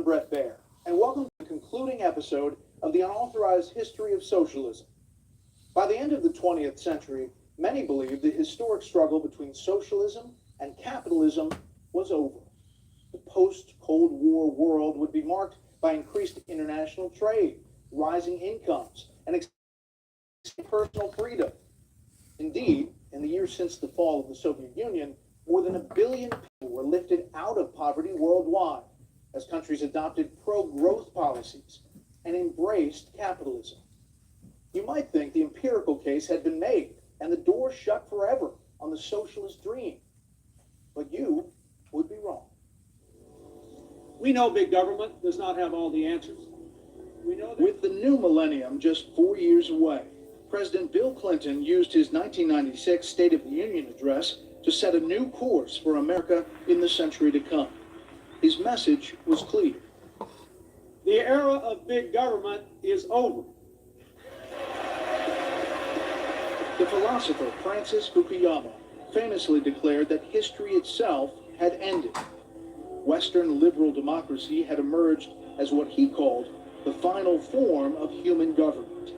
Brett Baer, and welcome to the concluding episode of the Unauthorized History of Socialism. By the end of the 20th century, many believed the historic struggle between socialism and capitalism was over. The post-Cold War world would be marked by increased international trade, rising incomes, and personal freedom. Indeed, in the years since the fall of the Soviet Union, more than 1 billion people were lifted out of poverty worldwide as countries adopted pro-growth policies and embraced capitalism. You might think the empirical case had been made and the door shut forever on the socialist dream, but you would be wrong. We know big government does not have all the answers. We know that with the new millennium just 4 years away, President Bill Clinton used his 1996 State of the Union address to set a new course for America in the century to come. His message was clear. The era of big government is over. The philosopher Francis Fukuyama famously declared that history itself had ended. Western liberal democracy had emerged as what he called the final form of human government.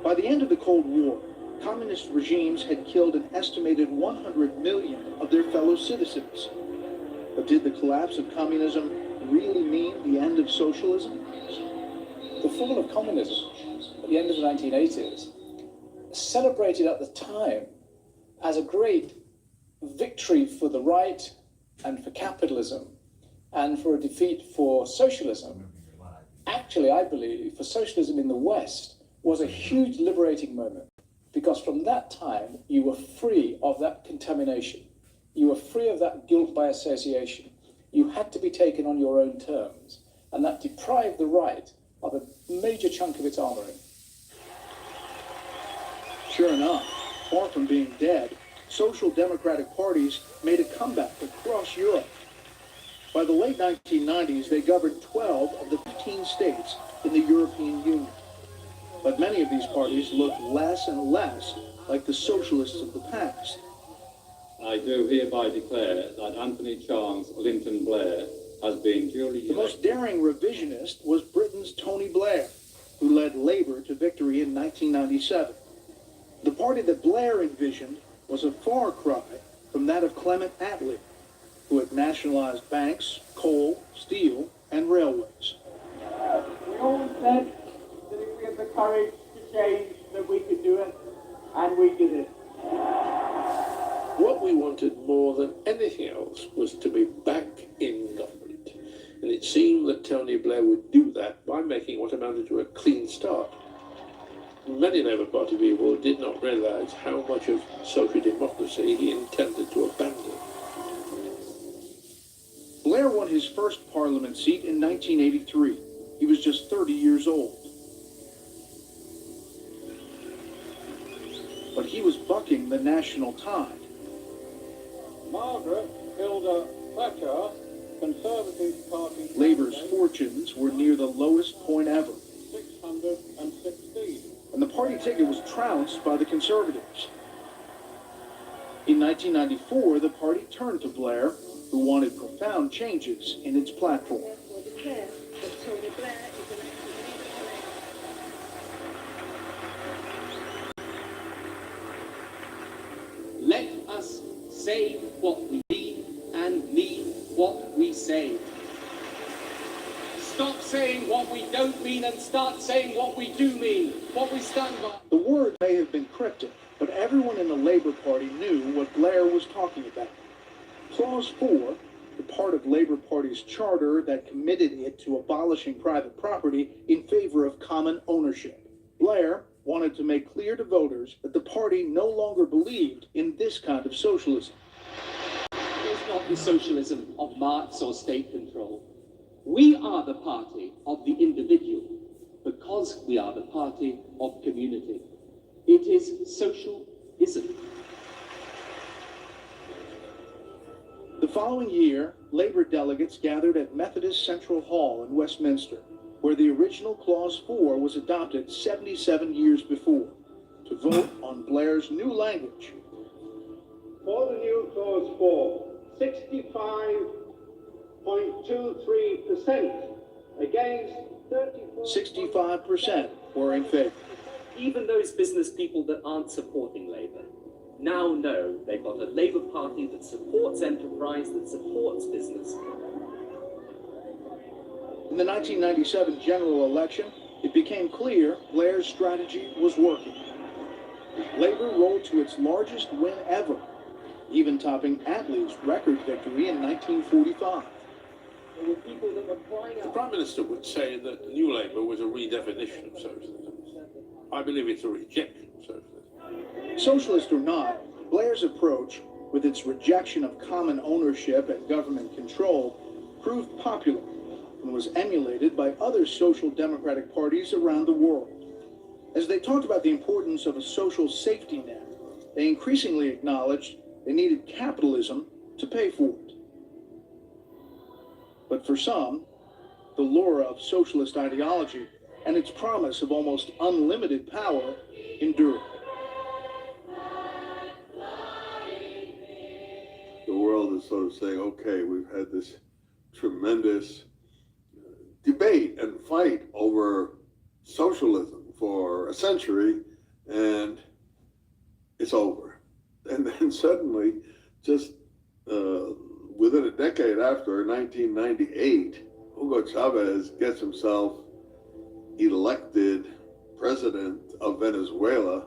By the end of the Cold War, communist regimes had killed an estimated 100 million of their fellow citizens. But did the collapse of communism really mean the end of socialism? The fall of communism at the end of the 1980s, celebrated at the time as a great victory for the right and for capitalism and for a defeat for socialism, actually, I believe, for socialism in the West, was a huge liberating moment, because from that time you were free of that contamination. You were free of that guilt by association. You had to be taken on your own terms, and that deprived the right of a major chunk of its armory. Sure enough, far from being dead, social democratic parties made a comeback across Europe. By the late 1990s, they governed 12 of the 15 states in the European Union. But many of these parties looked less and less like the socialists of the past. I do hereby declare that Anthony Charles Linton Blair has been duly elected. The most daring revisionist was Britain's Tony Blair, who led Labour to victory in 1997. The party that Blair envisioned was a far cry from that of Clement Attlee, who had nationalized banks, coal, steel, and railways. We all said that if we had the courage to change, that we could do it, and we did it. What we wanted more than anything else was to be back in government. And it seemed that Tony Blair would do that by making what amounted to a clean start. Many Labour Party people did not realise how much of social democracy he intended to abandon. Blair won his first parliament seat in 1983. He was just 30 years old. But he was bucking the national tide. Margaret Hilda Thatcher, Conservative Party. Labour's fortunes were near the lowest point ever. 616. And the party ticket was trounced by the Conservatives. In 1994, the party turned to Blair, who wanted profound changes in its platform. Let us say what we mean and mean what we say. Stop saying what we don't mean and start saying what we do mean, what we stand by. The word may have been cryptic, but everyone in the Labour Party knew what Blair was talking about. Clause 4, the part of Labour Party's charter that committed it to abolishing private property in favor of common ownership. Blair wanted to make clear to voters that the party no longer believed in this kind of socialism. It's not the socialism of Marx or state control. We are the party of the individual because we are the party of community. It is socialism. The following year, Labour delegates gathered at Methodist Central Hall in Westminster, where the original Clause 4 was adopted 77 years before, to vote on Blair's new language. For the new Clause 4, 65 0.23% against 65% were in favor. Even those business people that aren't supporting Labour now know they've got a Labour Party that supports enterprise, that supports business. In the 1997 general election, it became clear Blair's strategy was working. Labour rolled to its largest win ever, even topping Attlee's record victory in 1945. There were people that were crying The out. Prime Minister would say that New Labour was a redefinition of socialism. I believe it's a rejection of socialism. Socialist or not, Blair's approach, with its rejection of common ownership and government control, proved popular and was emulated by other social democratic parties around the world. As they talked about the importance of a social safety net, they increasingly acknowledged they needed capitalism to pay for it. But for some, the lure of socialist ideology and its promise of almost unlimited power endured. The world is sort of saying, okay, we've had this tremendous debate and fight over socialism for a century, and it's over. And then suddenly, just within a decade after 1998, Hugo Chavez gets himself elected president of Venezuela,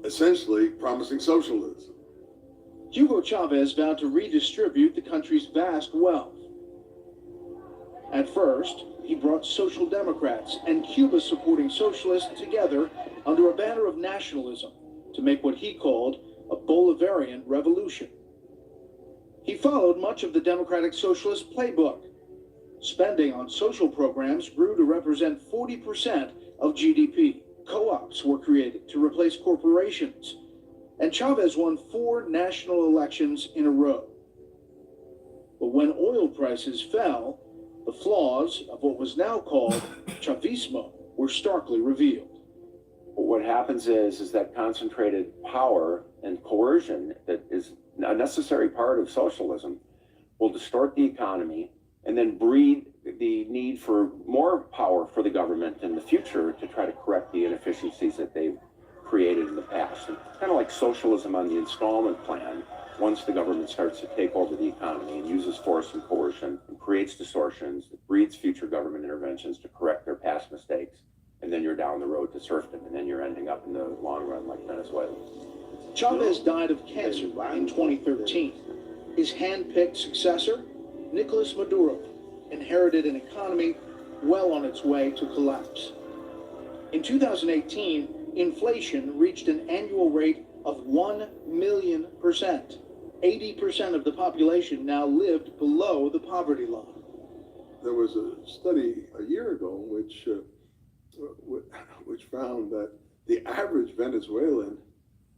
essentially promising socialism. Hugo Chavez vowed to redistribute the country's vast wealth. At first, he brought Social Democrats and Cuba-supporting socialists together under a banner of nationalism to make what he called a Bolivarian revolution. He followed much of the Democratic Socialist playbook. Spending on social programs grew to represent 40% of GDP. Co-ops were created to replace corporations. And Chavez won 4 national elections in a row. But when oil prices fell, the flaws of what was now called Chavismo were starkly revealed. What happens is that concentrated power and coercion that is a necessary part of socialism will distort the economy and then breed the need for more power for the government in the future to try to correct the inefficiencies that they've created in the past. And kind of like socialism on the installment plan, once the government starts to take over the economy and uses force and coercion and creates distortions, it breeds future government interventions to correct their past mistakes, and then you're down the road to serfdom, and then you're ending up in the long run like Venezuela. Chavez died of cancer in 2013. His hand-picked successor, Nicolas Maduro, inherited an economy well on its way to collapse. In 2018, inflation reached an annual rate of 1,000,000%. 80% of the population now lived below the poverty line. There was a study a year ago which found that the average Venezuelan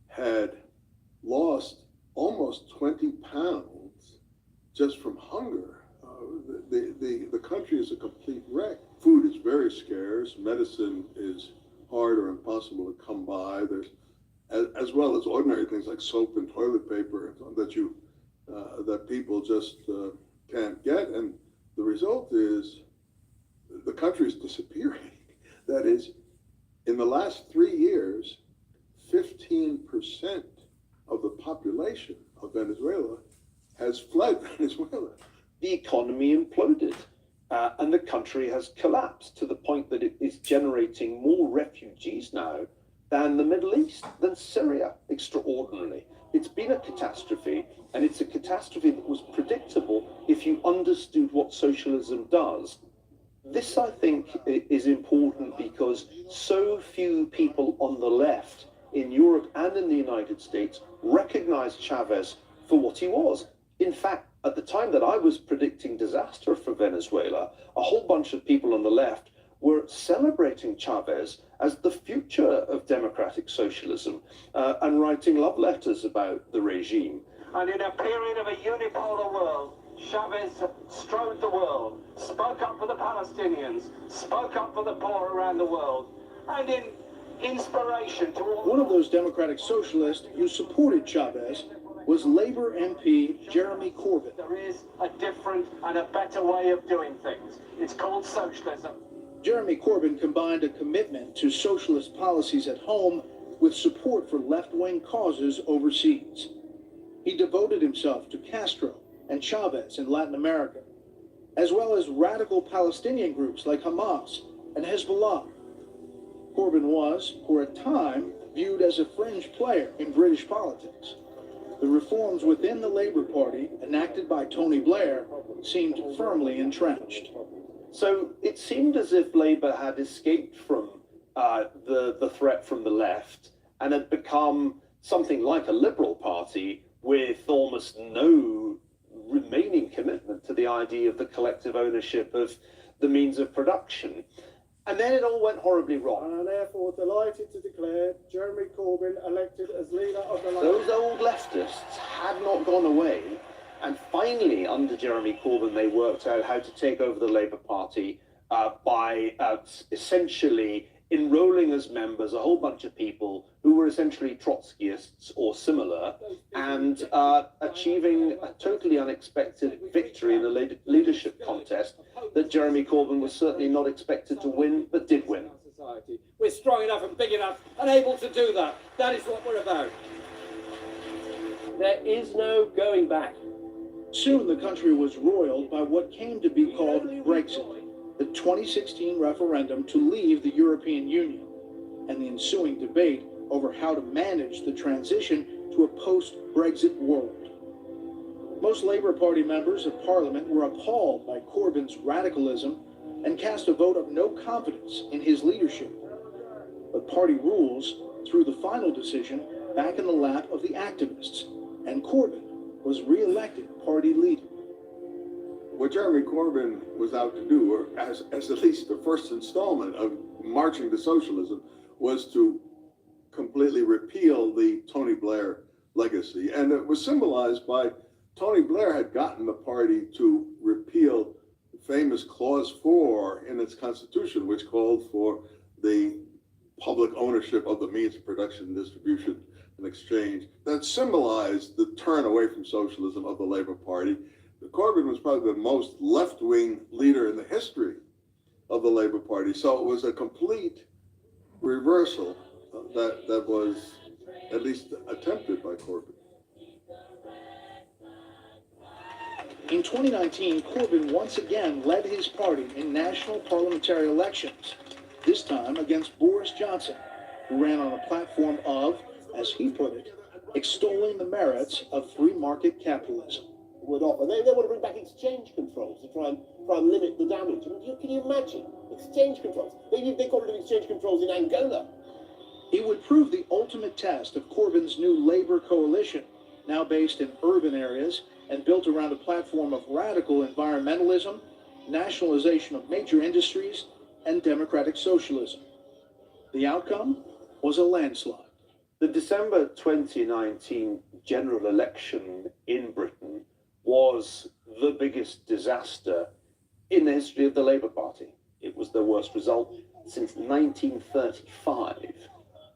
had lost almost 20 pounds just from hunger. The country is a complete wreck. Food is very scarce. Medicine is hard or impossible to come by. There's as well as ordinary things like soap and toilet paper that people just can't get, and the result is the country is disappearing. That is, in the last 3 years, 15% of the population of Venezuela has fled Venezuela. The economy imploded, and the country has collapsed to the point that it is generating more refugees now than the Middle East, than Syria, extraordinarily. It's been a catastrophe, and it's a catastrophe that was predictable if you understood what socialism does. This, I think, is important because so few people on the left in Europe and in the United States recognized Chavez for what he was. In fact, at the time that I was predicting disaster for Venezuela, a whole bunch of people on the left were celebrating Chavez as the future of democratic socialism and writing love letters about the regime. And in a period of a unipolar world, Chavez strode the world, spoke up for the Palestinians, spoke up for the poor around the world, and in inspiration to all... One of those democratic socialists who supported Chavez was Labour MP Jeremy Corbyn. There is a different and a better way of doing things. It's called socialism. Jeremy Corbyn combined a commitment to socialist policies at home with support for left-wing causes overseas. He devoted himself to Castro and Chavez in Latin America, as well as radical Palestinian groups like Hamas and Hezbollah. Corbyn was, for a time, viewed as a fringe player in British politics. The reforms within the Labour Party, enacted by Tony Blair, seemed firmly entrenched. So it seemed as if Labour had escaped from the threat from the left and had become something like a liberal party with almost no remaining commitment to the idea of the collective ownership of the means of production. And then it all went horribly wrong. And are therefore delighted to declare Jeremy Corbyn elected as leader of the Labour. Those old leftists had not gone away, and finally, under Jeremy Corbyn, they worked out how to take over the Labour Party by essentially enrolling as members a whole bunch of people who were essentially Trotskyists or similar, and achieving a totally unexpected victory in a leadership contest that Jeremy Corbyn was certainly not expected to win, but did win. We're strong enough and big enough and able to do that. That is what we're about. There is no going back. Soon the country was roiled by what came to be called Brexit, the 2016 referendum to leave the European Union, and the ensuing debate over how to manage the transition to a post-Brexit world. Most Labour Party members of Parliament were appalled by Corbyn's radicalism and cast a vote of no confidence in his leadership. But party rules threw the final decision back in the lap of the activists, and Corbyn was re-elected party leader. What Jeremy Corbyn was out to do, or as at least the first installment of marching to socialism, was to completely repeal the Tony Blair legacy. And it was symbolized by Tony Blair had gotten the party to repeal the famous Clause 4 in its constitution, which called for the public ownership of the means of production, distribution, and exchange. That symbolized the turn away from socialism of the Labour Party. Corbyn was probably the most left-wing leader in the history of the Labour Party. So it was a complete reversal that was at least attempted by Corbyn. In 2019, Corbyn once again led his party in national parliamentary elections, this time against Boris Johnson, who ran on a platform of, as he put it, extolling the merits of free market capitalism. Would offer. They want to bring back exchange controls to try and limit the damage. I mean, can you imagine? Exchange controls. They got rid of exchange controls in Angola. It would prove the ultimate test of Corbyn's new Labour coalition, now based in urban areas and built around a platform of radical environmentalism, nationalization of major industries, and democratic socialism. The outcome was a landslide. The December 2019 general election in Britain was the biggest disaster in the history of the Labour Party. It was the worst result since 1935.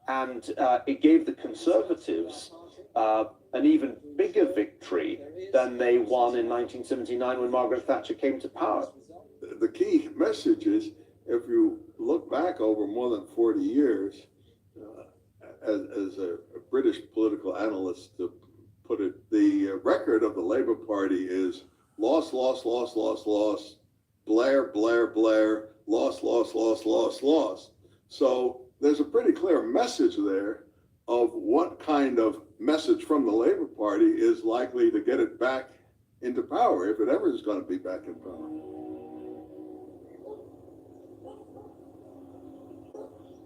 And it gave the Conservatives an even bigger victory than they won in 1979 when Margaret Thatcher came to power. The key message is, if you look back over more than 40 years, as a British political analyst to put it, the record of the Labour Party is loss, loss, loss, loss, loss, Blair, Blair, Blair, loss, loss, loss, loss, loss. So there's a pretty clear message there of what kind of message from the Labour Party is likely to get it back into power, if it ever is going to be back in power.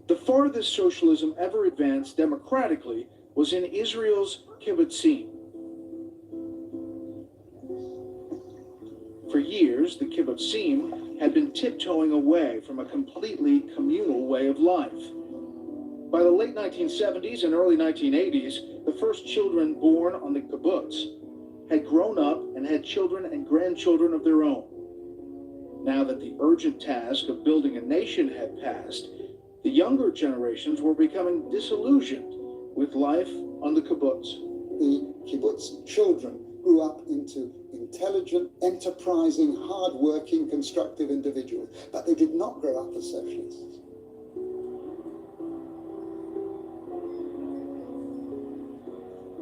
The farthest socialism ever advanced democratically was in Israel's kibbutzim. For years, the kibbutzim had been tiptoeing away from a completely communal way of life. By the late 1970s and early 1980s, the first children born on the kibbutz had grown up and had children and grandchildren of their own. Now that the urgent task of building a nation had passed, the younger generations were becoming disillusioned with life on the kibbutz. The kibbutz children grew up into intelligent, enterprising, hard-working, constructive individuals, but they did not grow up as socialists.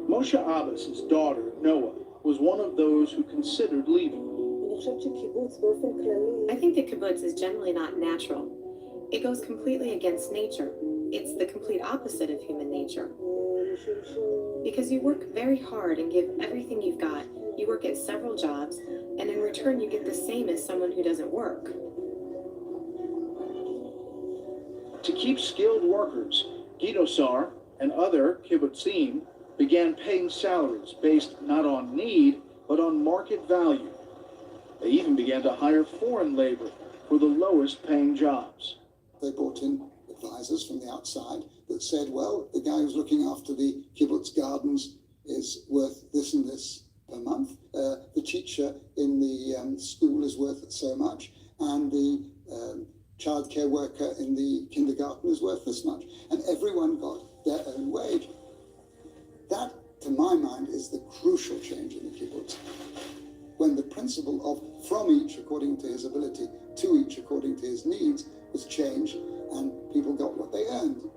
Moshe Abbas's daughter, Noah, was one of those who considered leaving. I think the kibbutz is generally not natural. It goes completely against nature. It's the complete opposite of human nature. Because you work very hard and give everything you've got. You work at several jobs, and in return you get the same as someone who doesn't work. To keep skilled workers, Guido Sar and other kibbutzim began paying salaries based not on need, but on market value. They even began to hire foreign labor for the lowest paying jobs. They brought in advisors from the outside that said, well, the guy who's looking after the kibbutz gardens is worth this and this per month. The teacher in the school is worth so much, and the childcare worker in the kindergarten is worth this much. And everyone got their own wage. That, to my mind, is the crucial change in the kibbutz. When the principle of from each according to his ability to each according to his needs was changed, and people got what they earned.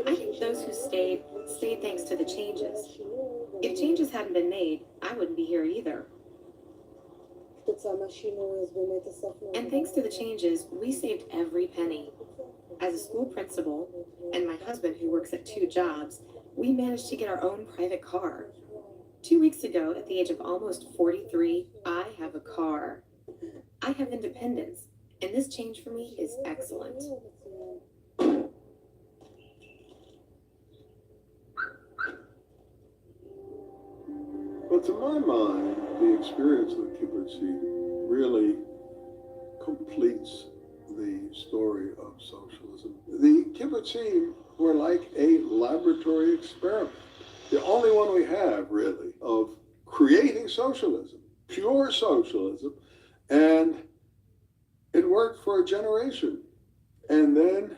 I think those who stayed thanks to the changes. If changes hadn't been made, I wouldn't be here either. And thanks to the changes, we saved every penny. As a school principal, and my husband who works at 2 jobs, we managed to get our own private car. 2 weeks ago, at the age of almost 43, I have a car. I have independence, and this change for me is excellent. But to my mind, the experience of the kibbutzim really completes the story of socialism. The kibbutzim were like a laboratory experiment. The only one we have, really, of creating socialism, pure socialism, and it worked for a generation. And then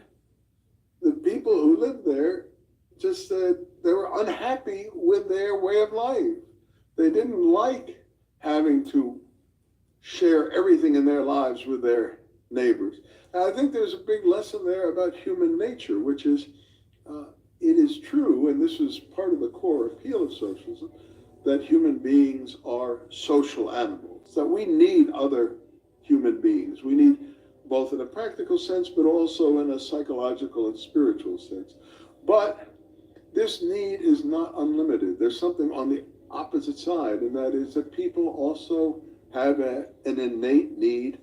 the people who lived there just said they were unhappy with their way of life. They didn't like having to share everything in their lives with their neighbors. And I think there's a big lesson there about human nature, which is, it is true, and this is part of the core appeal of socialism, that human beings are social animals, that we need other human beings. We need both in a practical sense, but also in a psychological and spiritual sense. But this need is not unlimited. There's something on the opposite side, and that is that people also have an innate need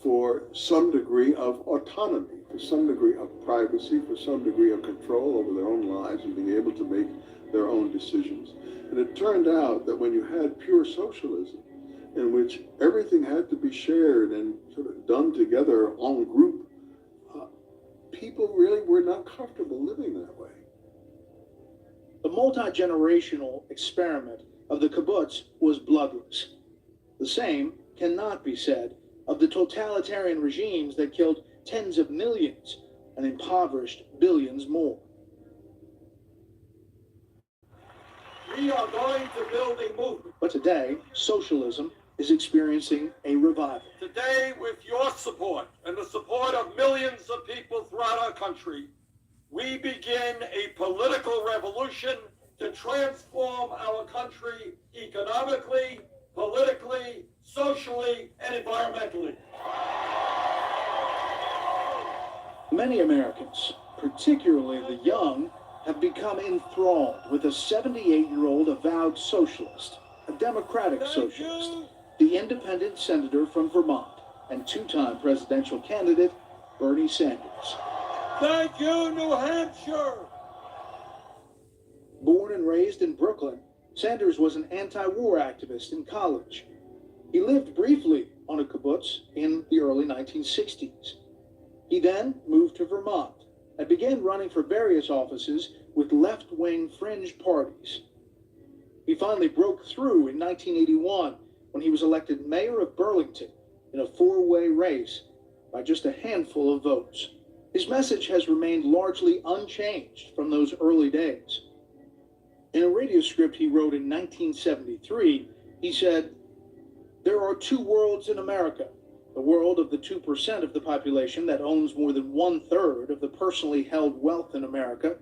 for some degree of autonomy, for some degree of privacy, for some degree of control over their own lives and being able to make their own decisions. And it turned out that when you had pure socialism, in which everything had to be shared and sort of done together en group, people really were not comfortable living that way. The multi-generational experiment of the kibbutz was bloodless. The same cannot be said of the totalitarian regimes that killed tens of millions and impoverished billions more. We are going to build a movement. But today, socialism is experiencing a revival. Today, with your support and the support of millions of people throughout our country, we begin a political revolution to transform our country economically, politically, socially, and environmentally. Many Americans, particularly the young, have become enthralled with a 78-year-old avowed socialist, a democratic socialist, the independent senator from Vermont, and 2-time presidential candidate, Bernie Sanders. Thank you, New Hampshire! Born and raised in Brooklyn, Sanders was an anti-war activist in college. He lived briefly on a kibbutz in the early 1960s. He then moved to Vermont and began running for various offices with left-wing fringe parties. He finally broke through in 1981 when he was elected mayor of Burlington in a 4-way race by just a handful of votes. His message has remained largely unchanged from those early days. In a radio script he wrote in 1973, he said, "There are two worlds in America. The world of the 2% of the population that owns more than 1/3 of the personally held wealth in America,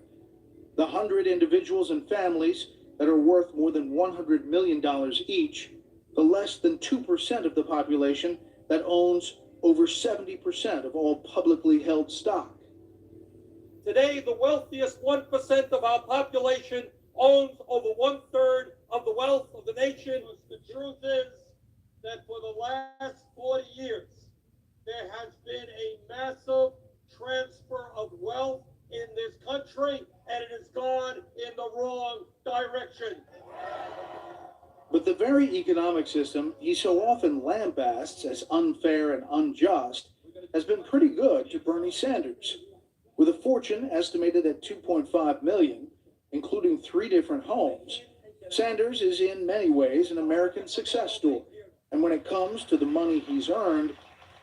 the 100 individuals and families that are worth more than $100 million each, the less than 2% of the population that owns over 70% of all publicly held stock." Today, the wealthiest 1% of our population owns over 1/3 of the wealth of the nation. The truth is that for the last 40 years, there has been a massive transfer of wealth in this country, and it has gone in the wrong direction. But the very economic system he so often lambasts as unfair and unjust has been pretty good to Bernie Sanders. With a fortune estimated at $2.5 million, including 3 different homes, Sanders is in many ways an American success story. And when it comes to the money he's earned,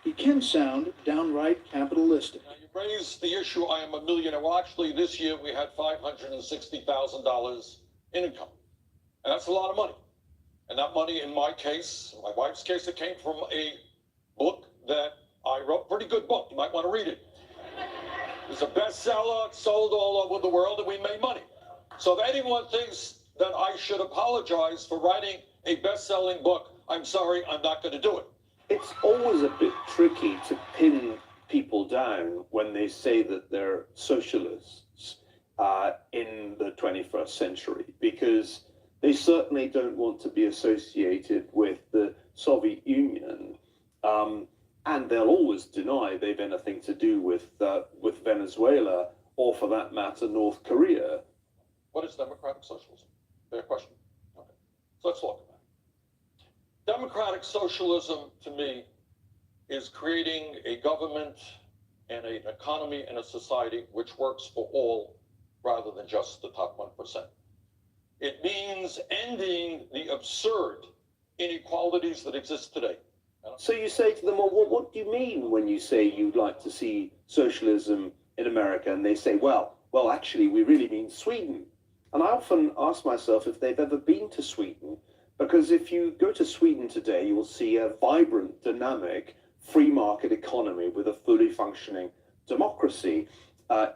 he can sound downright capitalistic. Now, you raised the issue, I am a millionaire. Well, actually, this year we had $560,000 in income. And that's a lot of money. And that money, in my case, my wife's case, it came from a book that I wrote. Pretty good book. You might want to read it. It was a bestseller, sold all over the world, and we made money. So if anyone thinks that I should apologize for writing a best-selling book, I'm sorry, I'm not going to do it. It's always a bit tricky to pin people down when they say that they're socialists in the 21st century, because they certainly don't want to be associated with the Soviet Union, and they'll always deny they've anything to do with Venezuela, or for that matter, North Korea. What is democratic socialism? Fair question. Okay. So let's look at that. Democratic socialism, to me, is creating a government and an economy and a society which works for all rather than just the top 1%. It means ending the absurd inequalities that exist today. So you say to them, well, what do you mean when you say you'd like to see socialism in America? And they say, well, actually, we really mean Sweden. And I often ask myself if they've ever been to Sweden, because if you go to Sweden today, you will see a vibrant, dynamic, free market economy with a fully functioning democracy.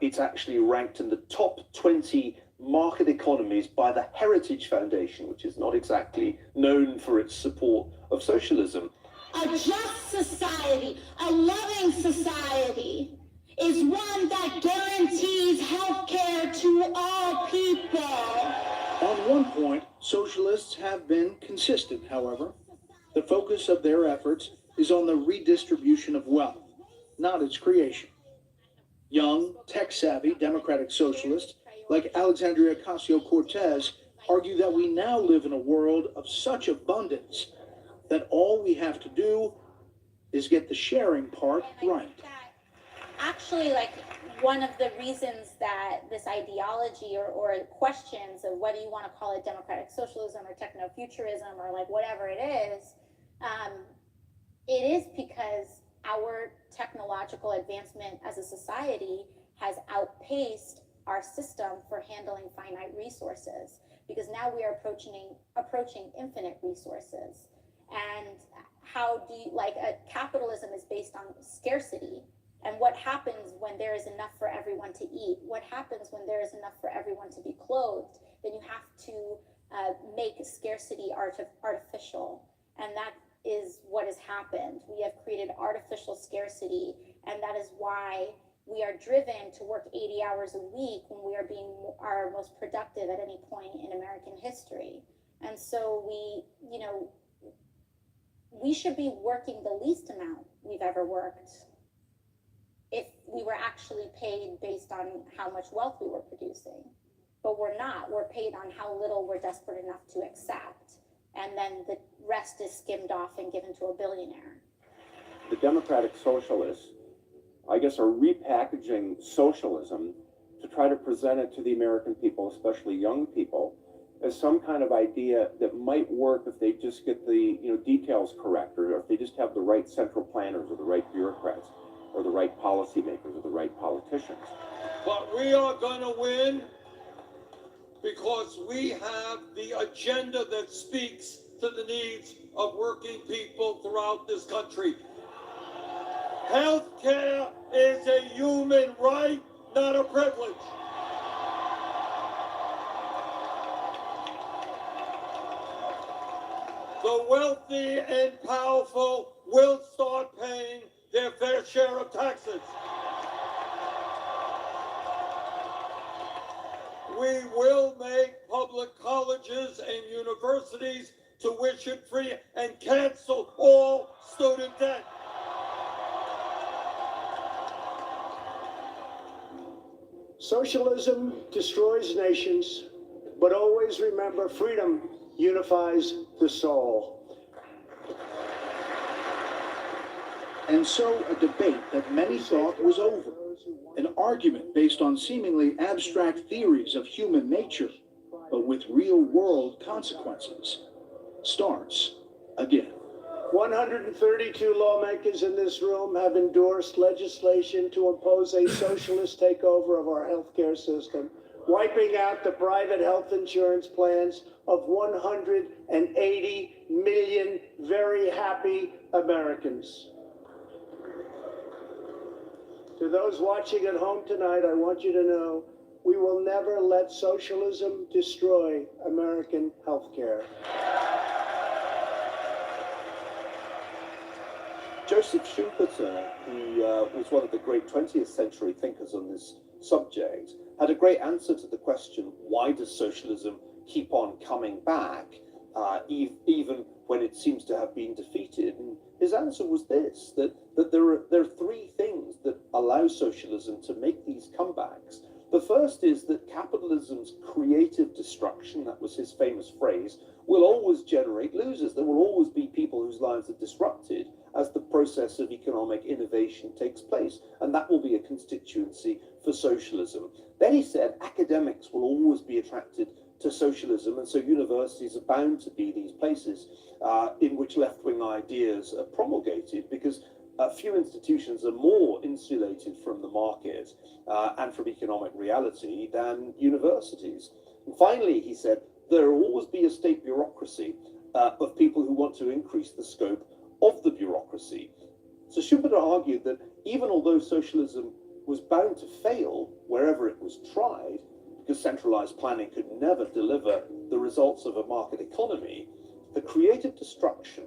It's actually ranked in the top 20 market economies by the Heritage Foundation, which is not exactly known for its support of socialism. A just society, a loving society, is one that guarantees health care to all people. On one point, socialists have been consistent, however. The focus of their efforts is on the redistribution of wealth, not its creation. Young, tech-savvy democratic socialists like Alexandria Ocasio-Cortez argue that we now live in a world of such abundance that all we have to do is get the sharing part right. Actually, like, one of the reasons that this ideology or questions of whether you want to call it democratic socialism or techno-futurism or like whatever it is because our technological advancement as a society has outpaced our system for handling finite resources, because now we are approaching infinite resources. And how do you, like, capitalism is based on scarcity. And what happens when there is enough for everyone to eat? What happens when there is enough for everyone to be clothed? Then you have to make scarcity artificial. And that is what has happened. We have created artificial scarcity, and that is why we are driven to work 80 hours a week when we are being our most productive at any point in American history. And so we should be working the least amount we've ever worked if we were actually paid based on how much wealth we were producing. But we're not. We're paid on how little we're desperate enough to accept. And then the rest is skimmed off and given to a billionaire. The democratic socialists, I guess, are repackaging socialism to try to present it to the American people, especially young people, as some kind of idea that might work if they just get the details correct, or if they just have the right central planners or the right bureaucrats. or the right policymakers or the right politicians. But we are going to win because we have the agenda that speaks to the needs of working people throughout this country. Health care is a human right, not a privilege. The wealthy and powerful will start paying their fair share of taxes. We will make public colleges and universities tuition-free and cancel all student debt. Socialism destroys nations, but always remember freedom unifies the soul. And so a debate that many thought was over, an argument based on seemingly abstract theories of human nature, but with real-world consequences, starts again. 132 lawmakers in this room have endorsed legislation to impose a socialist takeover of our healthcare system, wiping out the private health insurance plans of 180 million very happy Americans. To those watching at home tonight, I want you to know we will never let socialism destroy American healthcare. Joseph Schumpeter, who was one of the great 20th century thinkers on this subject, had a great answer to the question, why does socialism keep on coming back, even when it seems to have been defeated? And his answer was this, that there are three things that allow socialism to make these comebacks. The first is that capitalism's creative destruction, that was his famous phrase, will always generate losers. There will always be people whose lives are disrupted as the process of economic innovation takes place, and that will be a constituency for socialism. Then he said academics will always be attracted to socialism, and so universities are bound to be these places in which left-wing ideas are promulgated, because few institutions are more insulated from the market and from economic reality than universities. And finally, he said, there will always be a state bureaucracy of people who want to increase the scope of the bureaucracy. So Schumpeter argued that even although socialism was bound to fail wherever it was tried, because centralized planning could never deliver the results of a market economy, the creative destruction,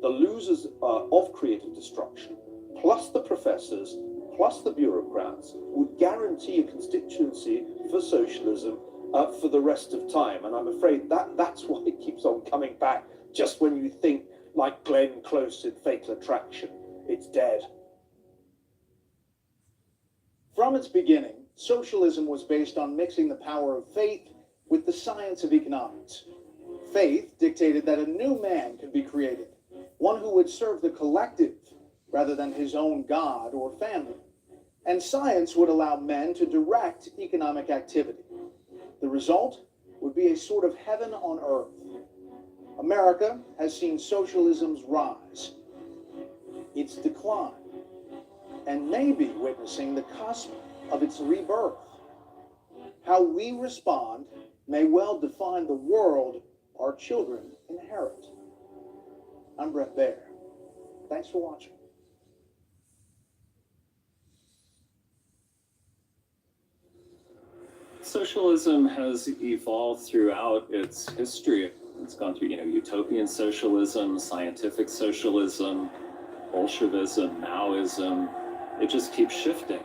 the losers of creative destruction, plus the professors, plus the bureaucrats, would guarantee a constituency for socialism for the rest of time. And I'm afraid that's why it keeps on coming back just when you think, like Glenn Close in Fatal Attraction, it's dead. From its beginning, socialism was based on mixing the power of faith with the science of economics. Faith dictated that a new man could be created, one who would serve the collective rather than his own God or family. And science would allow men to direct economic activity. The result would be a sort of heaven on earth. America has seen socialism's rise, its decline, and may be witnessing the cusp of its rebirth. How we respond may well define the world our children inherit. I'm Brett Baer. Thanks for watching. Socialism has evolved throughout its history. It's gone through, utopian socialism, scientific socialism, Bolshevism, Maoism. It just keeps shifting.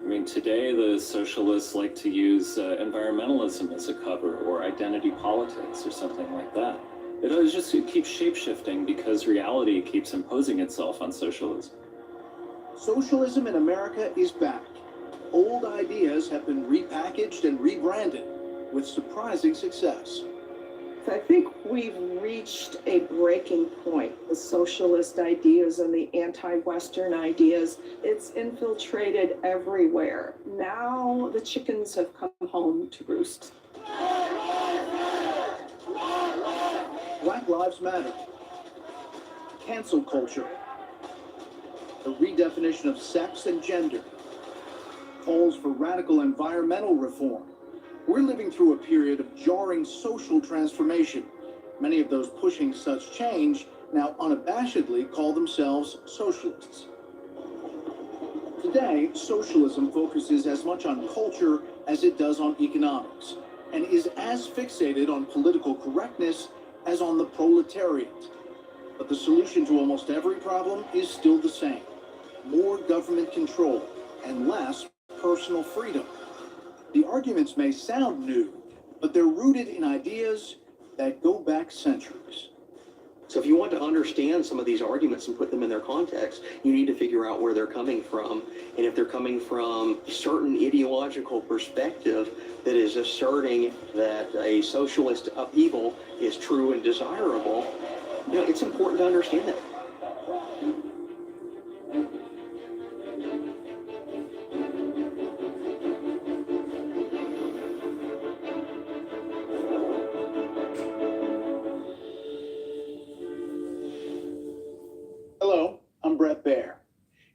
I mean, today the socialists like to use environmentalism as a cover, or identity politics, or something like that. It keeps shape-shifting because reality keeps imposing itself on socialism. Socialism in America is back. Old ideas have been repackaged and rebranded with surprising success. I think we've reached a breaking point. The socialist ideas and the anti-Western ideas, it's infiltrated everywhere. Now the chickens have come home to roost. Black Lives Matter. Cancel culture. the redefinition of sex and gender, calls for radical environmental reform. We're living through a period of jarring social transformation. Many of those pushing such change now unabashedly call themselves socialists. Today, socialism focuses as much on culture as it does on economics, and is as fixated on political correctness as on the proletariat. But the solution to almost every problem is still the same: more government control and less personal freedom. The arguments may sound new, but they're rooted in ideas that go back centuries. So if you want to understand some of these arguments and put them in their context, you need to figure out where they're coming from. And if they're coming from a certain ideological perspective that is asserting that a socialist upheaval is true and desirable, it's important to understand that. Hello, I'm Brett Baer.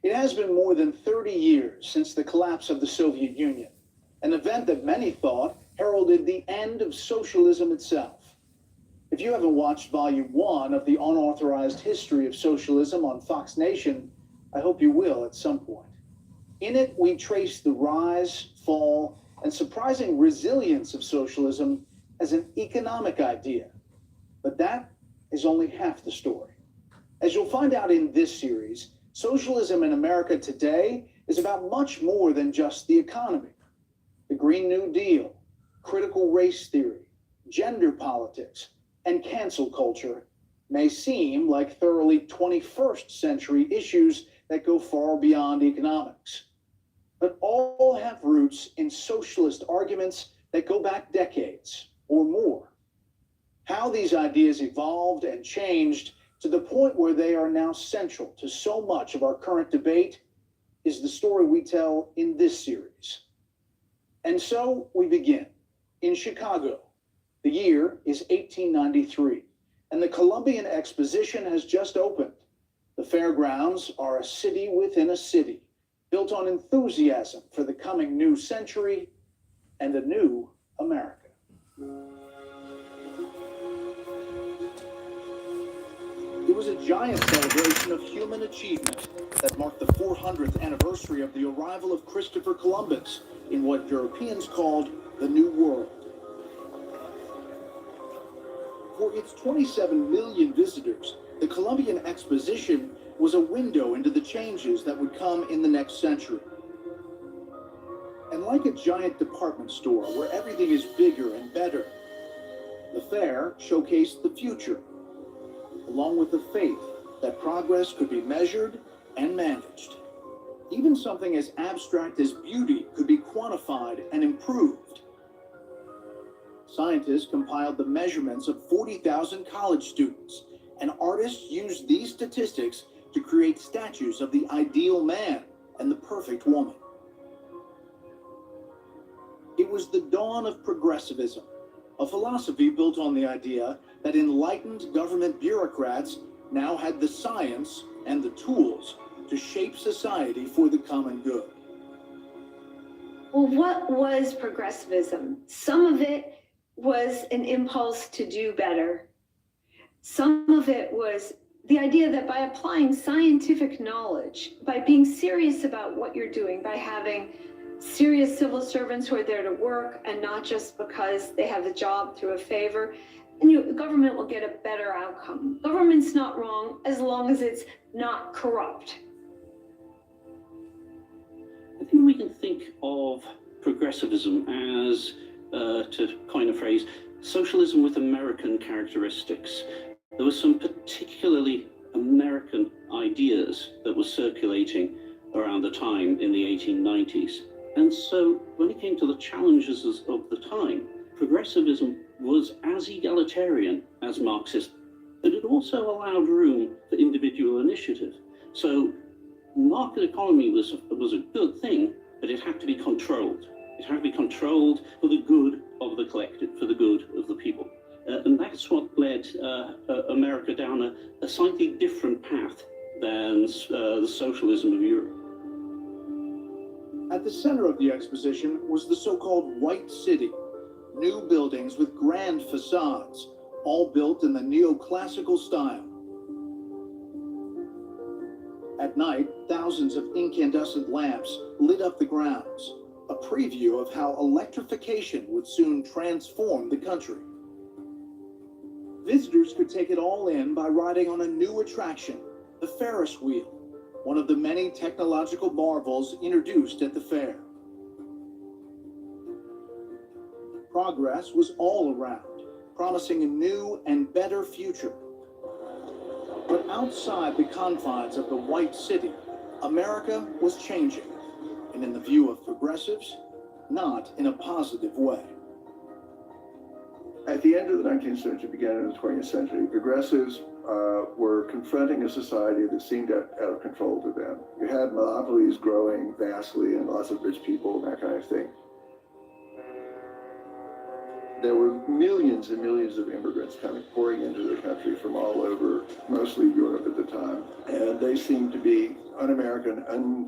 It has been more than 30 years since the collapse of the Soviet Union, an event that many thought heralded the end of socialism itself. If you haven't watched Volume 1 of the Unauthorized History of Socialism on Fox Nation, I hope you will at some point. In it, we trace the rise, fall, and surprising resilience of socialism as an economic idea. But that is only half the story. As you'll find out in this series, socialism in America today is about much more than just the economy. The Green New Deal, critical race theory, gender politics, and cancel culture may seem like thoroughly 21st century issues that go far beyond economics, but all have roots in socialist arguments that go back decades or more. How these ideas evolved and changed to the point where they are now central to so much of our current debate is the story we tell in this series. And so we begin in Chicago. The year is 1893, and the Columbian Exposition has just opened. The fairgrounds are a city within a city, built on enthusiasm for the coming new century and a new America. It was a giant celebration of human achievement that marked the 400th anniversary of the arrival of Christopher Columbus in what Europeans called the New World. For its 27 million visitors, the Columbian Exposition was a window into the changes that would come in the next century. And like a giant department store where everything is bigger and better, the fair showcased the future, along with the faith that progress could be measured and managed. Even something as abstract as beauty could be quantified and improved. Scientists compiled the measurements of 40,000 college students, and artists used these statistics to create statues of the ideal man and the perfect woman. It was the dawn of progressivism, a philosophy built on the idea that enlightened government bureaucrats now had the science and the tools to shape society for the common good. Well, what was progressivism? Some of it was an impulse to do better. Some of it was the idea that by applying scientific knowledge, by being serious about what you're doing, by having serious civil servants who are there to work and not just because they have a job through a favor, and the government will get a better outcome. Government's not wrong as long as it's not corrupt. I think we can think of progressivism as, to coin a phrase, socialism with American characteristics. There were some particularly American ideas that were circulating around the time in the 1890s. And so when it came to the challenges of the time, progressivism was as egalitarian as Marxism, but it also allowed room for individual initiative. So market economy was a good thing, but it had to be controlled. It had to be controlled for the good of the collective, for the good of the people. And that's what led America down a slightly different path than the socialism of Europe. At the center of the exposition was the so-called White City, new buildings with grand facades, all built in the neoclassical style. At night, thousands of incandescent lamps lit up the grounds, a preview of how electrification would soon transform the country. Visitors could take it all in by riding on a new attraction, the Ferris wheel, one of the many technological marvels introduced at the fair. Progress was all around, promising a new and better future. But outside the confines of the White City, America was changing, and in the view of progressives, not in a positive way. At the end of the 19th century, beginning of the 20th century, progressives were confronting a society that seemed out of control to them. You had monopolies growing vastly and lots of rich people and that kind of thing. There were millions and millions of immigrants pouring into the country from all over, mostly Europe at the time. And they seemed to be un-American,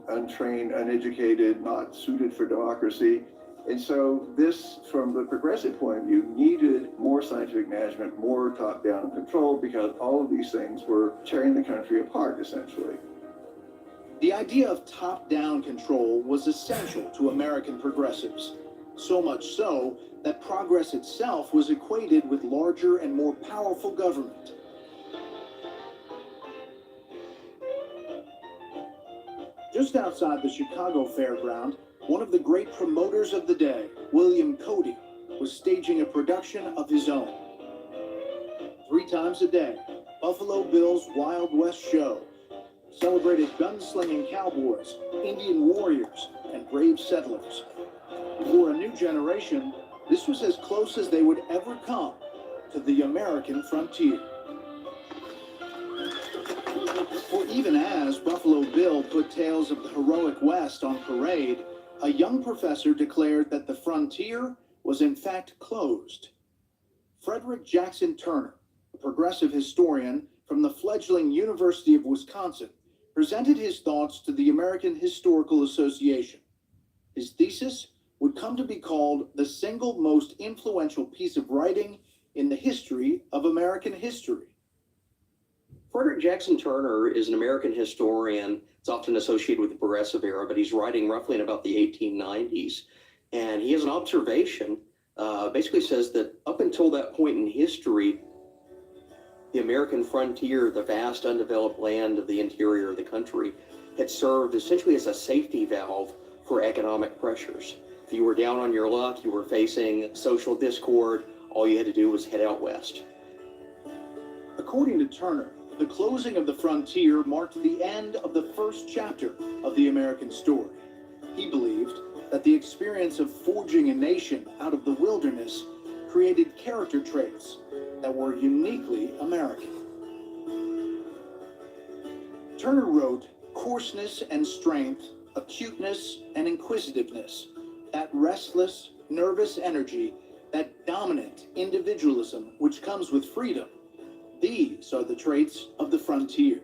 untrained, uneducated, not suited for democracy. And so this, from the progressive point of view, needed more scientific management, more top-down control, because all of these things were tearing the country apart, essentially. The idea of top-down control was essential to American progressives, so much so that progress itself was equated with larger and more powerful government. Just outside the Chicago Fairground, one of the great promoters of the day, William Cody, was staging a production of his own. 3 times a day, Buffalo Bill's Wild West Show celebrated gunslinging cowboys, Indian warriors, and brave settlers. For a new generation, this was as close as they would ever come to the American frontier. For even as Buffalo Bill put tales of the heroic West on parade, a young professor declared that the frontier was in fact closed. Frederick Jackson Turner, a progressive historian from the fledgling University of Wisconsin, presented his thoughts to the American Historical Association. His thesis would come to be called the single most influential piece of writing in the history of American history. Frederick Jackson Turner is an American historian. It's often associated with the Progressive era, but he's writing roughly in about the 1890s. And he has an observation, basically says that up until that point in history, the American frontier, the vast undeveloped land of the interior of the country, had served essentially as a safety valve for economic pressures. If you were down on your luck, you were facing social discord, all you had to do was head out west. According to Turner, the closing of the frontier marked the end of the first chapter of the American story. He believed that the experience of forging a nation out of the wilderness created character traits that were uniquely American. Turner wrote, "Coarseness and strength, acuteness and inquisitiveness, that restless, nervous energy, that dominant individualism which comes with freedom, these are the traits of the frontier.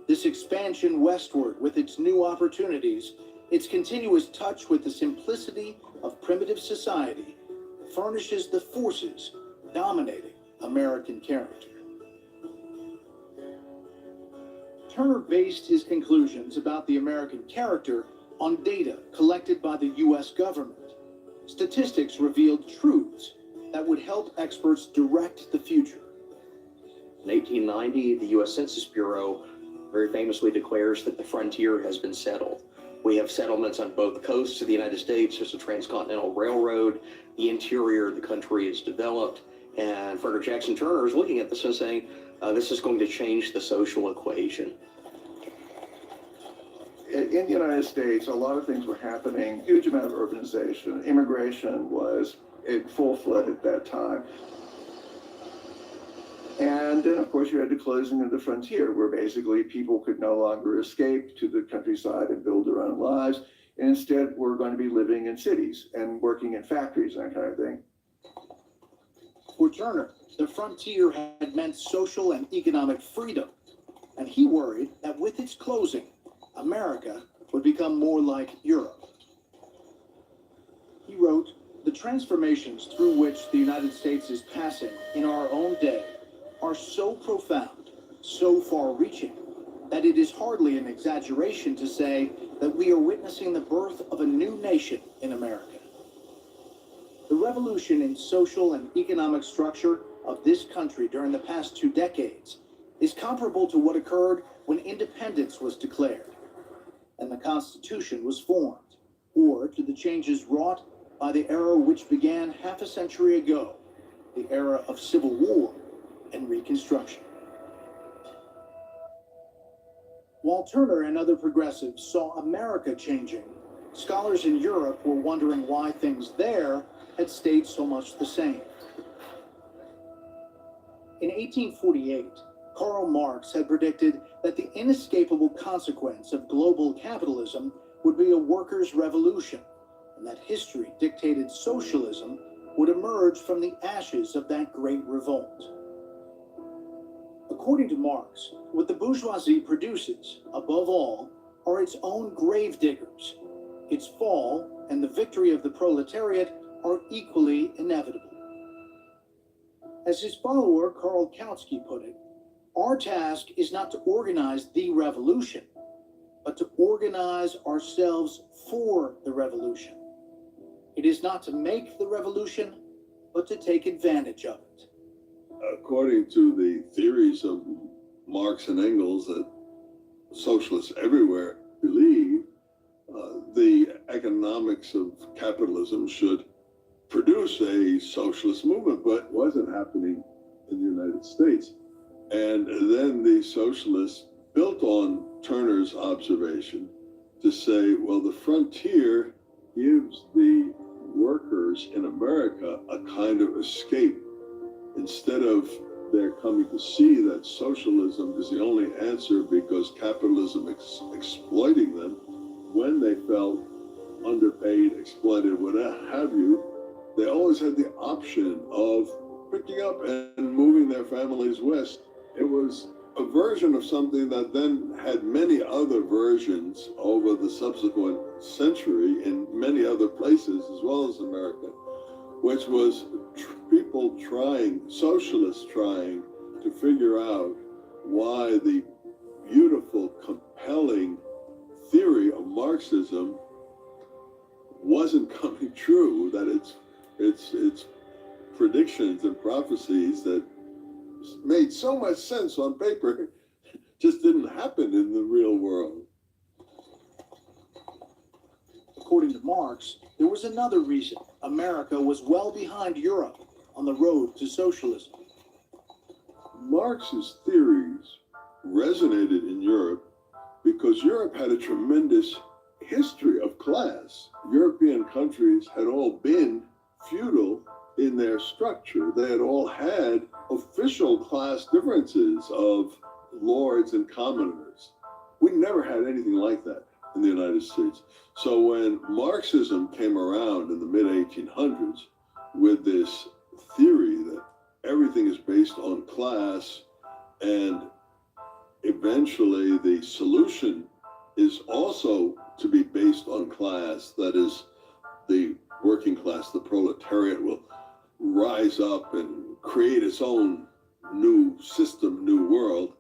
This expansion westward with its new opportunities, its continuous touch with the simplicity of primitive society, furnishes the forces dominating American character." Turner based his conclusions about the American character on data collected by the U.S. government. Statistics revealed truths that would help experts direct the future. In 1890, the U.S. Census Bureau very famously declares that the frontier has been settled. We have settlements on both coasts of the United States. There's a transcontinental railroad. The interior of the country is developed. And Frederick Jackson Turner is looking at this and saying, this is going to change the social equation. In the United States, a lot of things were happening, huge amount of urbanization. Immigration was in full flood at that time. And then, of course, you had the closing of the frontier, where basically people could no longer escape to the countryside and build their own lives. And instead, we're going to be living in cities and working in factories and that kind of thing. For Turner, the frontier had meant social and economic freedom. and he worried that with its closing, America would become more like Europe. He wrote, "The transformations through which the United States is passing in our own day are so profound, so far-reaching, that it is hardly an exaggeration to say that we are witnessing the birth of a new nation in America. The revolution in social and economic structure of this country during the past 2 decades is comparable to what occurred when independence was declared and the Constitution was formed, or to the changes wrought by the era which began half a century ago, the era of civil war and Reconstruction." While Turner and other progressives saw America changing, scholars in Europe were wondering why things there had stayed so much the same. In 1848, Karl Marx had predicted that the inescapable consequence of global capitalism would be a workers' revolution, and that history dictated socialism would emerge from the ashes of that great revolt. According to Marx, what the bourgeoisie produces, above all, are its own gravediggers. Its fall and the victory of the proletariat are equally inevitable. As his follower Karl Kautsky put it, our task is not to organize the revolution, but to organize ourselves for the revolution. It is not to make the revolution, but to take advantage of it. According to the theories of Marx and Engels that socialists everywhere believe, the economics of capitalism should produce a socialist movement, but it wasn't happening in the United States. And then the socialists built on Turner's observation to say, well, the frontier gives the workers in America a kind of escape. Instead of their coming to see that socialism is the only answer because capitalism is exploiting them, when they felt underpaid, exploited, whatever have you, they always had the option of picking up and moving their families west. It was a version of something that then had many other versions over the subsequent century in many other places as well as America, which was people trying, socialists trying to figure out why the beautiful, compelling theory of Marxism wasn't coming true, that its predictions and prophecies that made so much sense on paper just didn't happen in the real world. According to Marx, there was another reason America was well behind Europe on the road to socialism. Marx's theories resonated in Europe because Europe had a tremendous history of class. European countries had all been feudal in their structure. They had all had official class differences of lords and commoners. We never had anything like that in the United States. So when Marxism came around in the mid-1800s with this theory that everything is based on class and eventually the solution is also to be based on class, that is, the working class, the proletariat will rise up and create its own new system, new world.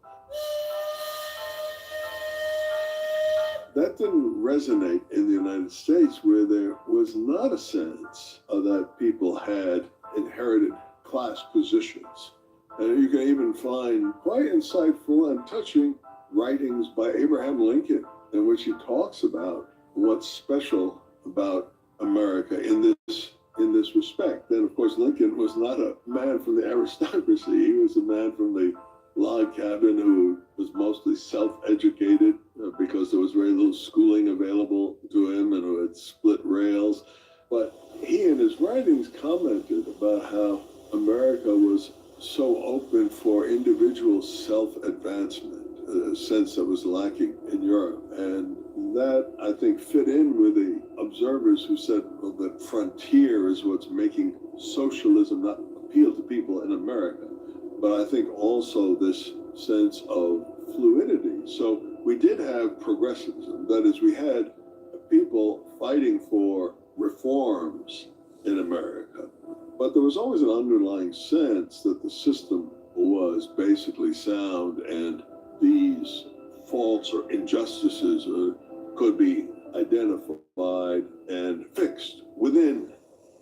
That didn't resonate in the United States, where there was not a sense that people had inherited class positions. And you can even find quite insightful and touching writings by Abraham Lincoln in which he talks about what's special about America in this respect. And of course, Lincoln was not a man from the aristocracy. He was a man from the log cabin who was mostly self-educated because there was very little schooling available to him, and who had split rails. But he in his writings commented about how America was so open for individual self-advancement, a sense that was lacking in Europe. And that, I think, fit in with the observers who said, well, the frontier is what's making socialism not appeal to people in America. But I think also this sense of fluidity. So we did have progressivism. That is, we had people fighting for reforms in America. But there was always an underlying sense that the system was basically sound and these faults or injustices could be identified and fixed within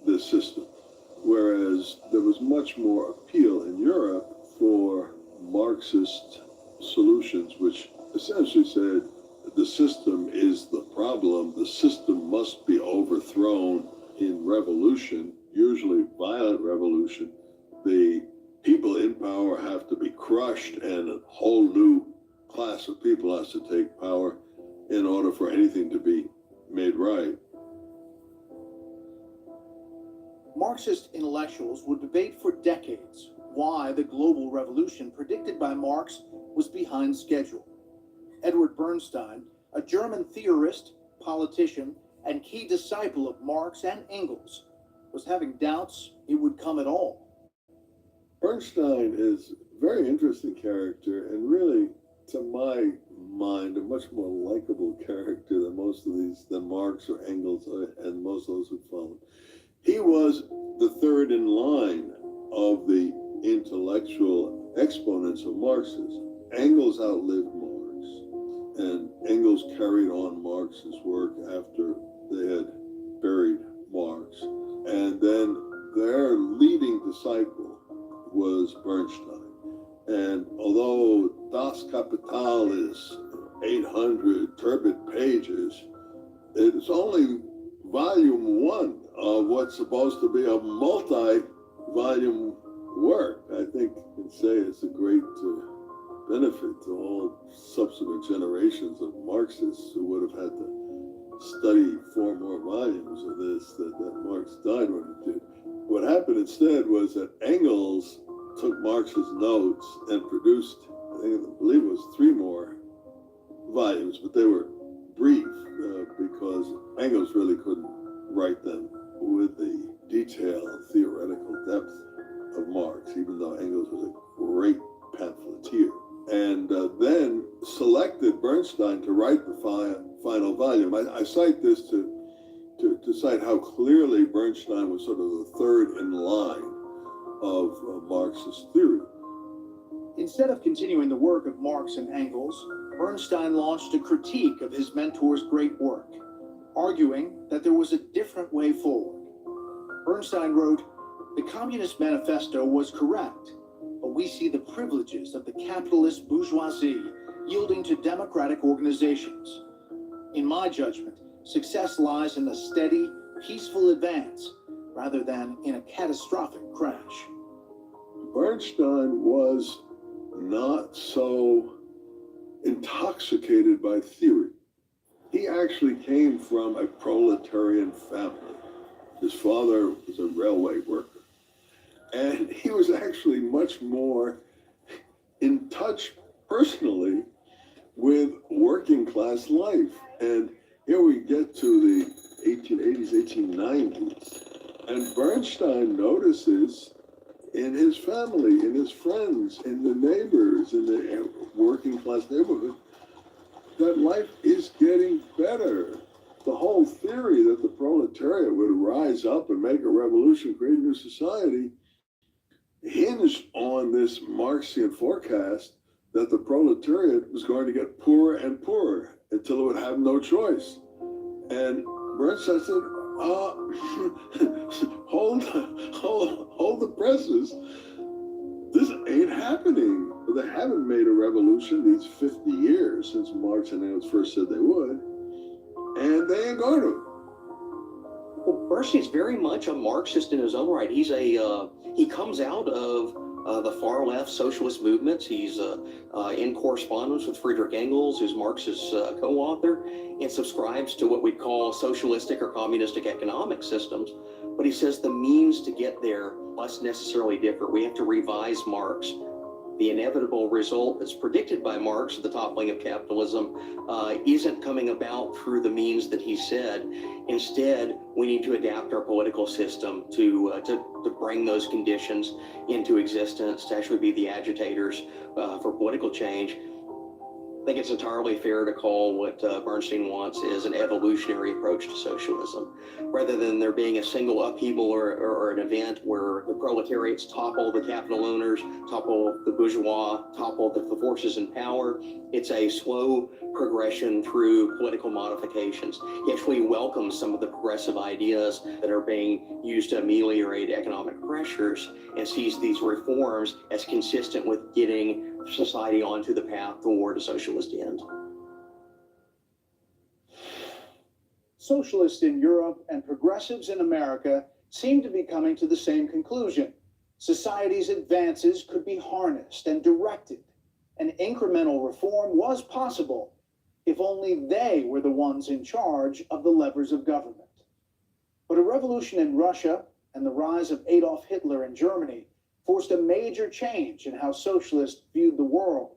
the system. Whereas there was much more appeal in Europe for Marxist solutions, which essentially said the system is the problem, the system must be overthrown in revolution, usually violent revolution. The people in power have to be crushed and a whole new class of people has to take power in order for anything to be made right. Marxist intellectuals would debate for decades why the global revolution predicted by Marx was behind schedule. Edward Bernstein, a German theorist, politician, and key disciple of Marx and Engels, was having doubts it would come at all. Bernstein is a very interesting character and really, to my mind, a much more likable character than than Marx or Engels and most of those who followed. He was the third in line of the intellectual exponents of Marxism. Engels outlived Marx, and Engels carried on Marx's work after they had buried Marx. And then their leading disciple was Bernstein. And although Das Kapital is 800 turbid pages, it's only volume 1 of what's supposed to be a multi-volume work. I think you can say it's a great benefit to all subsequent generations of Marxists who would have had to study 4 more volumes of this that Marx died when he did. What happened instead was that Engels took Marx's notes and produced, I believe it was 3 more volumes, but they were brief because Engels really couldn't write them with the detailed theoretical depth of Marx, even though Engels was a great pamphleteer. And then selected Bernstein to write the final volume. I cite this to cite how clearly Bernstein was sort of the third in line of Marxist theory. Instead of continuing the work of Marx and Engels, Bernstein launched a critique of his mentor's great work, arguing that there was a different way forward. Bernstein wrote, "The Communist Manifesto was correct, but we see the privileges of the capitalist bourgeoisie yielding to democratic organizations. In my judgment, success lies in a steady, peaceful advance rather than in a catastrophic crash." Bernstein was not so intoxicated by theory. He actually came from a proletarian family. His father was a railway worker. And he was actually much more in touch personally with working class life. And here we get to the 1880s, 1890s. And Bernstein notices in his family, in his friends, in the neighbors, in the working class neighborhood, that life is getting better. The whole theory that the proletariat would rise up and make a revolution, create a new society, hinged on this Marxian forecast that the proletariat was going to get poorer and poorer until it would have no choice. And Bernstein said, hold the presses. This ain't happening. They haven't made a revolution these 50 years since Marx and Engels first said they would, and they ain't going to. Well, Bernstein's very much a Marxist in his own right. He's he comes out of the far left socialist movements. He's in correspondence with Friedrich Engels, who's Marx's co-author, and subscribes to what we call socialistic or communistic economic systems. But he says the means to get there must necessarily differ. We have to revise Marx. The inevitable result that's predicted by Marx, the toppling of capitalism, isn't coming about through the means that he said. Instead, we need to adapt our political system to bring those conditions into existence, to actually be the agitators for political change. I think it's entirely fair to call what Bernstein wants is an evolutionary approach to socialism, rather than there being a single upheaval or an event where the proletariats topple the capital owners, topple the bourgeois, topple the forces in power. It's a slow progression through political modifications. He actually welcomes some of the progressive ideas that are being used to ameliorate economic pressures and sees these reforms as consistent with getting society onto the path toward a socialist end. Socialists in Europe and progressives in America seem to be coming to the same conclusion. Society's advances could be harnessed and directed, and incremental reform was possible if only they were the ones in charge of the levers of government. But a revolution in Russia and the rise of Adolf Hitler in Germany forced a major change in how socialists viewed the world.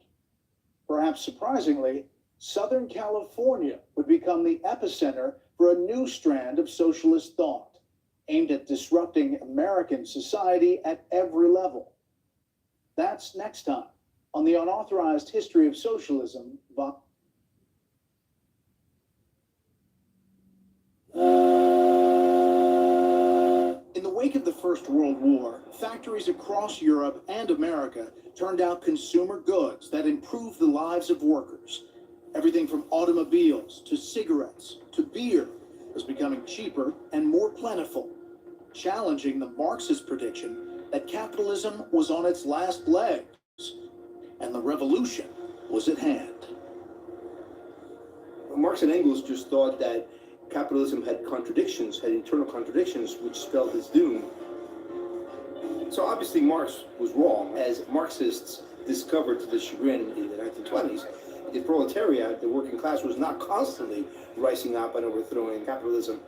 Perhaps surprisingly, Southern California would become the epicenter for a new strand of socialist thought, aimed at disrupting American society at every level. That's next time on the Unauthorized History of Socialism. In the wake of the First World War, factories across Europe and America turned out consumer goods that improved the lives of workers. Everything from automobiles to cigarettes to beer was becoming cheaper and more plentiful, challenging the Marxist prediction that capitalism was on its last legs and the revolution was at hand. Marx and Engels just thought that capitalism had contradictions, had internal contradictions, which spelled its doom. So obviously Marx was wrong. As Marxists discovered to the chagrin in the 1920s, the proletariat, the working class, was not constantly rising up and overthrowing capitalism.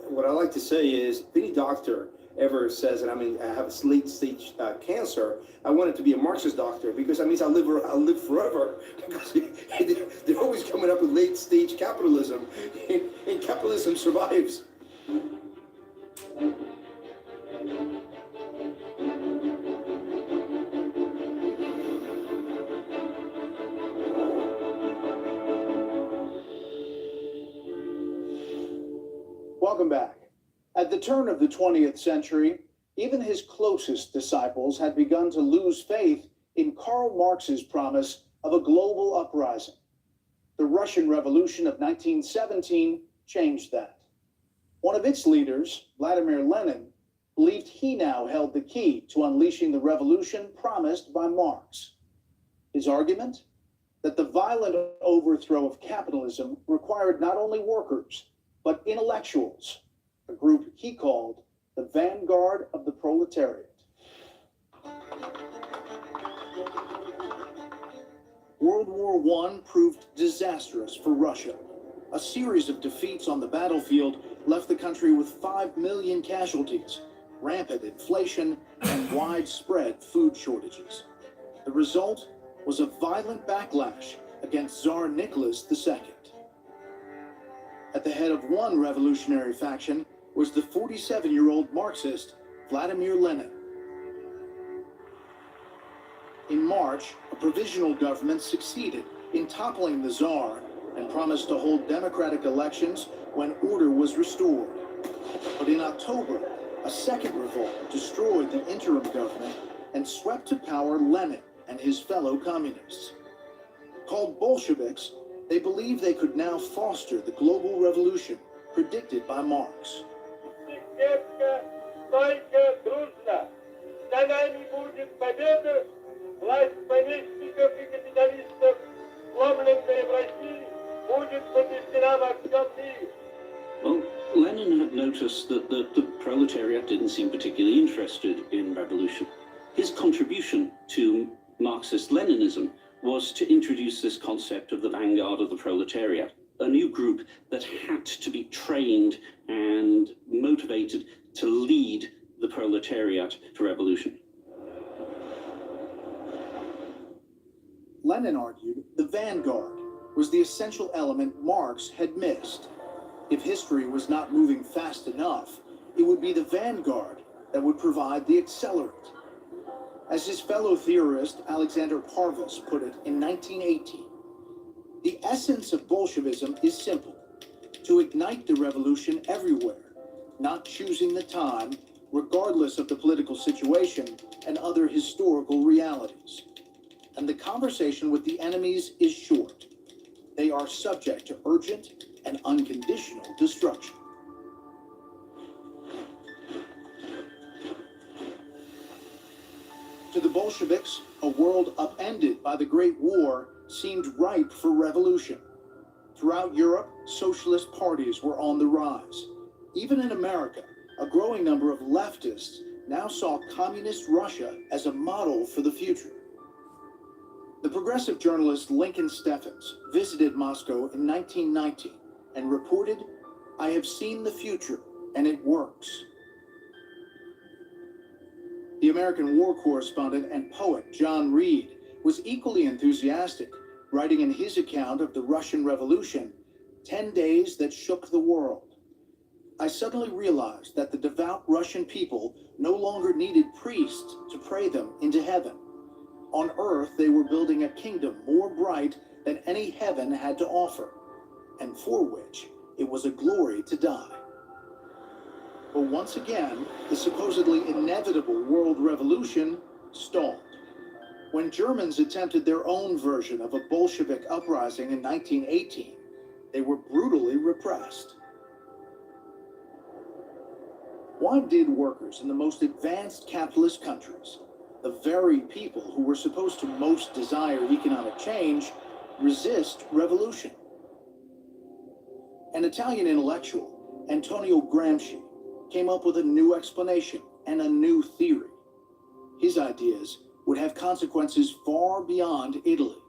What I like to say is, if any doctor ever says that I have a late-stage cancer, I want it to be a Marxist doctor, because that means I'll live forever. Because they're always coming up with late-stage capitalism, and capitalism survives. Welcome back. At the turn of the 20th century, even his closest disciples had begun to lose faith in Karl Marx's promise of a global uprising. The Russian Revolution of 1917 changed that. One of its leaders, Vladimir Lenin, believed he now held the key to unleashing the revolution promised by Marx. His argument? That the violent overthrow of capitalism required not only workers, but intellectuals, a group he called the vanguard of the proletariat. World War I proved disastrous for Russia. A series of defeats on the battlefield left the country with 5 million casualties, rampant inflation, and widespread food shortages. The result was a violent backlash against Tsar Nicholas II. At the head of one revolutionary faction was the 47-year-old Marxist Vladimir Lenin. In March, a provisional government succeeded in toppling the Tsar and promised to hold democratic elections when order was restored. But in October, a second revolt destroyed the interim government and swept to power Lenin and his fellow communists. Called Bolsheviks, they believed they could now foster the global revolution predicted by Marx. Well, Lenin had noticed that the proletariat didn't seem particularly interested in revolution. His contribution to Marxist-Leninism was to introduce this concept of the vanguard of the proletariat, a new group that had to be trained and motivated to lead the proletariat to revolution. Lenin argued the vanguard was the essential element Marx had missed. If history was not moving fast enough, it would be the vanguard that would provide the accelerant. As his fellow theorist Alexander Parvus put it in 1918, the essence of Bolshevism is simple: to ignite the revolution everywhere, not choosing the time, regardless of the political situation and other historical realities. And the conversation with the enemies is short. They are subject to urgent and unconditional destruction. To the Bolsheviks, a world upended by the Great War seemed ripe for revolution. Throughout Europe, socialist parties were on the rise. Even in America, a growing number of leftists now saw communist Russia as a model for the future. The progressive journalist Lincoln Steffens visited Moscow in 1919 and reported, "I have seen the future, and it works." The American war correspondent and poet John Reed was equally enthusiastic, writing in his account of the Russian Revolution, 10 days that shook the world. "I suddenly realized that the devout Russian people no longer needed priests to pray them into heaven. On earth, they were building a kingdom more bright than any heaven had to offer, and for which it was a glory to die." But once again, the supposedly inevitable world revolution stalled. When Germans attempted their own version of a Bolshevik uprising in 1918, they were brutally repressed. Why did workers in the most advanced capitalist countries, the very people who were supposed to most desire economic change, resist revolution? An Italian intellectual, Antonio Gramsci, came up with a new explanation and a new theory. His ideas would have consequences far beyond Italy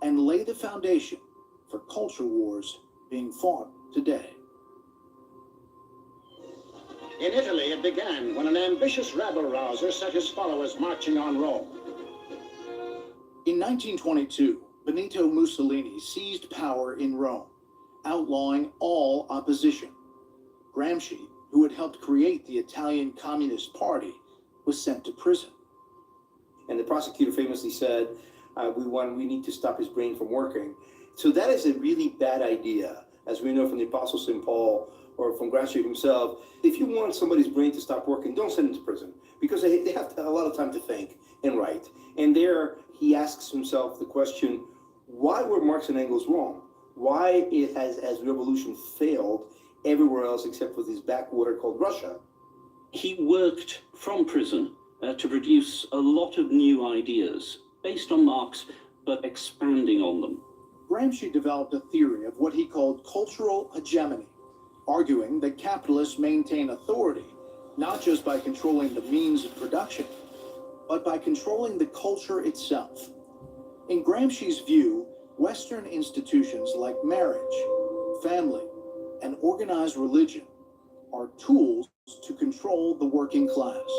and lay the foundation for culture wars being fought today. In Italy, it began when an ambitious rabble-rouser set his followers marching on Rome. In 1922, Benito Mussolini seized power in Rome, outlawing all opposition. Gramsci, who had helped create the Italian Communist Party, was sent to prison. And the prosecutor famously said, we need to stop his brain from working. So that is a really bad idea, as we know from the Apostle St. Paul or from Gramsci himself. If you want somebody's brain to stop working, don't send them to prison, because they have a lot of time to think and write. And there he asks himself the question, why were Marx and Engels wrong? Why has revolution failed everywhere else except for this backwater called Russia? He worked from prison to produce a lot of new ideas based on Marx, but expanding on them. Gramsci developed a theory of what he called cultural hegemony, arguing that capitalists maintain authority not just by controlling the means of production, but by controlling the culture itself. In Gramsci's view, Western institutions like marriage, family, and organized religion are tools to control the working class.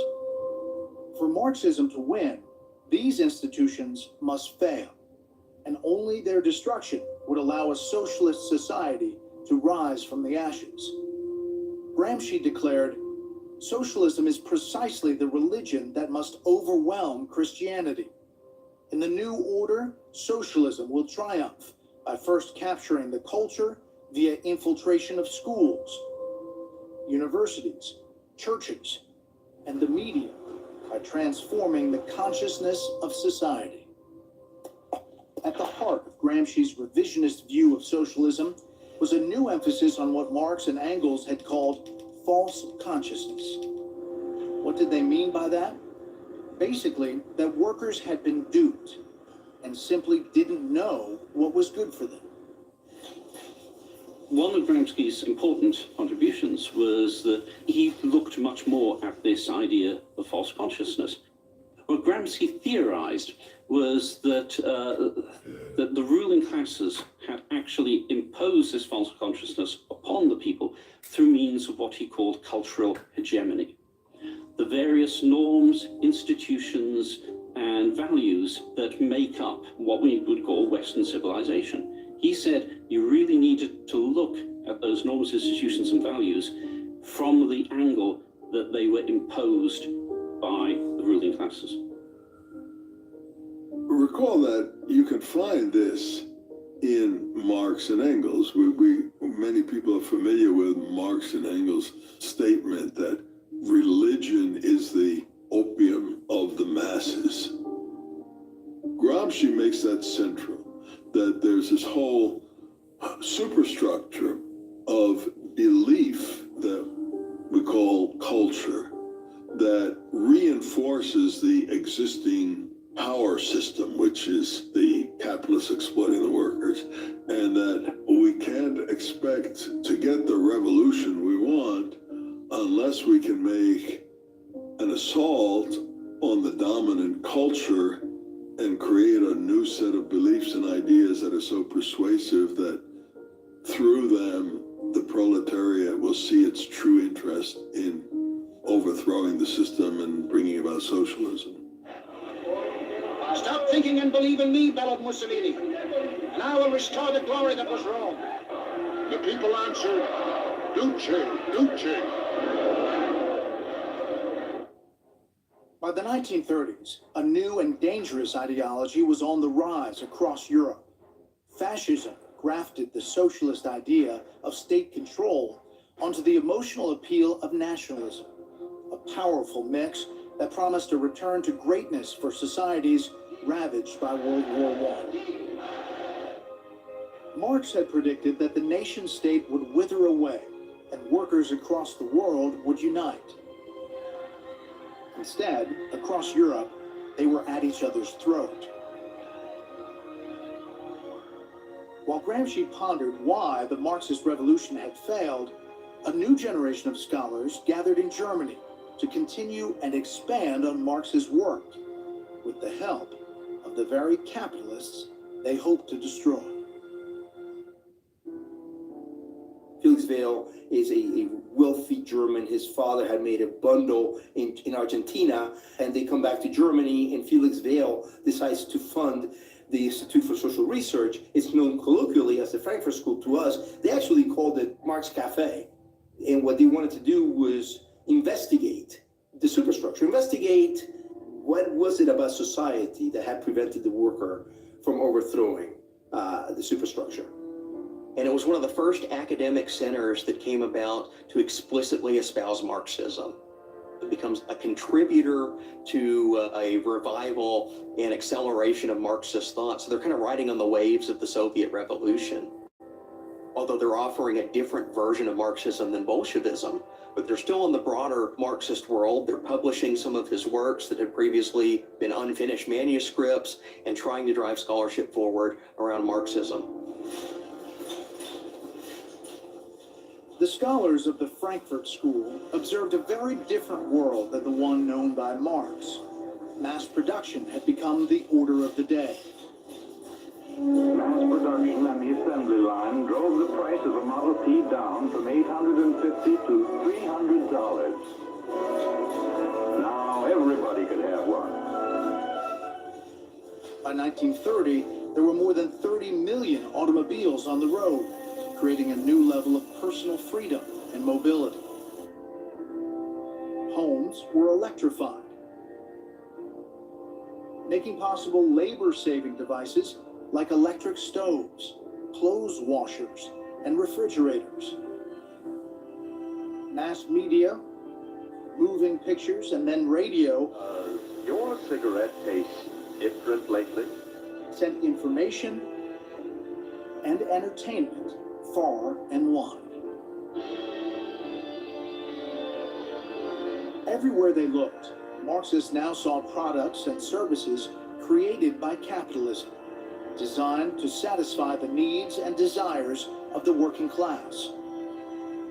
For Marxism to win, these institutions must fail, and only their destruction would allow a socialist society to rise from the ashes. Gramsci declared, "Socialism is precisely the religion that must overwhelm Christianity. In the new order, socialism will triumph by first capturing the culture via infiltration of schools, universities, churches, and the media, by transforming the consciousness of society." At the heart of Gramsci's revisionist view of socialism was a new emphasis on what Marx and Engels had called false consciousness. What did they mean by that? Basically, that workers had been duped and simply didn't know what was good for them. One of Gramsci's important contributions was that he looked much more at this idea of false consciousness. What Gramsci theorized was that the ruling classes had actually imposed this false consciousness upon the people through means of what he called cultural hegemony. The various norms, institutions, and values that make up what we would call Western civilization. He said you really needed to look at those norms, institutions, and values from the angle that they were imposed by the ruling classes. recall that you can find this in Marx and Engels. Many people are familiar with Marx and Engels' statement that religion is the opium of the masses. Gramsci makes that central, that there's this whole superstructure of belief that we call culture that reinforces the existing power system, which is the capitalists exploiting the workers, and that we can't expect to get the revolution we want unless we can make an assault on the dominant culture and create a new set of beliefs and ideas that are so persuasive that through them the proletariat will see its true interest in overthrowing the system and bringing about socialism. Stop thinking and believe in me, bellowed Mussolini, and I will restore the glory that was Rome. The people answered, Duce, Duce. By the 1930s, a new and dangerous ideology was on the rise across Europe. Fascism grafted the socialist idea of state control onto the emotional appeal of nationalism, a powerful mix that promised a return to greatness for societies ravaged by World War I. Marx had predicted that the nation-state would wither away and workers across the world would unite. Instead, across Europe, they were at each other's throat. While Gramsci pondered why the Marxist revolution had failed, a new generation of scholars gathered in Germany to continue and expand on Marx's work, with the help of the very capitalists they hoped to destroy. Felix Weil is a wealthy German. His father had made a bundle in Argentina, and they come back to Germany, and Felix Weil decides to fund the Institute for Social Research. It's known colloquially as the Frankfurt School to us. They actually called it Marx Cafe. And what they wanted to do was investigate the superstructure, investigate what was it about society that had prevented the worker from overthrowing the superstructure. And it was one of the first academic centers that came about to explicitly espouse Marxism. It becomes a contributor to a revival and acceleration of Marxist thought. So they're kind of riding on the waves of the Soviet Revolution. Although they're offering a different version of Marxism than Bolshevism, but they're still in the broader Marxist world. They're publishing some of his works that had previously been unfinished manuscripts and trying to drive scholarship forward around Marxism. The scholars of the Frankfurt School observed a very different world than the one known by Marx. Mass production had become the order of the day. Mass production and the assembly line drove the price of a Model T down from $850 to $300. Now everybody could have one. By 1930, there were more than 30 million automobiles on the road, creating a new level of personal freedom and mobility. Homes were electrified, making possible labor-saving devices like electric stoves, clothes washers, and refrigerators. Mass media, moving pictures, and then radio Your cigarette tastes different lately? sent information and entertainment far and wide. Everywhere they looked, Marxists now saw products and services created by capitalism, designed to satisfy the needs and desires of the working class.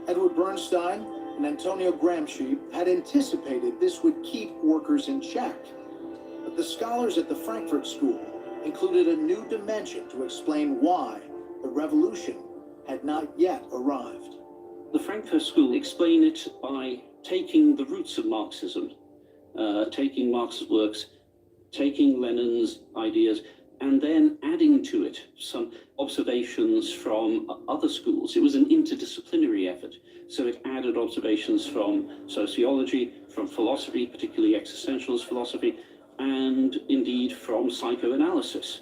Edward Bernstein and Antonio Gramsci had anticipated this would keep workers in check, but the scholars at the Frankfurt School included a new dimension to explain why the revolution had not yet arrived. The Frankfurt School explain it by taking the roots of Marxism, taking Marx's works, taking Lenin's ideas, and then adding to it some observations from other schools. It was an interdisciplinary effort, so it added observations from sociology, from philosophy, particularly existentialist philosophy, and indeed from psychoanalysis.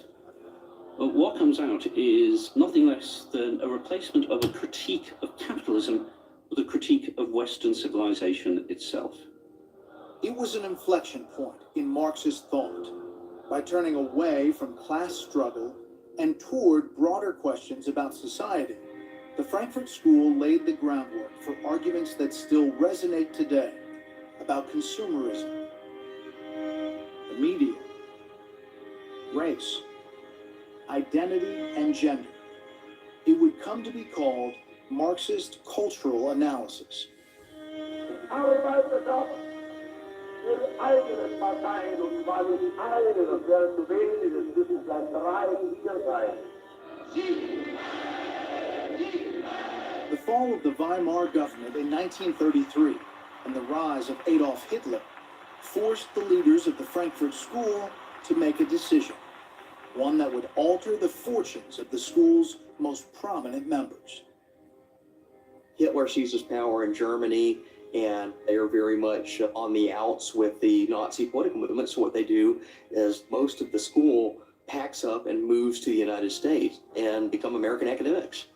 But what comes out is nothing less than a replacement of a critique of capitalism with a critique of Western civilization itself. It was an inflection point in Marxist thought. By turning away from class struggle and toward broader questions about society, the Frankfurt School laid the groundwork for arguments that still resonate today about consumerism, the media, race, identity, and gender. It would come to be called Marxist cultural analysis. Eigene Parteien und zwar nicht eigene, das wäre zu wenig, das müssen gleich 3 und 4 sein. The fall of the Weimar government in 1933 and the rise of Adolf Hitler forced the leaders of the Frankfurt School to make a decision, one that would alter the fortunes of the school's most prominent members. Hitler seizes power in Germany, and they are very much on the outs with the Nazi political movement. So what they do is most of the school packs up and moves to the United States and become American academics.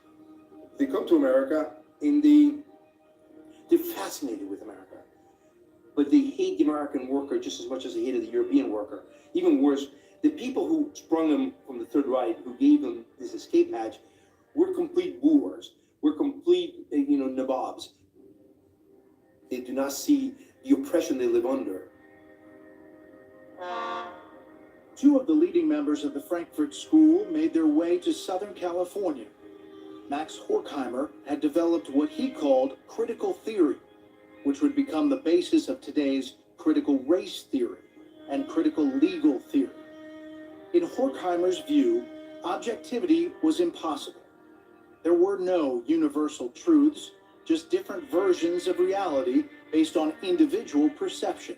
They come to America they're fascinated with America, but they hate the American worker just as much as they hated the European worker. Even worse, the people who sprung them from the Third Reich, who gave them this escape hatch, were complete boors. We're complete, nabobs. They do not see the oppression they live under. Two of the leading members of the Frankfurt School made their way to Southern California. Max Horkheimer had developed what he called critical theory, which would become the basis of today's critical race theory and critical legal theory. In Horkheimer's view, objectivity was impossible. There were no universal truths, just different versions of reality based on individual perception.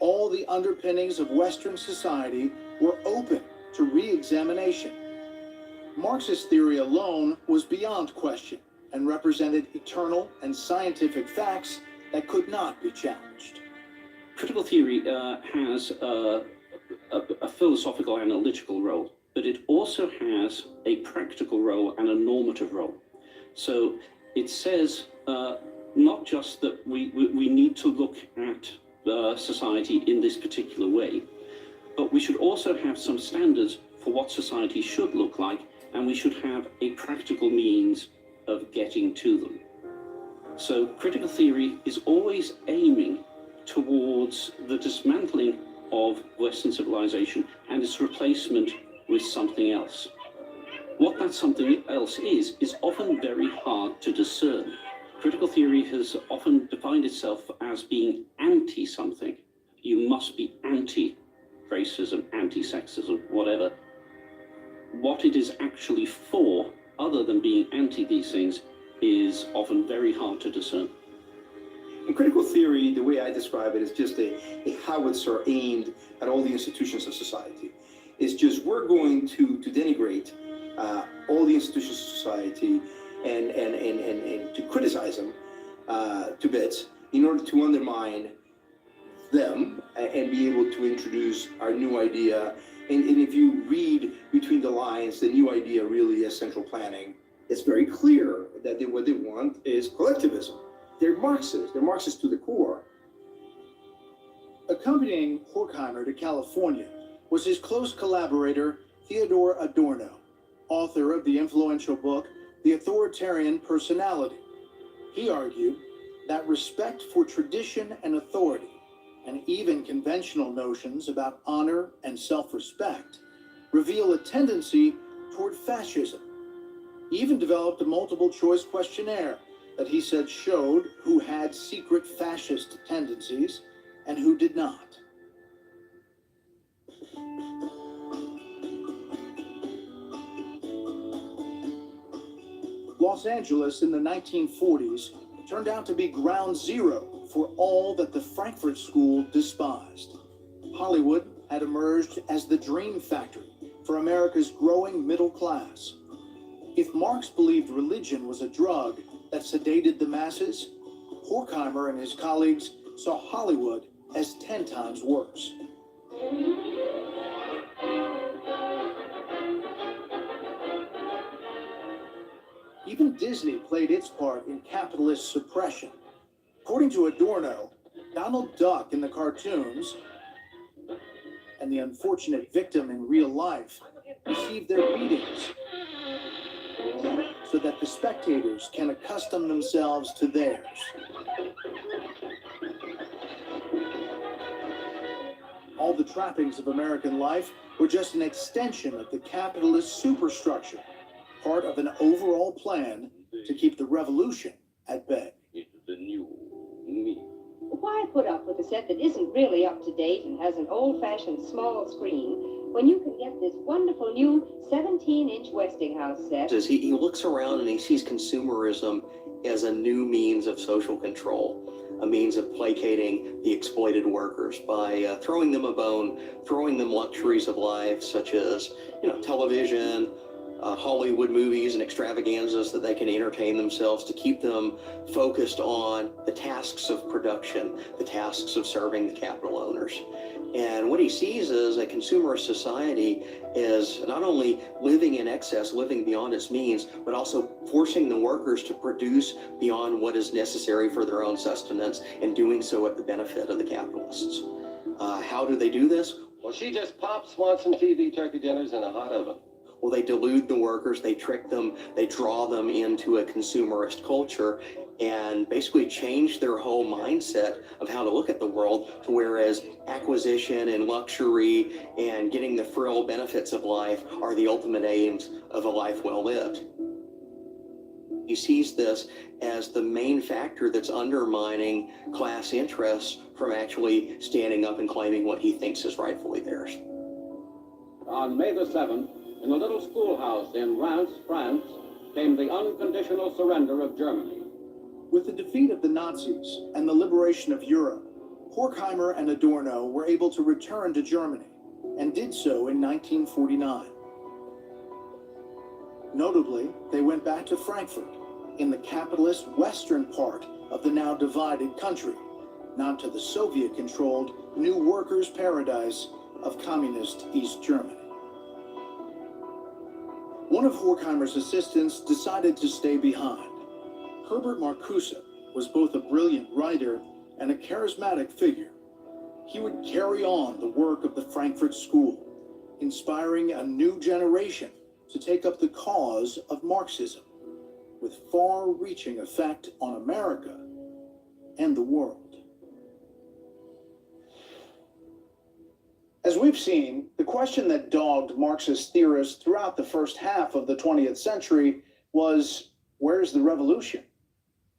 All the underpinnings of Western society were open to re-examination. Marxist theory alone was beyond question and represented eternal and scientific facts that could not be challenged. Critical theory has a philosophical analytical role, but it also has a practical role and a normative role. So it says not just that we need to look at society in this particular way, but we should also have some standards for what society should look like, and we should have a practical means of getting to them. So critical theory is always aiming towards the dismantling of Western civilization and its replacement with something else. What that something else is often very hard to discern. Critical theory has often defined itself as being anti-something. You must be anti-racism, anti-sexism, whatever. What it is actually for, other than being anti these things, is often very hard to discern. In critical theory, the way I describe it is just a howitzer aimed at all the institutions of society. It's just, we're going to denigrate all the institutions of society and to criticize them to bits in order to undermine them and be able to introduce our new idea. And if you read between the lines, the new idea really is central planning. It's very clear that what they want is collectivism. They're Marxists. They're Marxists to the core. Accompanying Horkheimer to California was his close collaborator, Theodor Adorno, author of the influential book, The Authoritarian Personality. He argued that respect for tradition and authority, and even conventional notions about honor and self-respect, reveal a tendency toward fascism. He even developed a multiple-choice questionnaire that he said showed who had secret fascist tendencies and who did not. Los Angeles in the 1940s turned out to be ground zero for all that the Frankfurt School despised. Hollywood had emerged as the dream factory for America's growing middle class. If Marx believed religion was a drug that sedated the masses, Horkheimer and his colleagues saw Hollywood as 10 times worse. Even Disney played its part in capitalist suppression. According to Adorno, Donald Duck in the cartoons and the unfortunate victim in real life receive their beatings so that the spectators can accustom themselves to theirs. All the trappings of American life were just an extension of the capitalist superstructure, part of an overall plan to keep the revolution at bay. The new me. Why put up with a set that isn't really up to date and has an old-fashioned small screen when you can get this wonderful new 17-inch Westinghouse set? He looks around and he sees consumerism as a new means of social control, a means of placating the exploited workers by throwing them a bone, throwing them luxuries of life such as, television, Hollywood movies and extravaganzas that they can entertain themselves to keep them focused on the tasks of production, the tasks of serving the capital owners. And what he sees is a consumerist society is not only living in excess, living beyond its means, but also forcing the workers to produce beyond what is necessary for their own sustenance and doing so at the benefit of the capitalists. How do they do this? Well, she just pops Swanson TV turkey dinners in a hot oven. Well, they delude the workers, they trick them, they draw them into a consumerist culture and basically change their whole mindset of how to look at the world to whereas acquisition and luxury and getting the frill benefits of life are the ultimate aims of a life well lived. He sees this as the main factor that's undermining class interests from actually standing up and claiming what he thinks is rightfully theirs. On May the 7th, in a little schoolhouse in Reims, France, came the unconditional surrender of Germany. With the defeat of the Nazis and the liberation of Europe, Horkheimer and Adorno were able to return to Germany and did so in 1949. Notably, they went back to Frankfurt in the capitalist western part of the now divided country, not to the Soviet-controlled new workers' paradise of communist East Germany. One of Horkheimer's assistants decided to stay behind. Herbert Marcuse was both a brilliant writer and a charismatic figure. He would carry on the work of the Frankfurt School, inspiring a new generation to take up the cause of Marxism, with far-reaching effect on America and the world. As we've seen, the question that dogged Marxist theorists throughout the first half of the 20th century was, where's the revolution?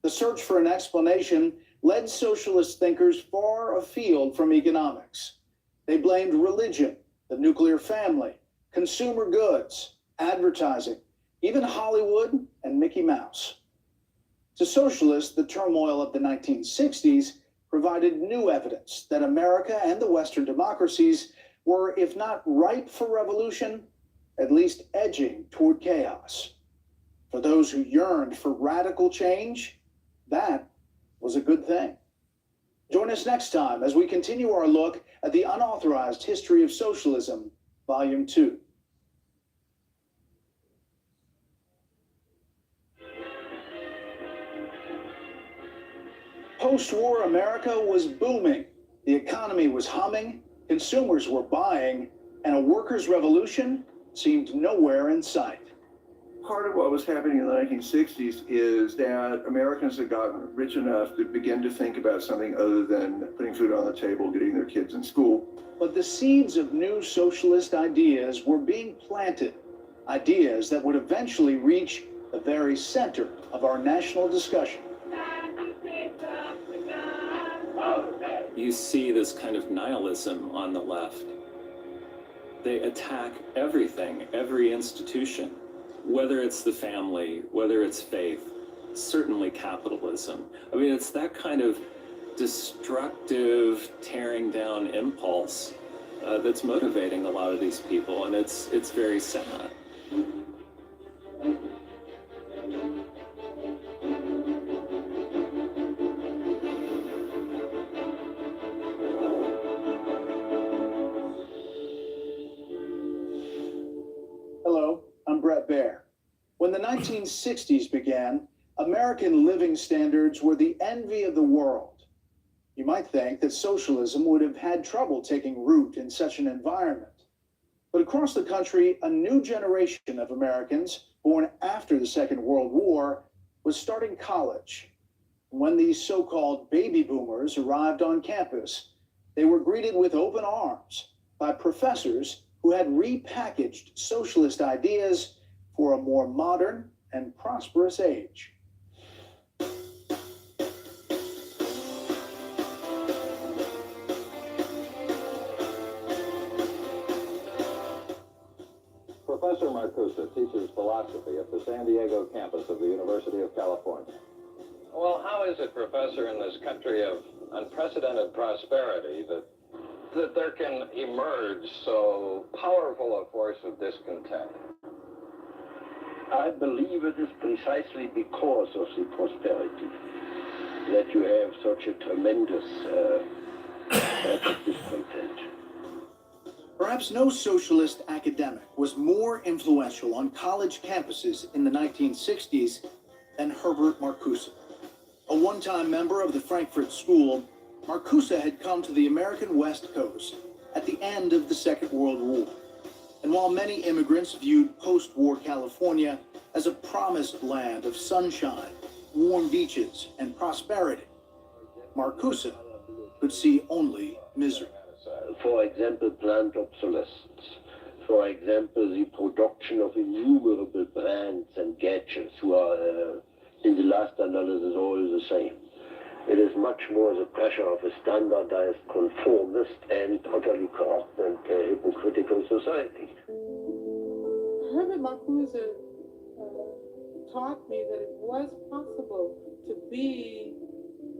The search for an explanation led socialist thinkers far afield from economics. They blamed religion, the nuclear family, consumer goods, advertising, even Hollywood and Mickey Mouse. To socialists, the turmoil of the 1960s provided new evidence that America and the Western democracies were, if not ripe for revolution, at least edging toward chaos. For those who yearned for radical change, that was a good thing. Join us next time as we continue our look at the unauthorized history of socialism, Volume 2. Post-war America was booming. The economy was humming, consumers were buying, and a workers' revolution seemed nowhere in sight. Part of what was happening in the 1960s is that Americans had gotten rich enough to begin to think about something other than putting food on the table, getting their kids in school. But the seeds of new socialist ideas were being planted, ideas that would eventually reach the very center of our national discussion. You see this kind of nihilism on the left. They attack everything, every institution, whether it's the family, whether it's faith, certainly capitalism. I mean, it's that kind of destructive, tearing down impulse that's motivating a lot of these people, and it's very sad. threadbare. When the 1960s began, American living standards were the envy of the world. You might think that socialism would have had trouble taking root in such an environment. But across the country, a new generation of Americans born after the Second World War was starting college. When these so-called baby boomers arrived on campus, they were greeted with open arms by professors who had repackaged socialist ideas for a more modern and prosperous age. Professor Marcusa teaches philosophy at the San Diego campus of the University of California. Well, how is it, Professor, in this country of unprecedented prosperity that there can emerge so powerful a force of discontent? I believe it is precisely because of the prosperity that you have such a tremendous discontent. Perhaps no socialist academic was more influential on college campuses in the 1960s than Herbert Marcuse. A one-time member of the Frankfurt School, Marcuse had come to the American West Coast at the end of the Second World War. And while many immigrants viewed post-war California as a promised land of sunshine, warm beaches, and prosperity, Marcuse could see only misery. For example, plant obsolescence. For example, the production of innumerable brands and gadgets who are, in the last analysis, all the same. It is much more the pressure of a standardized, conformist, and utterly corrupt and hypocritical society. Herbert Marcuse taught me that it was possible to be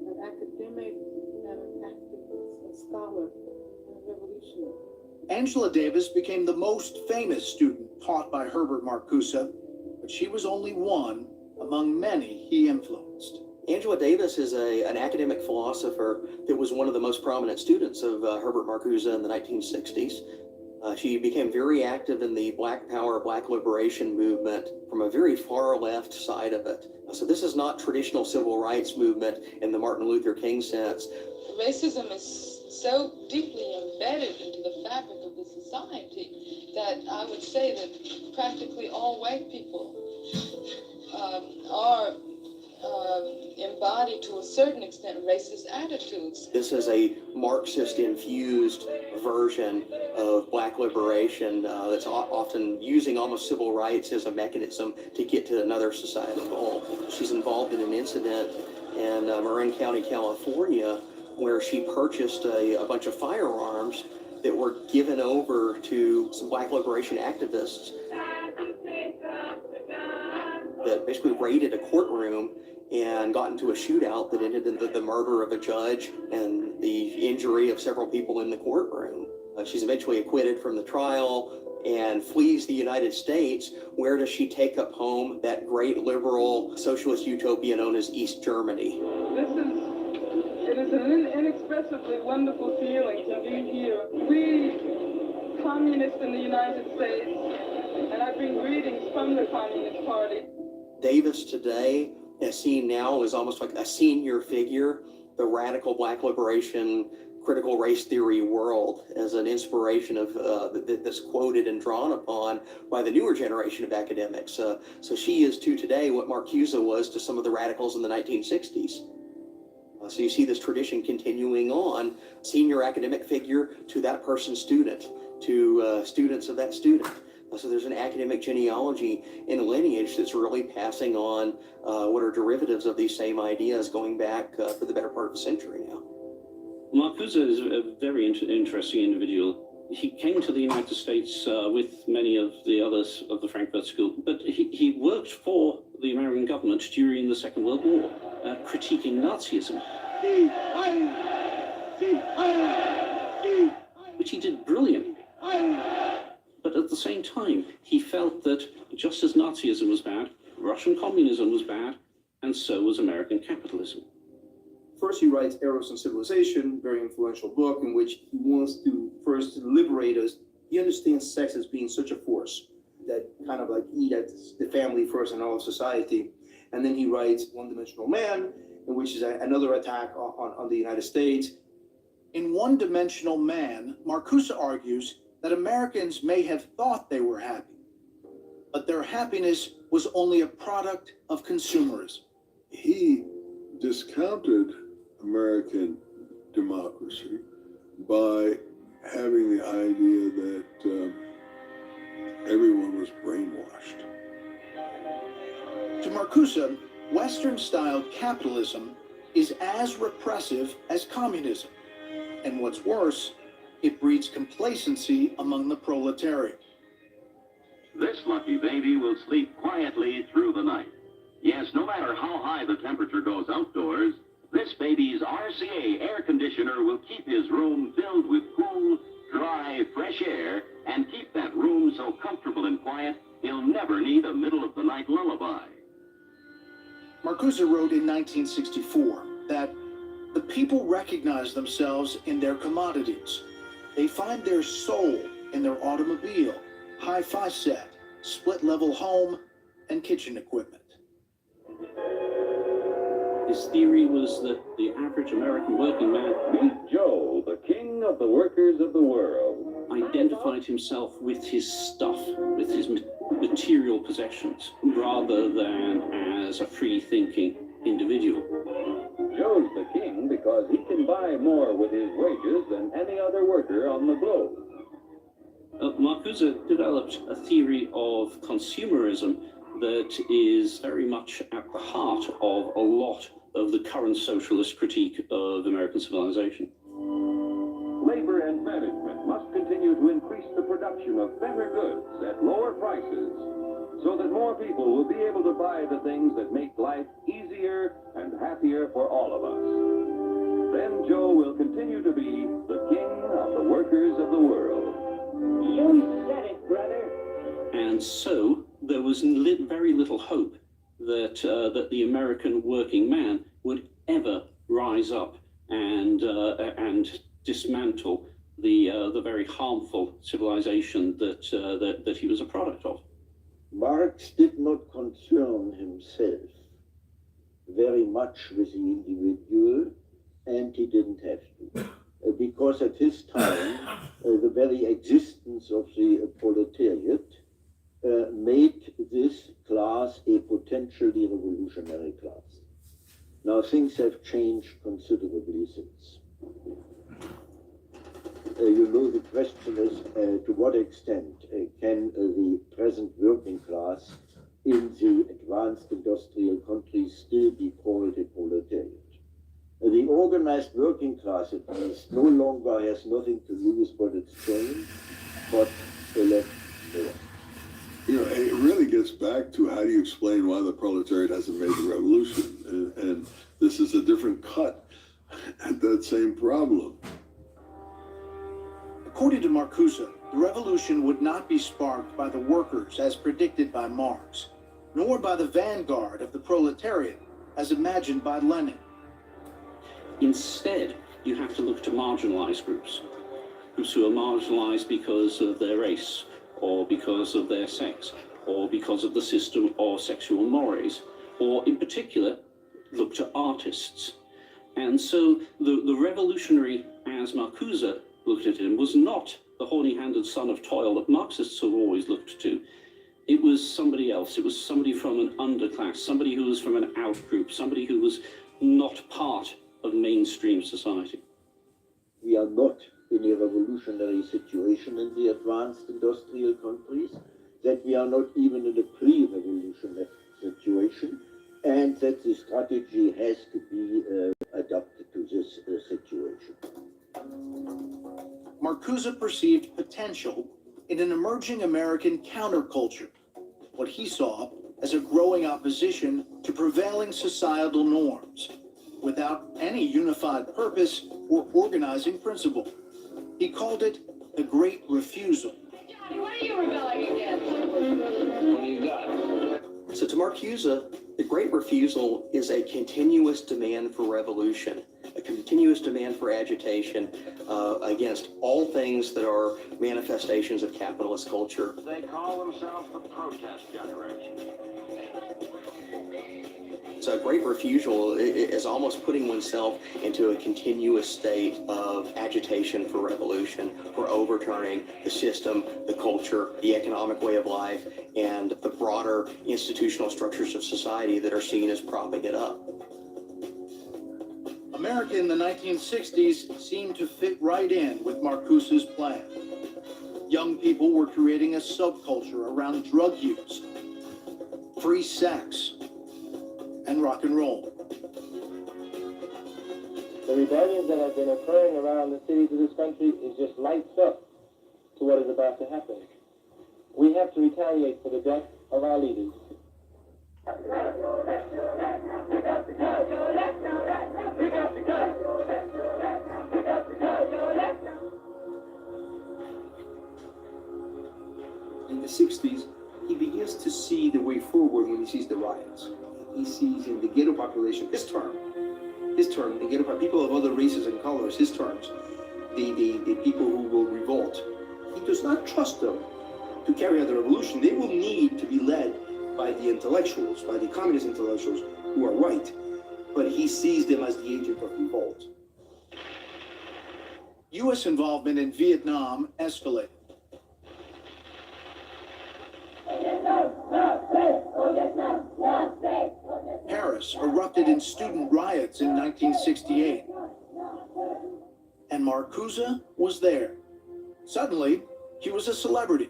an academic and an activist, a scholar, and a revolutionary. Angela Davis became the most famous student taught by Herbert Marcuse, but she was only one among many he influenced. Angela Davis is an academic philosopher that was one of the most prominent students of Herbert Marcuse in the 1960s. She became very active in the Black Power, Black Liberation movement from a very far left side of it. So this is not traditional civil rights movement in the Martin Luther King sense. Racism is so deeply embedded into the fabric of the society that I would say that practically all white people are embody to a certain extent racist attitudes. This is a Marxist-infused version of Black liberation that's often using almost civil rights as a mechanism to get to another societal goal. She's involved in an incident in Marin County, California, where she purchased a bunch of firearms that were given over to some Black liberation activists that basically raided a courtroom and got into a shootout that ended in the murder of a judge and the injury of several people in the courtroom. She's eventually acquitted from the trial and flees the United States. Where does she take up home? That great liberal socialist utopia known as East Germany. It is an inexpressibly wonderful feeling to be here. We, communists in the United States, and I bring greetings from the Communist Party. Davis today is seen now as almost like a senior figure, the radical Black liberation, critical race theory world as an inspiration of that's quoted and drawn upon by the newer generation of academics. So she is to today what Marcuse was to some of the radicals in the 1960s. So you see this tradition continuing on, senior academic figure to that person's student, to students of that student. So there's an academic genealogy and a lineage that's really passing on what are derivatives of these same ideas going back for the better part of a century now. Marcuse is a very interesting individual. He came to the United States with many of the others of the Frankfurt School, but he worked for the American government during the Second World War, critiquing Nazism, which he did brilliantly. But at the same time, he felt that just as Nazism was bad, Russian communism was bad, and so was American capitalism. First, he writes Eros and Civilization, very influential book, in which he wants to first liberate us. He understands sex as being such a force that kind of like eat at the family first and all of society. And then he writes One-Dimensional Man, which is another attack on the United States. In One-Dimensional Man, Marcuse argues that Americans may have thought they were happy, but their happiness was only a product of consumerism. He discounted American democracy by having the idea that everyone was brainwashed. To Marcuse, Western-style capitalism is as repressive as communism. And what's worse, it breeds complacency among the proletariat. This lucky baby will sleep quietly through the night. Yes, no matter how high the temperature goes outdoors, this baby's RCA air conditioner will keep his room filled with cool, dry, fresh air and keep that room so comfortable and quiet he'll never need a middle-of-the-night lullaby. Marcuse wrote in 1964 that the people recognize themselves in their commodities. They find their soul in their automobile, hi-fi set, split-level home, and kitchen equipment. His theory was that the average American working man, Meet Joe, the king of the workers of the world, identified himself with his stuff, with his material possessions, rather than as a free-thinking individual. Joe's the king because he can buy more with his wages than any other worker on the globe. Marcuse developed a theory of consumerism that is very much at the heart of a lot of the current socialist critique of American civilization. Labor and management must continue to increase the production of better goods at lower prices so that more people will be able to buy the things that make life easier and happier for all of us. Then Joe will continue to be the king of the workers of the world. You said it, brother. And so there was very little hope that that the American working man would ever rise up and dismantle the very harmful civilization that he was a product of. Marx did not concern himself very much with the individual, and he didn't have to. Because at his time, the very existence of the proletariat made this class a potentially revolutionary class. Now things have changed considerably since. The question is to what extent can the present working class in the advanced industrial countries still be called a proletariat? The organized working class, at least, no longer has nothing to do with what it's saying, but elect more. It really gets back to how do you explain why the proletariat hasn't made the revolution? And this is a different cut at that same problem. According to Marcuse, the revolution would not be sparked by the workers as predicted by Marx, nor by the vanguard of the proletariat as imagined by Lenin. Instead, you have to look to marginalized groups who are marginalized because of their race, or because of their sex, or because of the system of sexual mores, or in particular, look to artists. And so the revolutionary, as Marcuse looked at him, was not the horny-handed son of toil that Marxists have always looked to. It was somebody else. It was somebody from an underclass, somebody who was from an outgroup, somebody who was not part of mainstream society. We are not in a revolutionary situation in the advanced industrial countries, that we are not even in a pre-revolutionary situation, and that the strategy has to be adapted to this situation. Marcuse perceived potential in an emerging American counterculture, what he saw as a growing opposition to prevailing societal norms, without any unified purpose or organizing principle. He called it the Great Refusal. Johnny, what are you rebelling against? What do you got? So to Marcuse, the Great Refusal is a continuous demand for revolution, a continuous demand for agitation against all things that are manifestations of capitalist culture. They call themselves the protest generation. So a great refusal is almost putting oneself into a continuous state of agitation for revolution, for overturning the system, the culture, the economic way of life, and the broader institutional structures of society that are seen as propping it up. America in the 1960s seemed to fit right in with Marcuse's plan. Young people were creating a subculture around drug use, free sex, and rock and roll. The rebellions that have been occurring around the cities of this country is just lights up to what is about to happen. We have to retaliate for the death of our leaders. In the 60s, he begins to see the way forward when he sees the riots. He sees in the ghetto population, his term, the ghetto people of other races and colors, his terms, the people who will revolt. He does not trust them to carry out the revolution. They will need to be led by the intellectuals, by the communist intellectuals who are white, but he sees them as the agent of revolt. U.S. involvement in Vietnam escalated. Paris erupted in student riots in 1968. And Marcuse was there. Suddenly, he was a celebrity,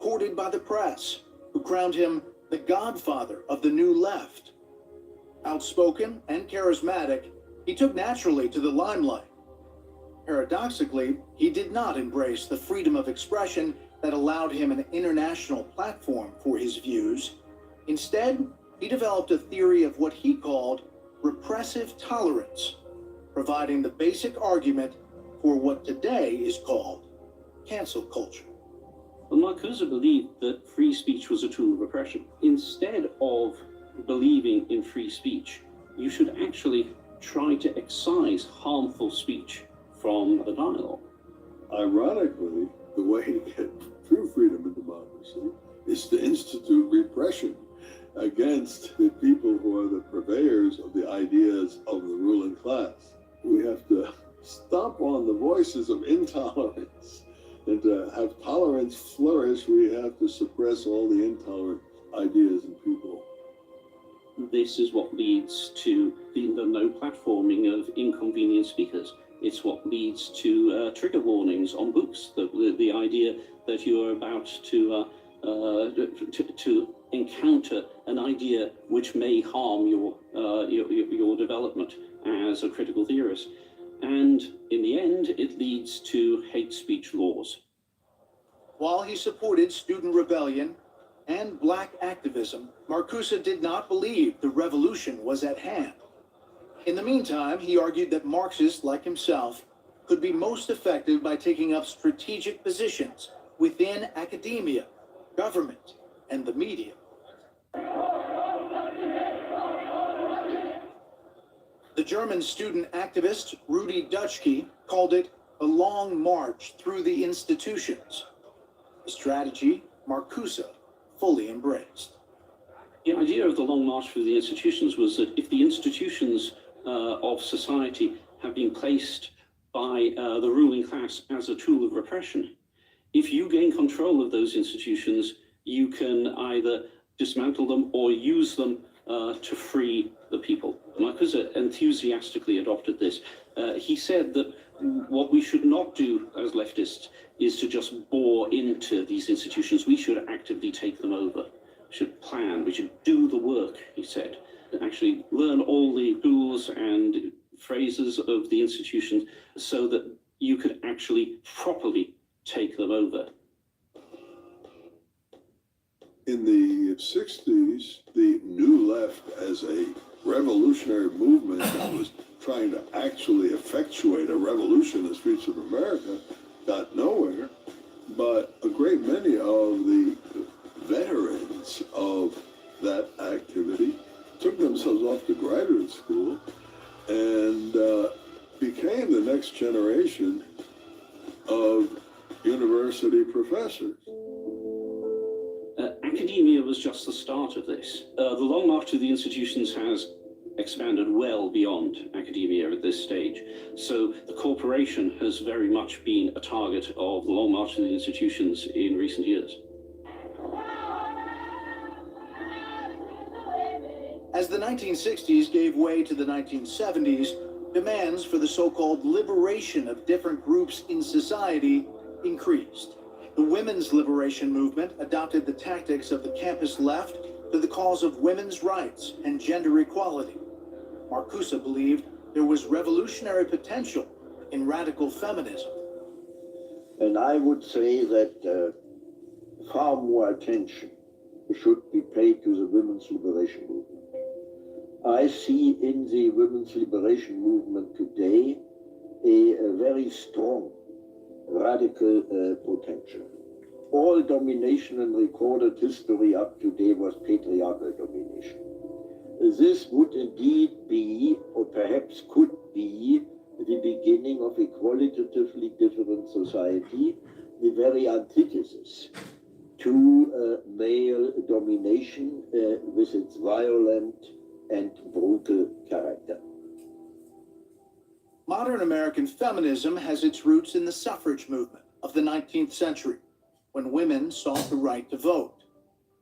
courted by the press, who crowned him the godfather of the new left. Outspoken and charismatic, he took naturally to the limelight. Paradoxically, he did not embrace the freedom of expression that allowed him an international platform for his views. Instead, he developed a theory of what he called repressive tolerance, providing the basic argument for what today is called cancel culture. Well, Marcuse believed that free speech was a tool of repression. Instead of believing in free speech, you should actually try to excise harmful speech from the dialogue. Ironically, the way to get true freedom in democracy is to institute repression against the people who are the purveyors of the ideas of the ruling class. We have to stomp on the voices of intolerance, and to have tolerance flourish, we have to suppress all the intolerant ideas in people. This is what leads to the no platforming of inconvenient speakers. It's what leads to trigger warnings on books. The idea that you are about to encounter an idea which may harm your development as a critical theorist. And in the end, it leads to hate speech laws. While he supported student rebellion and black activism, Marcuse did not believe the revolution was at hand. In the meantime, he argued that Marxists like himself could be most effective by taking up strategic positions within academia, government, and the media. The German student activist Rudi Dutschke called it a long march through the institutions, a strategy Marcuse fully embraced. The idea of the long march through the institutions was that if the institutions of society have been placed by the ruling class as a tool of repression, if you gain control of those institutions, you can either dismantle them or use them to free the people. Marcuse enthusiastically adopted this. He said that what we should not do as leftists is to just bore into these institutions. We should actively take them over. We should plan, we should do the work, he said. Actually learn all the tools and phrases of the institutions so that you could actually properly take them over. In the 60s, the New Left as a revolutionary movement that was trying to actually effectuate a revolution in the streets of America got nowhere, but a great many of the veterans of that activity took themselves off to graduate school and became the next generation of university professors. Academia was just the start of this. The long march to the institutions has expanded well beyond academia at this stage. So the corporation has very much been a target of the long march to the institutions in recent years. As the 1960s gave way to the 1970s, demands for the so-called liberation of different groups in society increased. The women's liberation movement adopted the tactics of the campus left to the cause of women's rights and gender equality. Marcuse believed there was revolutionary potential in radical feminism. And I would say that far more attention should be paid to the women's liberation movement. I see in the women's liberation movement today a very strong radical potential. All domination in recorded history up to date was patriarchal domination. This would indeed be, or perhaps could be, the beginning of a qualitatively different society, the very antithesis to male domination with its violent and brutal character. Modern American feminism has its roots in the suffrage movement of the 19th century, when women sought the right to vote.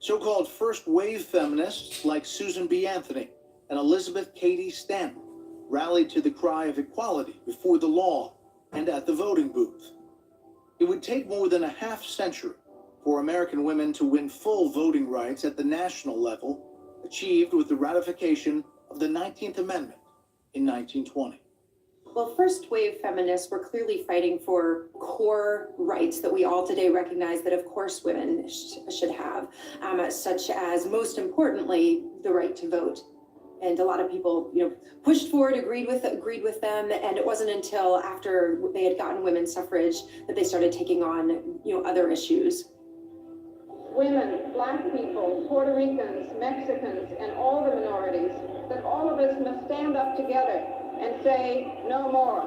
So-called first-wave feminists like Susan B. Anthony and Elizabeth Cady Stanton rallied to the cry of equality before the law and at the voting booth. It would take more than a half-century for American women to win full voting rights at the national level, achieved with the ratification of the 19th Amendment in 1920. Well, first-wave feminists were clearly fighting for core rights that we all today recognize that, of course, women should have, such as, most importantly, the right to vote. And a lot of people, pushed forward, agreed with them, and it wasn't until after they had gotten women's suffrage that they started taking on, other issues. Women, Black people, Puerto Ricans, Mexicans, and all the minorities, that all of us must stand up together and say no more.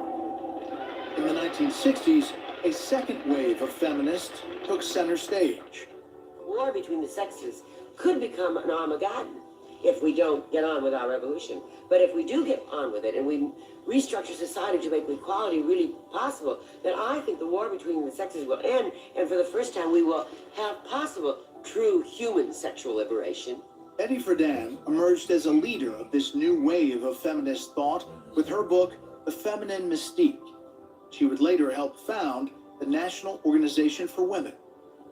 In the 1960s, a second wave of feminists took center stage. War between the sexes could become an Armageddon if we don't get on with our revolution. But if we do get on with it and we restructure society to make equality really possible, then I think the war between the sexes will end, and for the first time we will have possible true human sexual liberation. Betty Friedan emerged as a leader of this new wave of feminist thought with her book, The Feminine Mystique. She would later help found the National Organization for Women,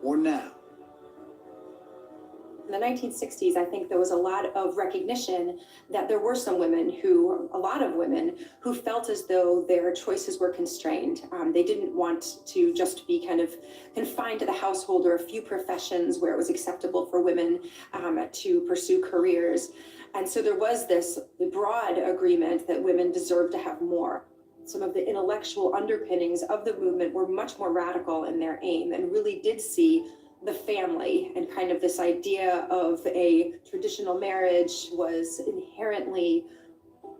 or NOW. In the 1960s, I think there was a lot of recognition that there were some women a lot of women who felt as though their choices were constrained. They didn't want to just be kind of confined to the household or a few professions where it was acceptable for women to pursue careers. And so there was this broad agreement that women deserved to have more. Some of the intellectual underpinnings of the movement were much more radical in their aim and really did see the family and kind of this idea of a traditional marriage was inherently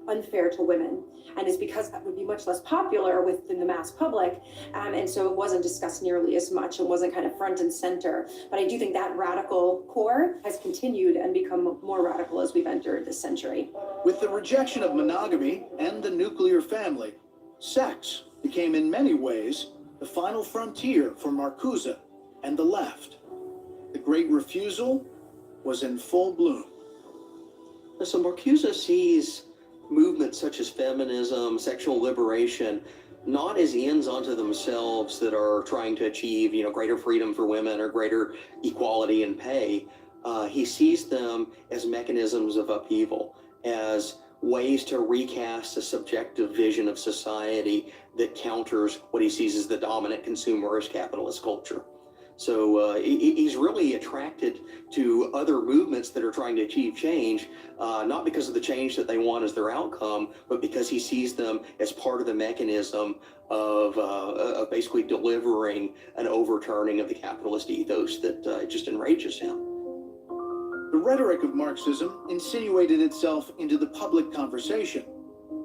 unfair to women. And it's because that would be much less popular within the mass public. And so it wasn't discussed nearly as much and wasn't kind of front and center. But I do think that radical core has continued and become more radical as we've entered this century. With the rejection of monogamy and the nuclear family, sex became in many ways the final frontier for Marcuse and the left. The Great Refusal was in full bloom. So Marcuse sees movements such as feminism, sexual liberation, not as ends unto themselves that are trying to achieve, greater freedom for women or greater equality in pay. He sees them as mechanisms of upheaval, as ways to recast a subjective vision of society that counters what he sees as the dominant consumerist capitalist culture. So he's really attracted to other movements that are trying to achieve change, not because of the change that they want as their outcome, but because he sees them as part of the mechanism of basically delivering an overturning of the capitalist ethos that just enrages him. The rhetoric of Marxism insinuated itself into the public conversation,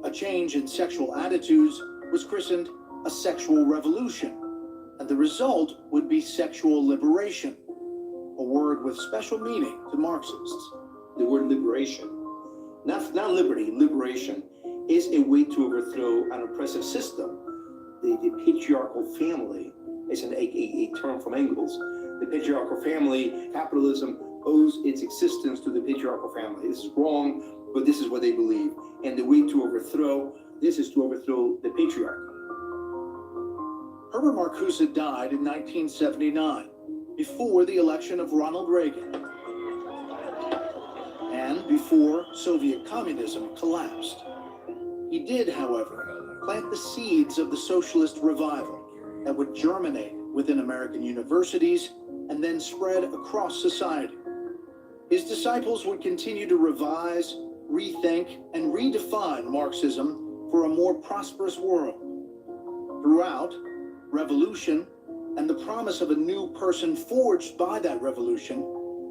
A change in sexual attitudes was christened a sexual revolution, and the result would be sexual liberation, a word with special meaning to Marxists. The word liberation, not liberty, liberation, is a way to overthrow an oppressive system. The patriarchal family is a term from Engels. The patriarchal family, capitalism, owes its existence to the patriarchal family. This is wrong, but this is what they believe. And the way to overthrow this is to overthrow the patriarchy. Herbert Marcuse died in 1979, before the election of Ronald Reagan, and before Soviet communism collapsed. He did, however, plant the seeds of the socialist revival that would germinate within American universities and then spread across society. His disciples would continue to revise, rethink, and redefine Marxism for a more prosperous world. Throughout, revolution and the promise of a new person forged by that revolution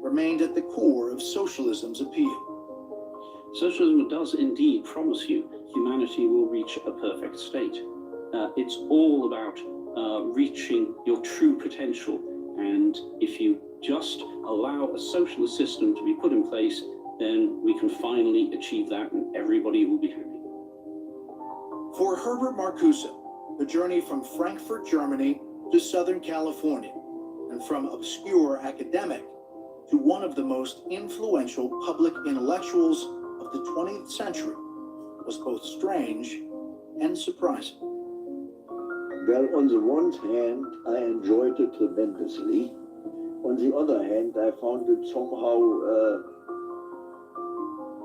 remained at the core of socialism's appeal. Socialism does indeed promise you humanity will reach a perfect state. It's all about reaching your true potential, and if you just allow a socialist system to be put in place, then we can finally achieve that and everybody will be happy. For Herbert Marcuse, the journey from Frankfurt, Germany to Southern California, and from obscure academic to one of the most influential public intellectuals of the 20th century, was both strange and surprising. Well, on the one hand, I enjoyed it tremendously. On the other hand, I found it somehow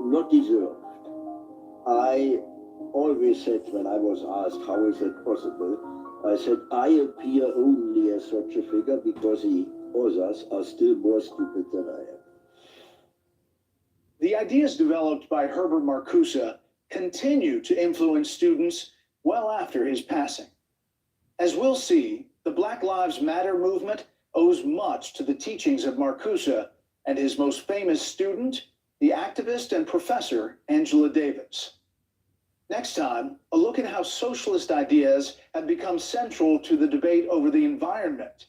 not deserved. I always said, when I was asked how is it possible, I said I appear only as such a figure because the others are still more stupid than I am. The ideas developed by Herbert Marcuse continue to influence students well after his passing. As we'll see, the Black Lives Matter movement owes much to the teachings of Marcuse and his most famous student, the activist and professor Angela Davis. Next time, a look at how socialist ideas have become central to the debate over the environment.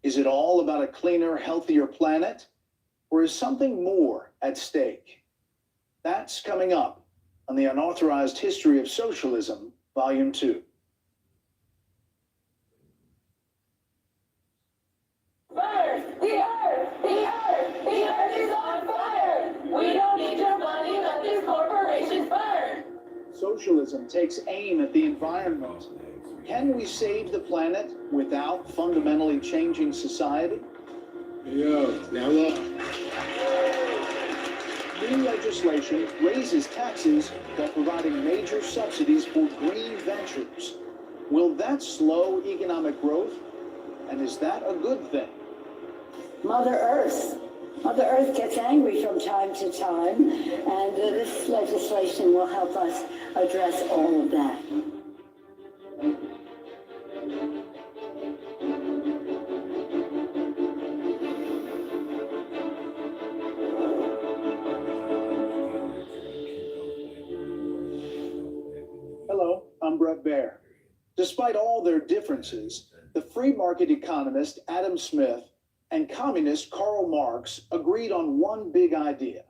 Is it all about a cleaner, healthier planet? Or is something more at stake? That's coming up on the Unauthorized History of Socialism, Volume 2. Fire! The earth! The earth! The earth is on fire! We don't need your money, let these corporations burn! Socialism takes aim at the environment. Can we save the planet without fundamentally changing society? Yo, now look. New legislation raises taxes while providing major subsidies for green ventures. Will that slow economic growth? And is that a good thing? Mother Earth gets angry from time to time, and this legislation will help us address all of that. Hello, I'm Brett Baer. Despite all their differences, the free market economist Adam Smith and communist Karl Marx agreed on one big idea.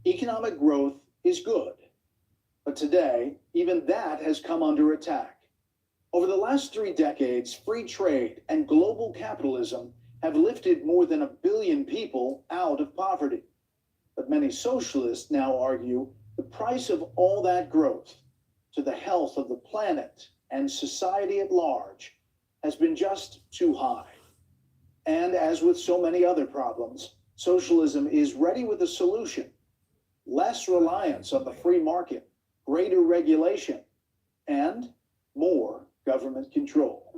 Economic growth is good. But today, even that has come under attack. Over the last 3 decades, free trade and global capitalism have lifted more than 1 billion people out of poverty. But many socialists now argue the price of all that growth to the health of the planet and society at large has been just too high. And as with so many other problems, socialism is ready with a solution: less reliance on the free market, greater regulation, and more government control.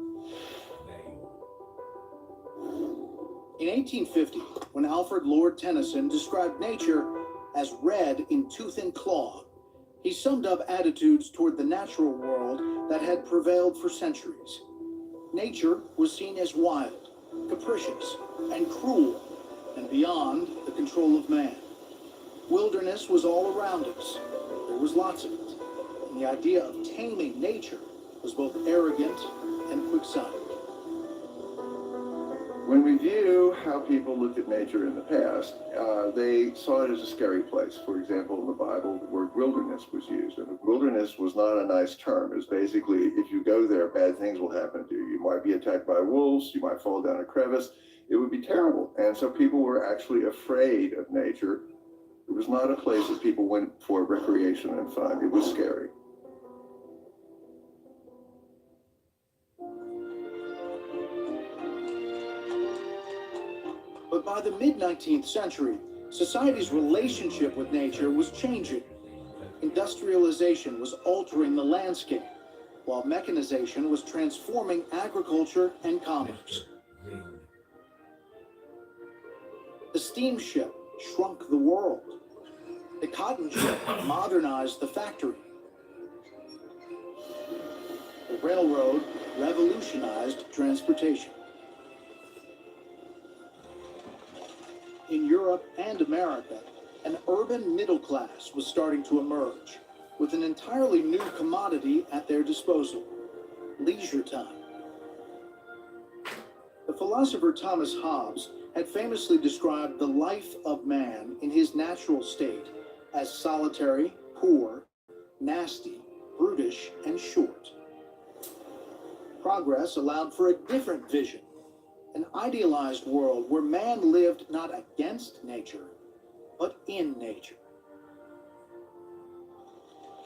In 1850, when Alfred Lord Tennyson described nature as red in tooth and claw, he summed up attitudes toward the natural world that had prevailed for centuries. Nature was seen as wild, capricious, and cruel, and beyond the control of man. Wilderness was all around us. There was lots of it. and the idea of taming nature was both arrogant and quixotic. When we view how people looked at nature in the past, they saw it as a scary place. For example, in the Bible, the word wilderness was used, and the wilderness was not a nice term. It's basically, if you go there, bad things will happen to you. You might be attacked by wolves, you might fall down a crevice. It would be terrible. And so people were actually afraid of nature. It was not a place that people went for recreation and fun. It was scary. But by the mid-19th century, society's relationship with nature was changing. Industrialization was altering the landscape, while mechanization was transforming agriculture and commerce. The steamship shrunk the world. The cotton ship modernized the factory. The railroad revolutionized transportation. In Europe and America, an urban middle class was starting to emerge, with an entirely new commodity at their disposal: leisure time. The philosopher Thomas Hobbes had famously described the life of man in his natural state as solitary, poor, nasty, brutish, and short. Progress allowed for a different vision, an idealized world where man lived not against nature, but in nature.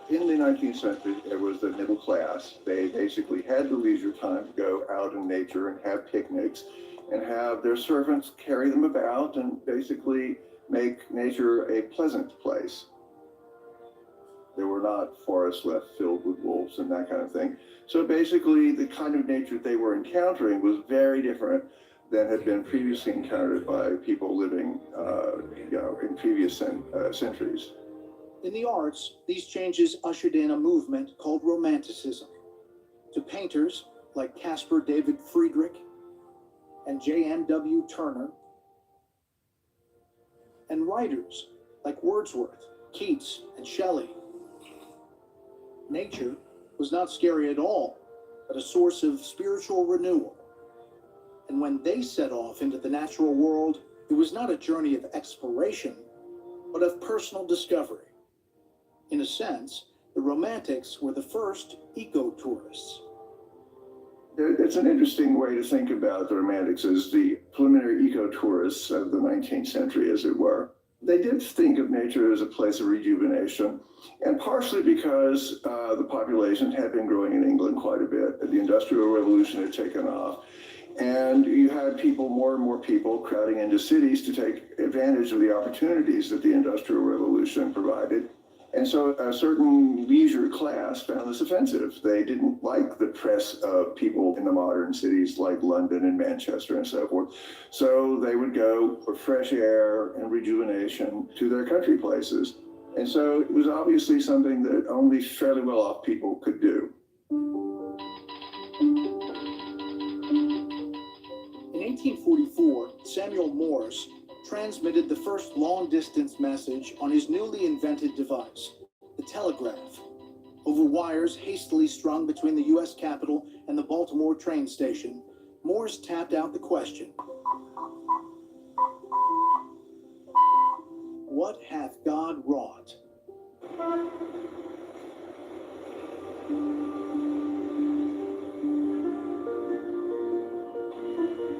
In the 19th century, there was the middle class. They basically had the leisure time to go out in nature and have picnics and have their servants carry them about and basically make nature a pleasant place. There were not forests left filled with wolves and that kind of thing. So basically, the kind of nature they were encountering was very different than had been previously encountered by people living in previous centuries. In the arts, these changes ushered in a movement called Romanticism. To painters like Caspar David Friedrich and J.M.W. Turner, and writers like Wordsworth, Keats, and Shelley, nature was not scary at all, but a source of spiritual renewal. And when they set off into the natural world, it was not a journey of exploration, but of personal discovery. In a sense, the Romantics were the first eco-tourists. It's an interesting way to think about the Romantics as the preliminary eco-tourists of the 19th century, as it were. They did think of nature as a place of rejuvenation, and partially because the population had been growing in England quite a bit. The Industrial Revolution had taken off, and you had people, more and more people, crowding into cities to take advantage of the opportunities that the Industrial Revolution provided. And so a certain leisure class found this offensive. They didn't like the press of people in the modern cities like London and Manchester and so forth. So they would go for fresh air and rejuvenation to their country places. And so it was obviously something that only fairly well-off people could do. In 1844, Samuel Morse transmitted the first long-distance message on his newly invented device, the telegraph, over wires hastily strung between the U.S. Capitol and the Baltimore train station. Morse tapped out the question, "What hath God wrought?"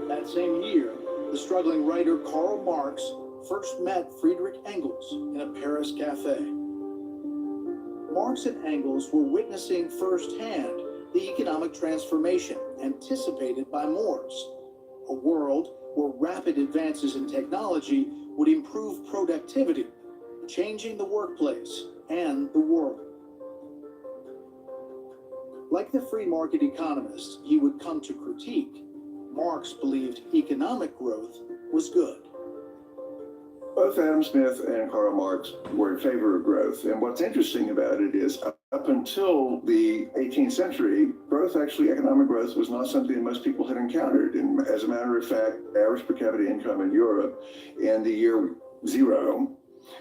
That same year, the struggling writer Karl Marx first met Friedrich Engels in a Paris cafe. Marx and Engels were witnessing firsthand the economic transformation anticipated by Morse, a world where rapid advances in technology would improve productivity, changing the workplace and the world. Like the free market economists he would come to critique, Marx believed economic growth was good. Both Adam Smith and Karl Marx were in favor of growth. And what's interesting about it is up until the 18th century, economic growth was not something that most people had encountered. And as a matter of fact, average per capita income in Europe in the year zero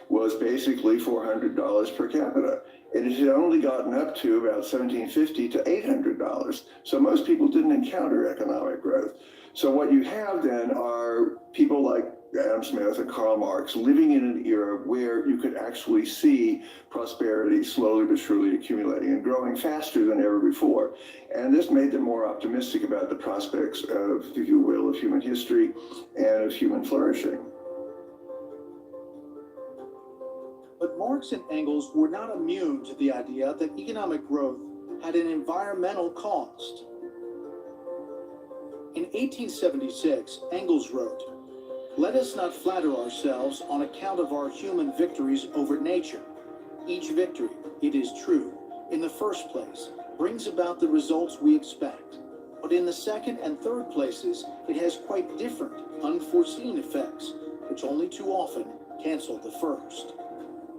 was basically $400 per capita. And it had only gotten up to about $1,750 to $800. So most people didn't encounter economic growth. So what you have then are people like Adam Smith and Karl Marx living in an era where you could actually see prosperity slowly but surely accumulating and growing faster than ever before. And this made them more optimistic about the prospects of, if you will, of human history and of human flourishing. But Marx and Engels were not immune to the idea that economic growth had an environmental cost. In 1876, Engels wrote, "Let us not flatter ourselves on account of our human victories over nature. Each victory, it is true, in the first place, brings about the results we expect. But in the second and third places, it has quite different, unforeseen effects, which only too often cancel the first."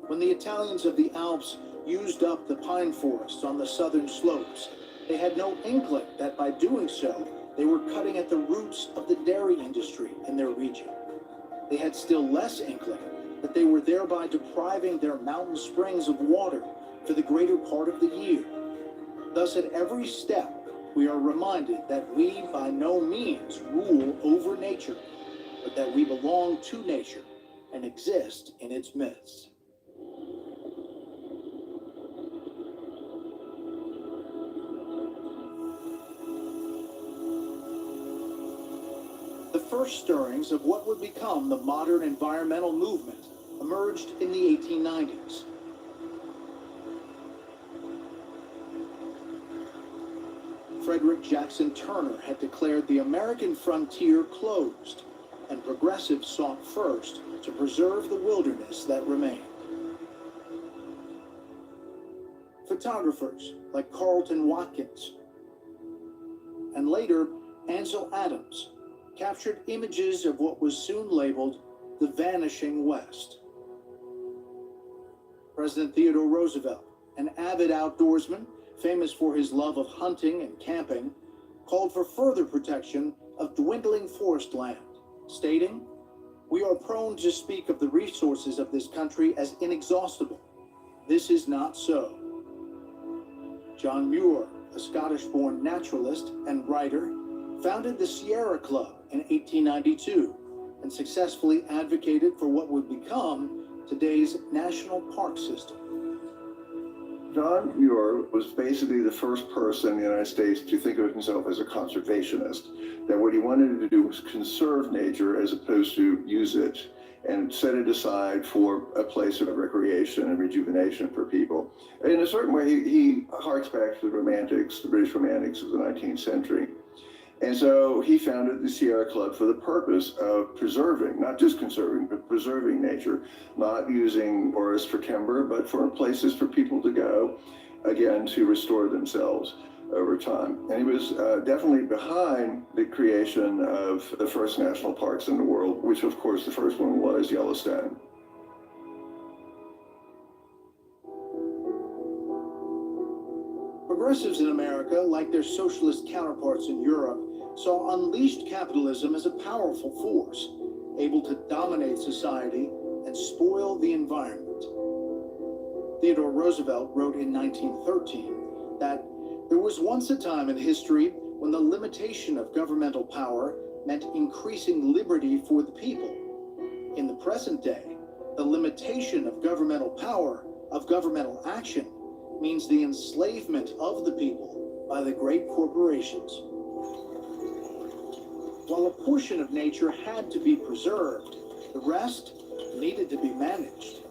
When the Italians of the Alps used up the pine forests on the southern slopes, they had no inkling that by doing so, they were cutting at the roots of the dairy industry in their region. They had still less inkling that they were thereby depriving their mountain springs of water for the greater part of the year. Thus, at every step, we are reminded that we by no means rule over nature, but that we belong to nature and exist in its midst. The first stirrings of what would become the modern environmental movement emerged in the 1890s. Frederick Jackson Turner had declared the American frontier closed, and progressives sought first to preserve the wilderness that remained. Photographers like Carlton Watkins and later Ansel Adams captured images of what was soon labeled the vanishing West. President Theodore Roosevelt, an avid outdoorsman famous for his love of hunting and camping, called for further protection of dwindling forest land, stating, "We are prone to speak of the resources of this country as inexhaustible. This is not so." John Muir, a Scottish-born naturalist and writer, founded the Sierra Club in 1892 and successfully advocated for what would become today's national park system. John Muir was basically the first person in the United States to think of himself as a conservationist, that what he wanted to do was conserve nature as opposed to use it and set it aside for a place of recreation and rejuvenation for people. In a certain way, he harks back to the Romantics, the British Romantics of the 19th century. And so he founded the Sierra Club for the purpose of preserving, not just conserving, but preserving nature, not using forests for timber, but for places for people to go, again, to restore themselves over time. And he was definitely behind the creation of the first national parks in the world, which of course the first one was Yellowstone. Progressives in America, like their socialist counterparts in Europe, saw unleashed capitalism as a powerful force, able to dominate society and spoil the environment. Theodore Roosevelt wrote in 1913 that there was once a time in history when the limitation of governmental power meant increasing liberty for the people. In the present day, the limitation of governmental power, of governmental action, means the enslavement of the people by the great corporations. While a portion of nature had to be preserved, the rest needed to be managed.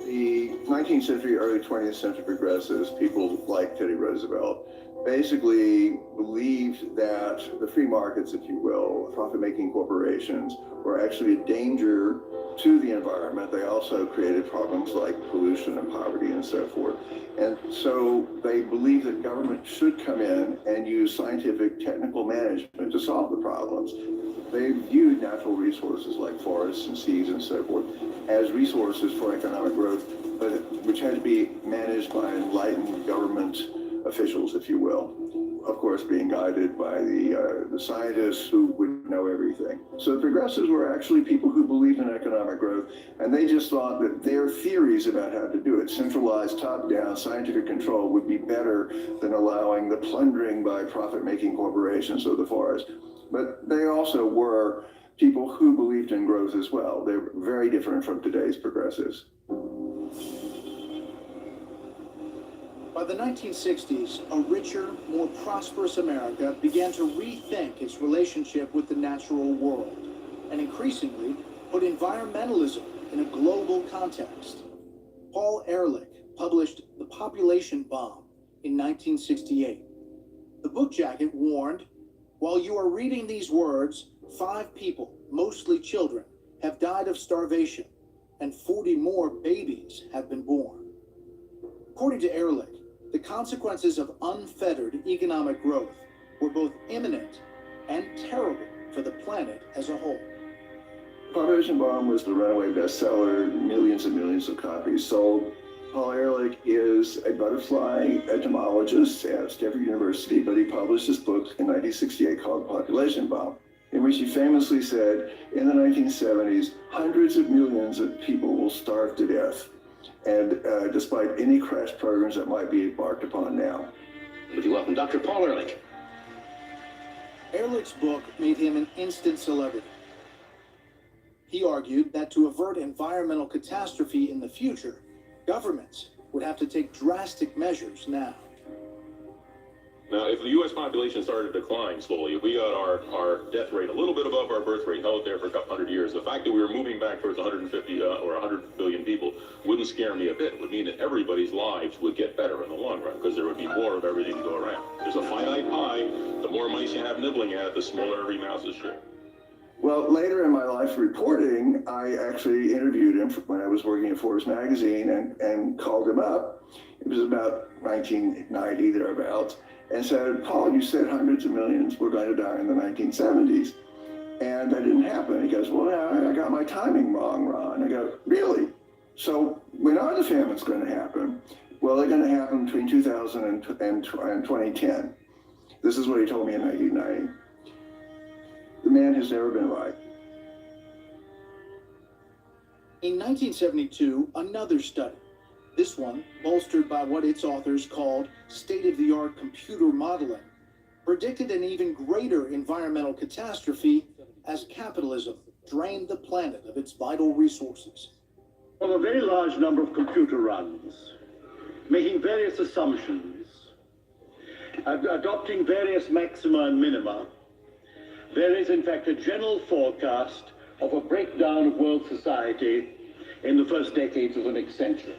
The 19th century, early 20th century progressives, people like Teddy Roosevelt, basically believed that the free markets, if you will, profit-making corporations, were actually a danger to the environment. They also created problems like pollution and poverty and so forth. And so they believed that government should come in and use scientific, technical management to solve the problems. They viewed natural resources like forests and seas and so forth as resources for economic growth, but which had to be managed by enlightened government officials, if you will. of course, being guided by the scientists who would know everything. So the progressives were actually people who believed in economic growth, and they just thought that their theories about how to do it, centralized, top-down, scientific control, would be better than allowing the plundering by profit-making corporations of the forest. But they also were people who believed in growth as well. They're very different from today's progressives. By the 1960s, a richer, more prosperous America began to rethink its relationship with the natural world, and increasingly put environmentalism in a global context. Paul Ehrlich published The Population Bomb in 1968. The book jacket warned, "While you are reading these words, 5 people, mostly children, have died of starvation, and 40 more babies have been born." According to Ehrlich, the consequences of unfettered economic growth were both imminent and terrible for the planet as a whole. Population Bomb was the runaway bestseller, millions and millions of copies sold. Paul Ehrlich is a butterfly entomologist at Stanford University, but he published this book in 1968 called Population Bomb, in which he famously said, in the 1970s, hundreds of millions of people will starve to death, and despite any crash programs that might be embarked upon now. Would you welcome Dr. Paul Ehrlich? Ehrlich's book made him an instant celebrity. He argued that to avert environmental catastrophe in the future, governments would have to take drastic measures now. Now, if the U.S. population started to decline slowly, if we got our death rate a little bit above our birth rate, held there for a couple hundred years, the fact that we were moving back towards 150 or 100 billion people wouldn't scare me a bit. It would mean that everybody's lives would get better in the long run, because there would be more of everything to go around. There's a finite pie. The more mice you have nibbling at it, the smaller every mouse's share. Well, later in my life reporting, I actually interviewed him when I was working at Forbes magazine and called him up. It was about 1990, thereabouts, and said, "Paul, you said hundreds of millions were going to die in the 1970s. And that didn't happen." He goes, "Well, now I got my timing wrong, Ron." I go, "Really? So when are the famines going to happen?" "Well, they're going to happen between 2000 and 2010. This is what he told me in 1990. The man has never been right. In 1972, another study, this one bolstered by what its authors called state-of-the-art computer modeling, predicted an even greater environmental catastrophe as capitalism drained the planet of its vital resources. From a very large number of computer runs, making various assumptions, adopting various maxima and minima, there is in fact a general forecast of a breakdown of world society in the first decades of the next century.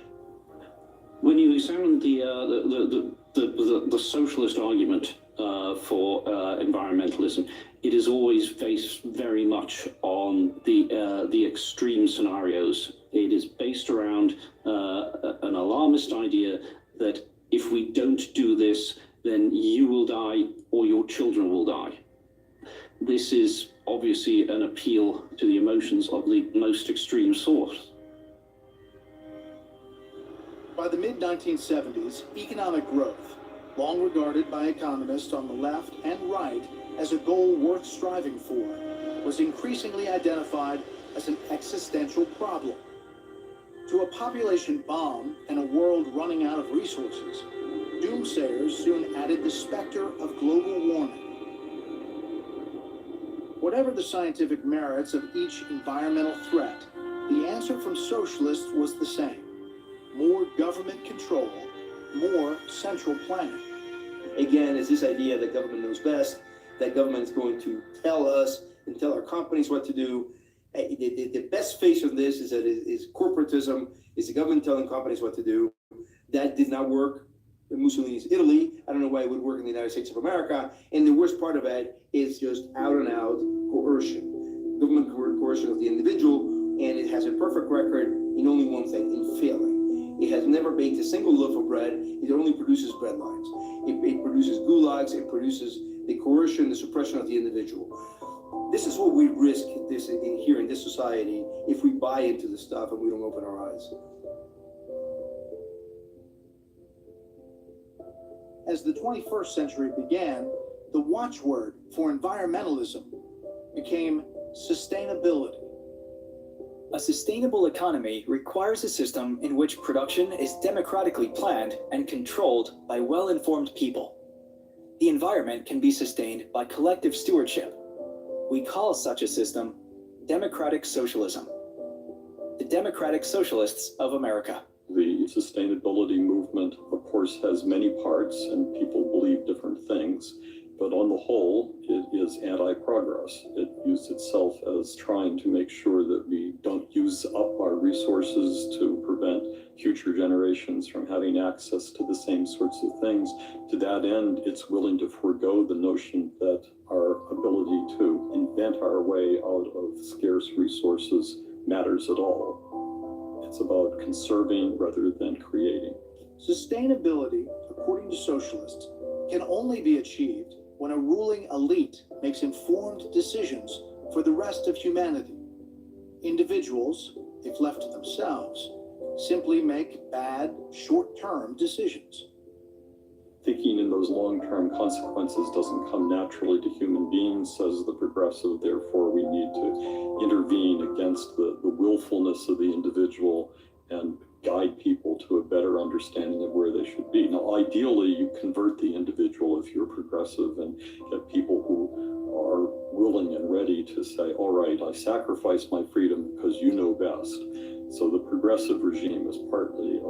When you examine the socialist argument for environmentalism, it is always based very much on the extreme scenarios. It is based around an alarmist idea that if we don't do this, then you will die or your children will die. This is obviously an appeal to the emotions of the most extreme sort. By the mid-1970s, economic growth, long regarded by economists on the left and right as a goal worth striving for, was increasingly identified as an existential problem. To a population bomb and a world running out of resources, doomsayers soon added the specter of global warming. Whatever the scientific merits of each environmental threat, the answer from socialists was the same: more government control, more central planning. Again, it's this idea that government knows best, that government is going to tell us and tell our companies what to do. The best face of this is that is corporatism, is the government telling companies what to do. That did not work in Mussolini's Italy. I don't know why it would work in the United States of America. And the worst part of it is just out and out coercion. Government coercion of the individual, and it has a perfect record in only one thing, in failing. It has never baked a single loaf of bread. It only produces bread lines. It produces gulags. It produces the coercion, the suppression of the individual. This is what we risk here in this society if we buy into this stuff and we don't open our eyes. As the 21st century began, the watchword for environmentalism became sustainability. A sustainable economy requires a system in which production is democratically planned and controlled by well-informed people. The environment can be sustained by collective stewardship. We call such a system democratic socialism. The Democratic Socialists of America. The sustainability movement, of course, has many parts and people believe different things, but on the whole, it is anti-progress. It views itself as trying to make sure that we don't use up our resources to prevent future generations from having access to the same sorts of things. To that end, it's willing to forego the notion that our ability to invent our way out of scarce resources matters at all. It's about conserving rather than creating. Sustainability, according to socialists, can only be achieved when a ruling elite makes informed decisions for the rest of humanity. Individuals, if left to themselves, simply make bad, short-term decisions. Thinking in those long-term consequences doesn't come naturally to human beings, says the progressive. Therefore, we need to intervene against the willfulness of the individual and guide people to a better understanding of where they should be. Now, ideally, you convert the individual if you're progressive and get people who are willing and ready to say, all right, I sacrifice my freedom because you know best. So the progressive regime is partly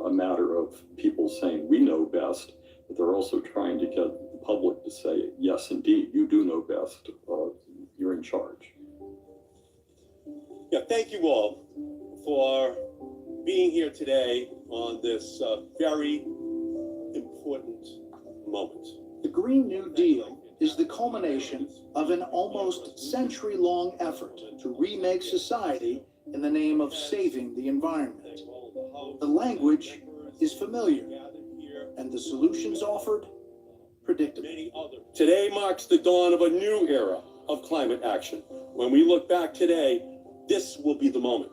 a matter of people saying we know best, but they're also trying to get the public to say, yes, indeed, you do know best. You're in charge. Yeah, thank you all for being here today on this very important moment. The Green New Deal is the culmination of an almost century-long effort to remake society in the name of saving the environment. The language is familiar, and the solutions offered predictable. Today marks the dawn of a new era of climate action. When we look back today, this will be the moment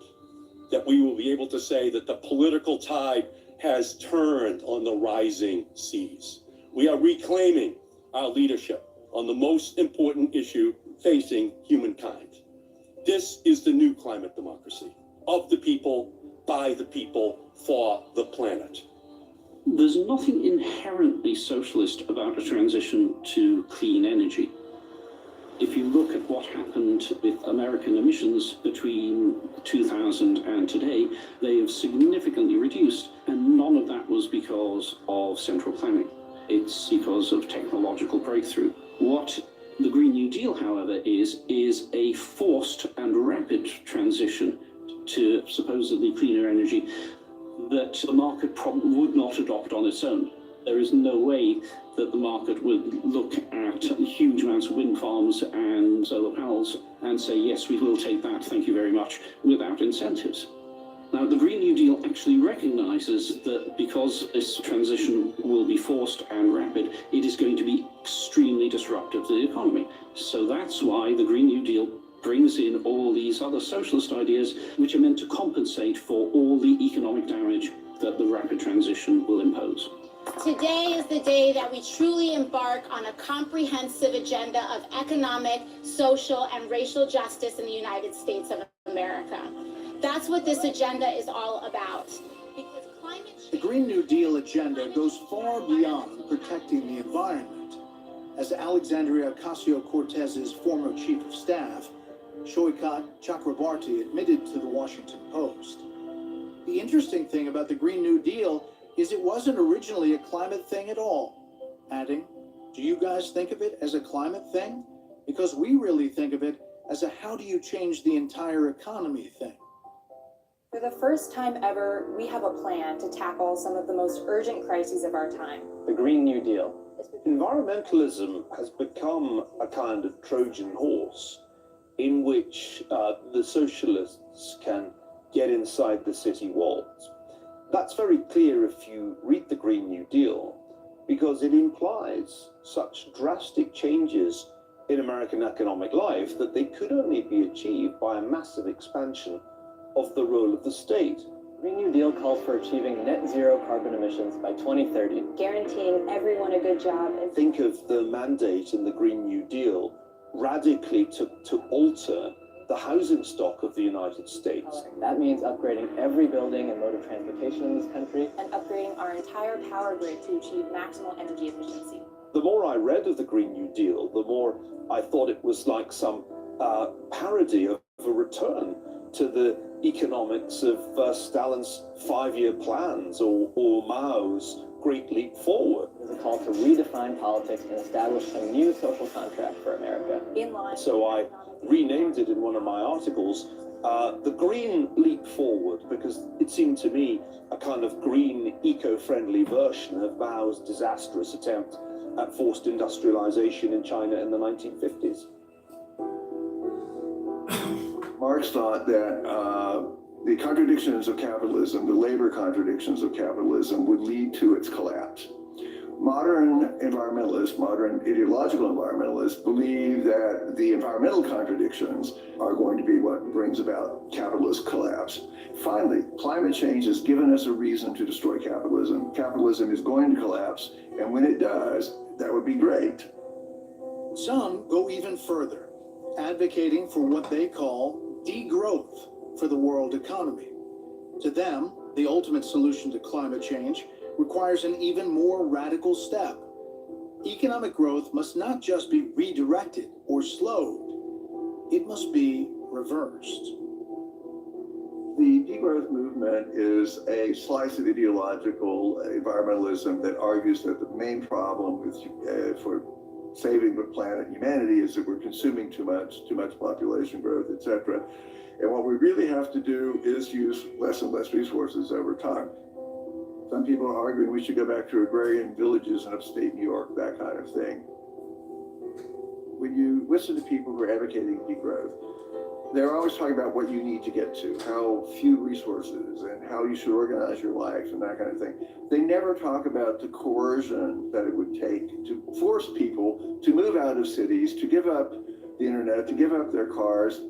that we will be able to say that the political tide has turned on the rising seas. We are reclaiming our leadership on the most important issue facing humankind. This is the new climate democracy, of the people, by the people, for the planet. There's nothing inherently socialist about a transition to clean energy. If you look at what happened with American emissions between 2000 and today, they have significantly reduced, and none of that was because of central planning. It's because of technological breakthrough. What the Green New Deal, however, is a forced and rapid transition to supposedly cleaner energy that the market probably would not adopt on its own. There is no way that the market would look at huge amounts of wind farms and solar panels and say, yes, we will take that, thank you very much, without incentives. Now, the Green New Deal actually recognizes that because this transition will be forced and rapid, it is going to be extremely disruptive to the economy. So that's why the Green New Deal brings in all these other socialist ideas, which are meant to compensate for all the economic damage that the rapid transition will impose. Today is the day that we truly embark on a comprehensive agenda of economic, social, and racial justice in the United States of America. That's what this agenda is all about. Because climate change... The Green New Deal agenda goes far beyond protecting the environment. As Alexandria Ocasio-Cortez's former chief of staff, Shoikat Chakrabarti, admitted to the Washington Post. The interesting thing about the Green New Deal is it wasn't originally a climate thing at all. Adding, do you guys think of it as a climate thing? Because we really think of it as a how do you change the entire economy thing. For the first time ever, we have a plan to tackle some of the most urgent crises of our time. The Green New Deal. Environmentalism has become a kind of Trojan horse in which the socialists can get inside the city walls. That's very clear if you read the Green New Deal, because it implies such drastic changes in American economic life that they could only be achieved by a massive expansion of the role of the state. Green New Deal calls for achieving net zero carbon emissions by 2030. Guaranteeing everyone a good job. Think of the mandate in the Green New Deal radically to alter the housing stock of the United States. That means upgrading every building and mode of transportation in this country. And upgrading our entire power grid to achieve maximal energy efficiency. The more I read of the Green New Deal, the more I thought it was like some parody of a return to the economics of Stalin's 5-year plans or Mao's Great Leap Forward. It's a call to redefine politics and establish a new social contract for America. In line. So I renamed it in one of my articles, the Green Leap Forward, because it seemed to me a kind of green, eco-friendly version of Mao's disastrous attempt at forced industrialization in China in the 1950s. Marx thought that the contradictions of capitalism, the labor contradictions of capitalism, would lead to its collapse. Modern environmentalists, modern ideological environmentalists believe that the environmental contradictions are going to be what brings about capitalist collapse. Finally, climate change has given us a reason to destroy capitalism. Capitalism is going to collapse, and when it does, that would be great. Some go even further, advocating for what they call degrowth for the world economy. To them, the ultimate solution to climate change requires an even more radical step. Economic growth must not just be redirected or slowed, it must be reversed. The degrowth movement is a slice of ideological environmentalism that argues that the main problem with, for saving the planet and humanity is that we're consuming too much population growth, etc. And what we really have to do is use less and less resources over time. Some people are arguing we should go back to agrarian villages in upstate New York, that kind of thing. When you listen to people who are advocating degrowth, they're always talking about what you need to get to, how few resources and how you should organize your life and that kind of thing. They never talk about the coercion that it would take to force people to move out of cities, to give up the internet, to give up their cars.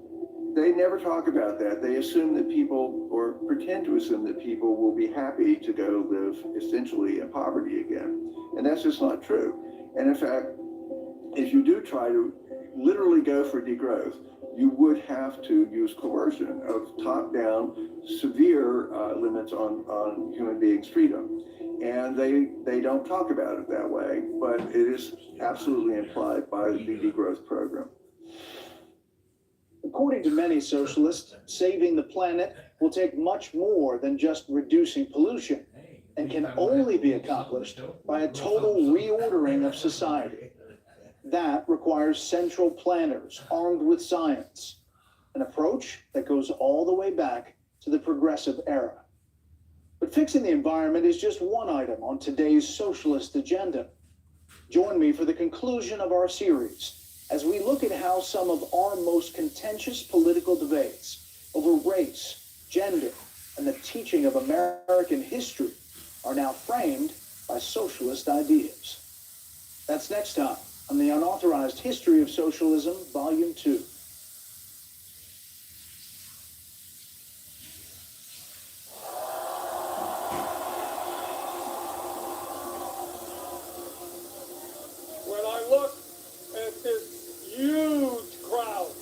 They never talk about that. They assume that people, or pretend to assume that people will be happy to go live essentially in poverty again. And that's just not true. And in fact, if you do try to literally go for degrowth, you would have to use coercion of top-down, severe limits on human beings' freedom. And they don't talk about it that way, but it is absolutely implied by the degrowth program. According to many socialists, saving the planet will take much more than just reducing pollution and can only be accomplished by a total reordering of society. That requires central planners armed with science, an approach that goes all the way back to the progressive era. But fixing the environment is just one item on today's socialist agenda. Join me for the conclusion of our series as we look at how some of our most contentious political debates over race, gender, and the teaching of American history are now framed by socialist ideas. That's next time on the Unauthorized History of Socialism, Volume 2. When I look at this huge crowd,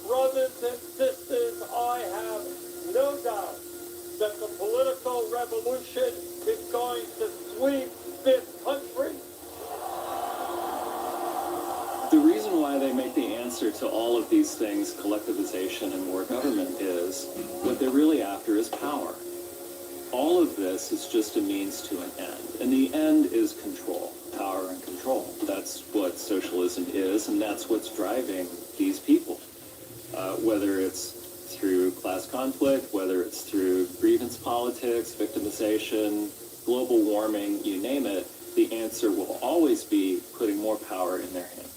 brothers and sisters, I have no doubt that the political revolution is going to sweep this country. The reason why they make the answer to all of these things, collectivization and more government, is what they're really after is power. All of this is just a means to an end, and the end is control, power and control. That's what socialism is, and that's what's driving these people. Whether it's through class conflict, whether it's through grievance politics, victimization, global warming, you name it, the answer will always be putting more power in their hands.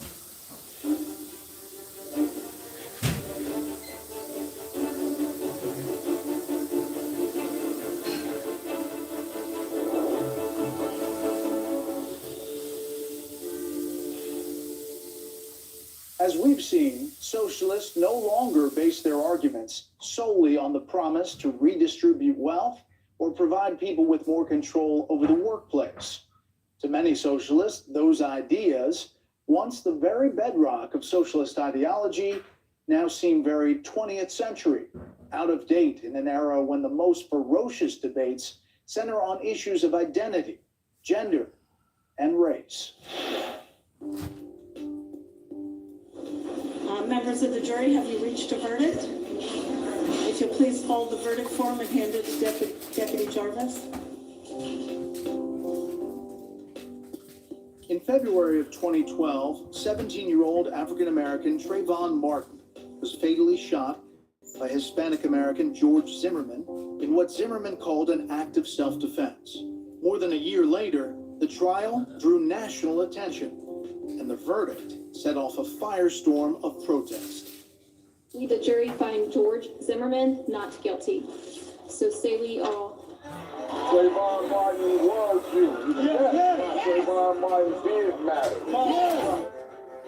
As we've seen, socialists no longer base their arguments solely on the promise to redistribute wealth or provide people with more control over the workplace. To many socialists, those ideas, once the very bedrock of socialist ideology, now seem very 20th century, out of date in an era when the most ferocious debates center on issues of identity, gender, and race. Members of the jury, have you reached a verdict? If you'll please fold the verdict form and hand it to Deputy Jarvis. In February of 2012, 17-year-old African-American Trayvon Martin was fatally shot by Hispanic-American George Zimmerman in what Zimmerman called an act of self-defense. More than a year later, the trial drew national attention, and the verdict set off a firestorm of protest. We, the jury, find George Zimmerman not guilty. So say we all. Trayvon Martin was you. Trayvon Martin did matter.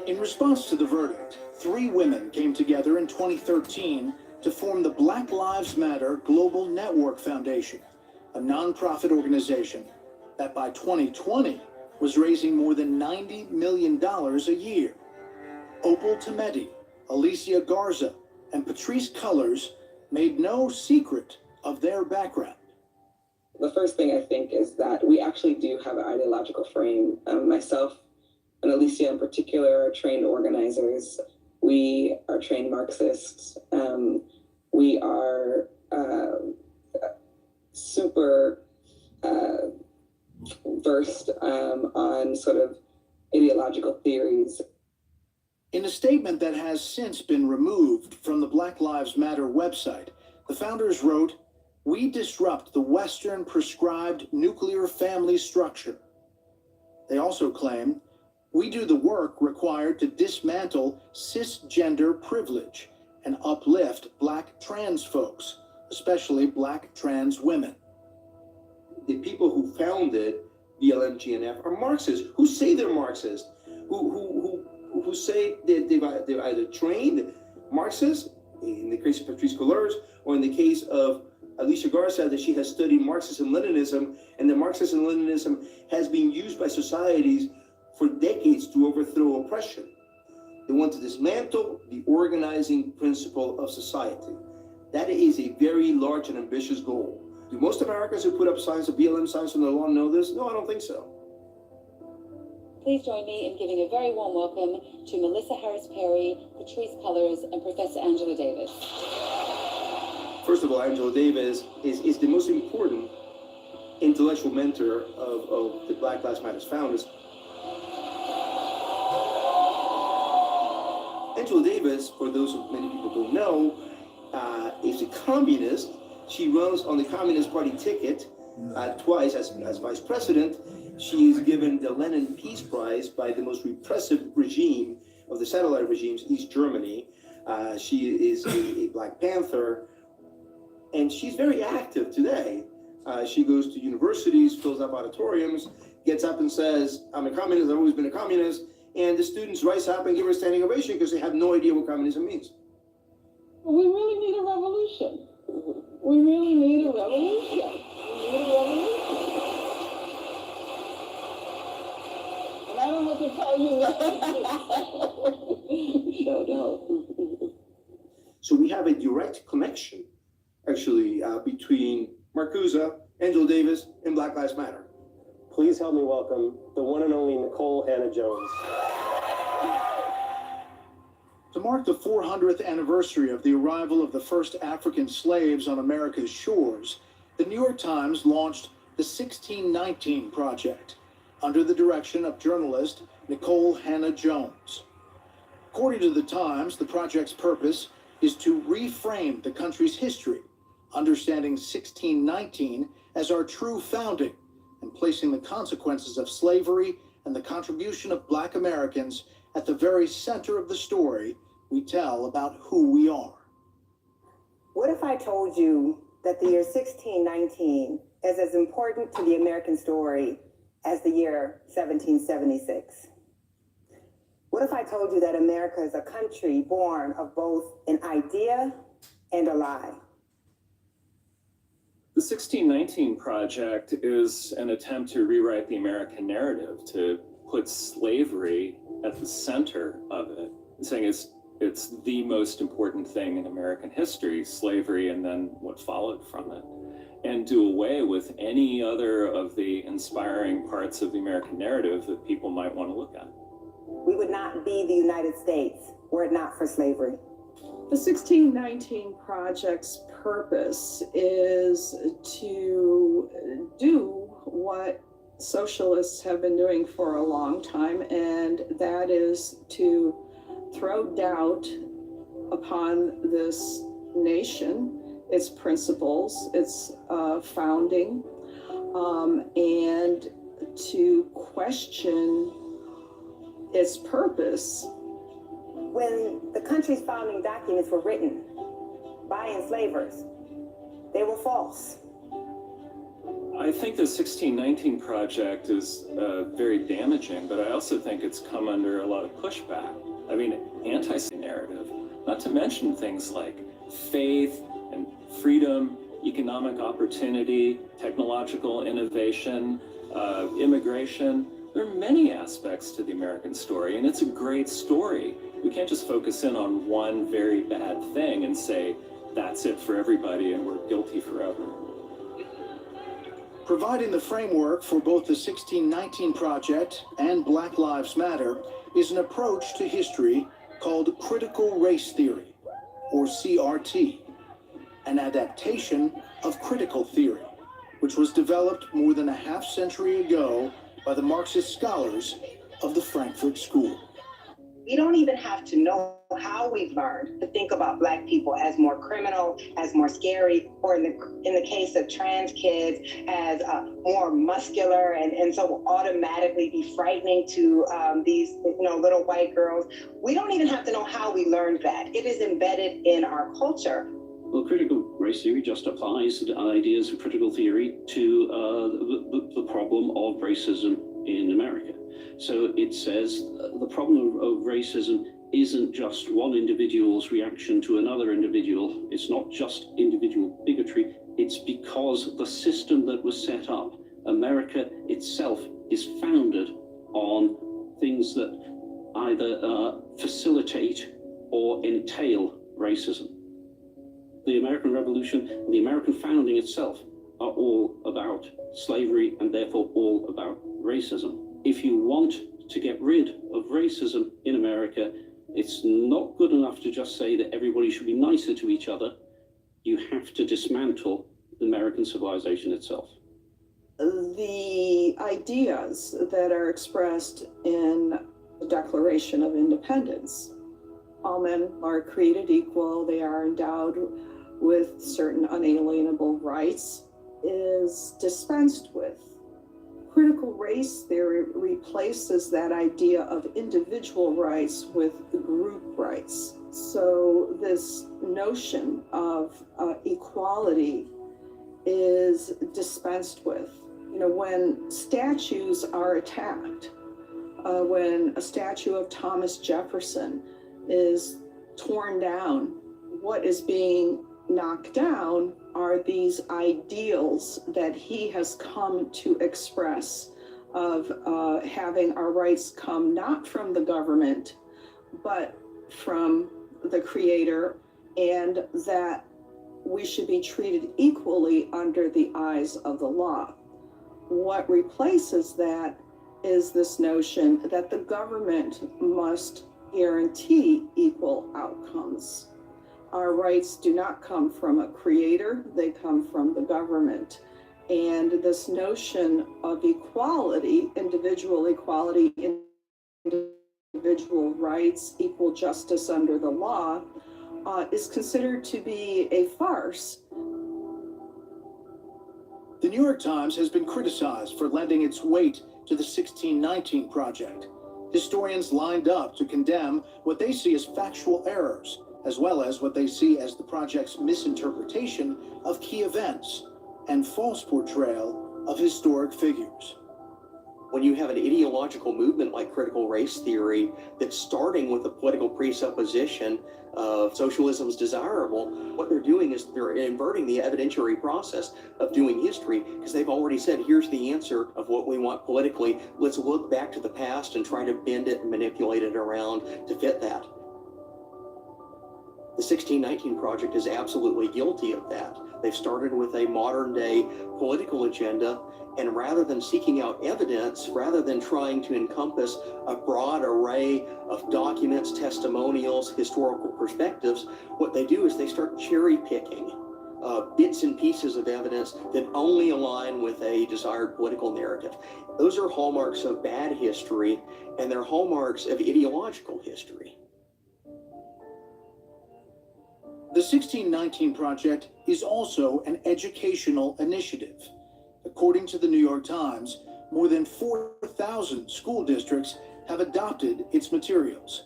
In response to the verdict, 3 women came together in 2013 to form the Black Lives Matter Global Network Foundation, a nonprofit organization that by 2020 was raising more than $90 million a year. Opal Tometi, Alicia Garza, and Patrice Cullors made no secret of their background. The first thing I think is that we actually do have an ideological frame. Myself and Alicia in particular are trained organizers. We are trained Marxists. We are super versed on sort of ideological theories. In a statement that has since been removed from the Black Lives Matter website, the founders wrote, "We disrupt the Western prescribed nuclear family structure." They also claim, "We do the work required to dismantle cisgender privilege and uplift Black trans folks, especially Black trans women." The people who founded BLM-GNF are Marxists, who say they're Marxists, who say that they're either trained Marxists, in the case of Patrice Cullors, or in the case of Alicia Garza, that she has studied Marxism-Leninism, and that Marxism-Leninism has been used by societies for decades to overthrow oppression. They want to dismantle the organizing principle of society. That is a very large and ambitious goal. Do most Americans who put up signs of BLM signs on their lawn know this? No, I don't think so. Please join me in giving a very warm welcome to Melissa Harris-Perry, Patrice Cullors, and Professor Angela Davis. First of all, Angela Davis is the most important intellectual mentor of the Black Lives Matter founders. Angela Davis, for those who many people don't know, is a communist. She runs on the Communist Party ticket twice as vice president. She is given the Lenin Peace Prize by the most repressive regime of the satellite regimes, East Germany. She is a Black Panther, and she's very active today. She goes to universities, fills up auditoriums, gets up and says, "I'm a communist, I've always been a communist," and the students rise up and give her a standing ovation because they have no idea what communism means. We really need a revolution. We really need a revolution. We need a revolution. And I don't have to tell you that. No. So we have a direct connection, actually, between Marcuse, Angela Davis, and Black Lives Matter. Please help me welcome the one and only Nicole Hannah-Jones. To mark the 400th anniversary of the arrival of the first African slaves on America's shores, the New York Times launched the 1619 Project under the direction of journalist Nicole Hannah-Jones. According to the Times, the project's purpose is to reframe the country's history, understanding 1619 as our true founding and placing the consequences of slavery and the contribution of Black Americans at the very center of the story we tell about who we are. What if I told you that the year 1619 is as important to the American story as the year 1776? What What if I told you that America is a country born of both an idea and a lie? The 1619 Project is an attempt to rewrite the American narrative, to put slavery at the center of it, saying it's the most important thing in American history, slavery and then what followed from it, and do away with any other of the inspiring parts of the American narrative that people might want to look at. We would not be the United States were it not for slavery. The 1619 Project's purpose is to do what socialists have been doing for a long time, and that is to throw doubt upon this nation, its principles, its founding, and to question its purpose. When the country's founding documents were written by enslavers, they were false. I think the 1619 Project is very damaging, but I also think it's come under a lot of pushback. I mean, anti-narrative, not to mention things like faith and freedom, economic opportunity, technological innovation, immigration. There are many aspects to the American story, and it's a great story. We can't just focus in on one very bad thing and say, that's it for everybody and we're guilty forever. Providing the framework for both the 1619 Project and Black Lives Matter is an approach to history called critical race theory, or CRT, an adaptation of critical theory, which was developed more than a half-century ago by the Marxist scholars of the Frankfurt School. We don't even have to know how we've learned to think about Black people as more criminal, as more scary, or in the case of trans kids, as more muscular, and so will automatically be frightening to these little white girls. We don't even have to know how we learned that. It is embedded in our culture. Well, critical race theory just applies the ideas of critical theory to the problem of racism in America. So it says the problem of racism isn't just one individual's reaction to another individual. It's not just individual bigotry. It's because the system that was set up, America itself, is founded on things that either facilitate or entail racism. The American Revolution and the American founding itself are all about slavery and therefore all about racism. If you want to get rid of racism in America, it's not good enough to just say that everybody should be nicer to each other. You have to dismantle the American civilization itself. The ideas that are expressed in the Declaration of Independence, all men are created equal, they are endowed with certain unalienable rights, is dispensed with. Critical race theory replaces that idea of individual rights with group rights. So this notion of equality is dispensed with. When statues are attacked, when a statue of Thomas Jefferson is torn down, what is being knocked down are these ideals that he has come to express of having our rights come not from the government, but from the Creator, and that we should be treated equally under the eyes of the law. What replaces that is this notion that the government must guarantee equal outcomes. Our rights do not come from a creator, they come from the government. And this notion of equality, individual equality, individual rights, equal justice under the law, is considered to be a farce. The New York Times has been criticized for lending its weight to the 1619 Project. Historians lined up to condemn what they see as factual errors, as well as what they see as the project's misinterpretation of key events and false portrayal of historic figures. When you have an ideological movement like critical race theory that's starting with a political presupposition of socialism is desirable, what they're doing is they're inverting the evidentiary process of doing history, because they've already said, here's the answer of what we want politically. Let's look back to the past and try to bend it and manipulate it around to fit that. The 1619 Project is absolutely guilty of that. They've started with a modern day political agenda, and rather than seeking out evidence, rather than trying to encompass a broad array of documents, testimonials, historical perspectives, what they do is they start cherry picking bits and pieces of evidence that only align with a desired political narrative. Those are hallmarks of bad history, and they're hallmarks of ideological history. The 1619 Project is also an educational initiative. According to the New York Times, more than 4,000 school districts have adopted its materials.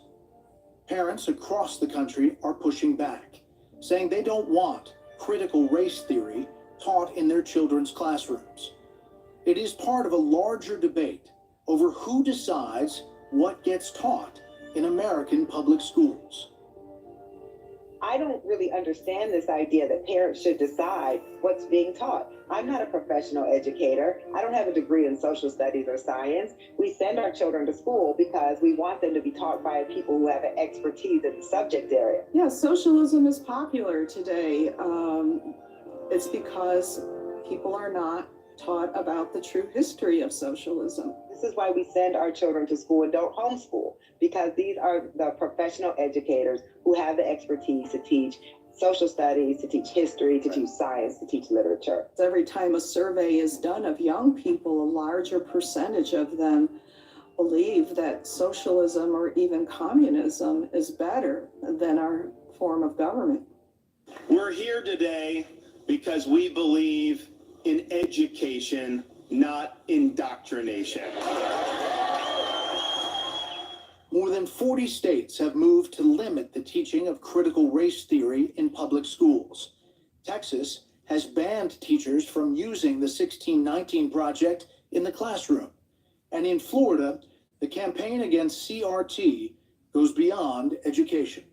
Parents across the country are pushing back, saying they don't want critical race theory taught in their children's classrooms. It is part of a larger debate over who decides what gets taught in American public schools. I don't really understand this idea that parents should decide what's being taught. I'm not a professional educator. I don't have a degree in social studies or science. We send our children to school because we want them to be taught by people who have an expertise in the subject area. Yeah, socialism is popular today. It's because people are not taught about the true history of socialism. This is why we send our children to school and don't homeschool, because these are the professional educators who have the expertise to teach social studies, to teach history, to teach science, to teach literature. Every time a survey is done of young people, a larger percentage of them believe that socialism or even communism is better than our form of government. We're here today because we believe in education, not indoctrination. More than 40 states have moved to limit the teaching of critical race theory in public schools. Texas has banned teachers from using the 1619 Project in the classroom. And in Florida, the campaign against CRT goes beyond education.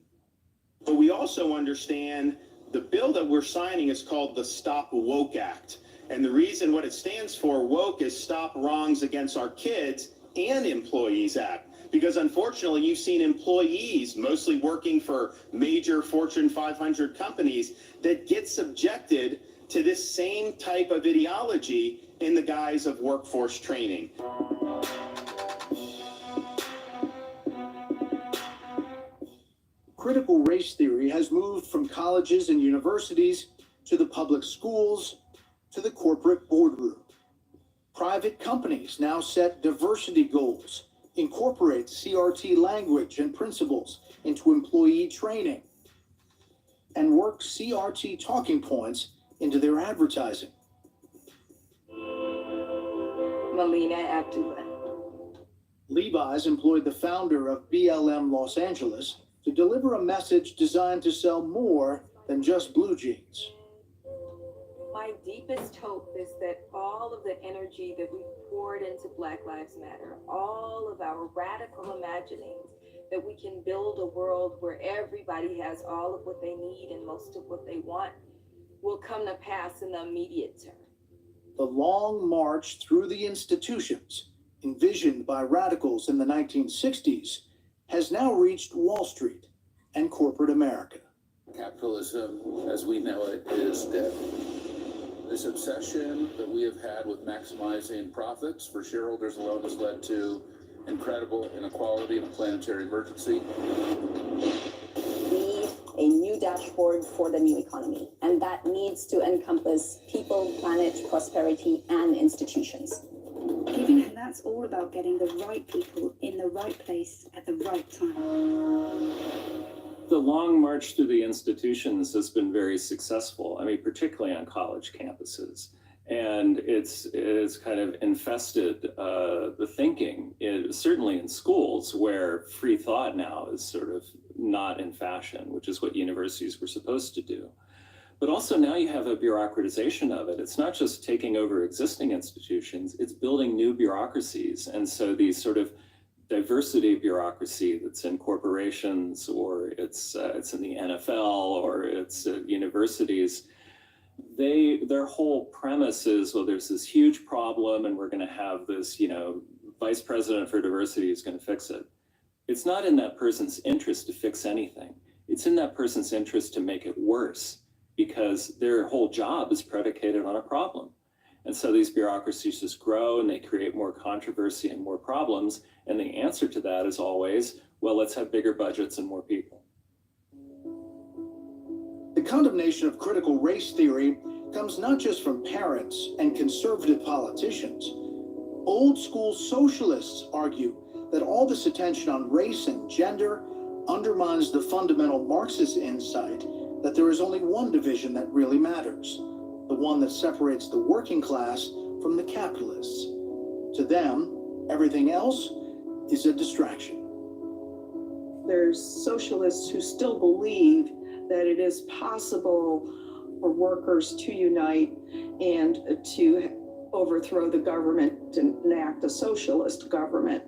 But we also understand the bill that we're signing is called the Stop Woke Act. And the reason what it stands for, woke, is Stop Wrongs Against Our Kids and Employees Act. Because unfortunately, you've seen employees, mostly working for major Fortune 500 companies, that get subjected to this same type of ideology in the guise of workforce training. Critical race theory has moved from colleges and universities to the public schools to the corporate boardroom. Private companies now set diversity goals, incorporate CRT language and principles into employee training, and work CRT talking points into their advertising. Melina Abdullah. Levi's employed the founder of BLM Los Angeles to deliver a message designed to sell more than just blue jeans. My deepest hope is that all of the energy that we poured into Black Lives Matter, all of our radical imaginings, that we can build a world where everybody has all of what they need and most of what they want, will come to pass in the immediate term. The long march through the institutions, envisioned by radicals in the 1960s, has now reached Wall Street and corporate America. Capitalism, as we know it, is dead. This obsession that we have had with maximizing profits for shareholders alone has led to incredible inequality and a planetary emergency. Need a new dashboard for the new economy, and that needs to encompass people, planet, prosperity, and institutions. And that's all about getting the right people in the right place at the right time. The long march through the institutions has been very successful. I mean, particularly on college campuses. And it's kind of infested the thinking, certainly in schools where free thought now is sort of not in fashion, which is what universities were supposed to do. But also now you have a bureaucratization of it. It's not just taking over existing institutions, it's building new bureaucracies. And so these sort of diversity bureaucracy that's in corporations, or it's in the NFL, or it's universities, their whole premise is, well, there's this huge problem and we're going to have this, vice president for diversity who's going to fix it. It's not in that person's interest to fix anything. It's in that person's interest to make it worse, because their whole job is predicated on a problem. And so these bureaucracies just grow and they create more controversy and more problems. And the answer to that is always, well, let's have bigger budgets and more people. The condemnation of critical race theory comes not just from parents and conservative politicians. Old school socialists argue that all this attention on race and gender undermines the fundamental Marxist insight that there is only one division that really matters, the one that separates the working class from the capitalists. To them, everything else is a distraction. There's socialists who still believe that it is possible for workers to unite and to overthrow the government and enact a socialist government.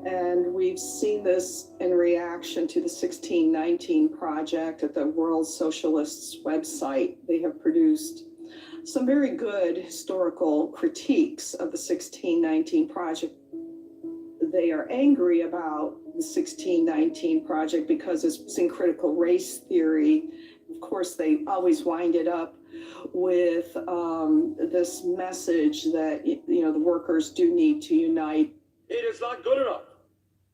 And we've seen this in reaction to the 1619 Project at the World Socialists website. They have produced some very good historical critiques of the 1619 Project. They are angry about the 1619 Project because it's in critical race theory. Of course, they always wind it up with this message that, the workers do need to unite. It is not good enough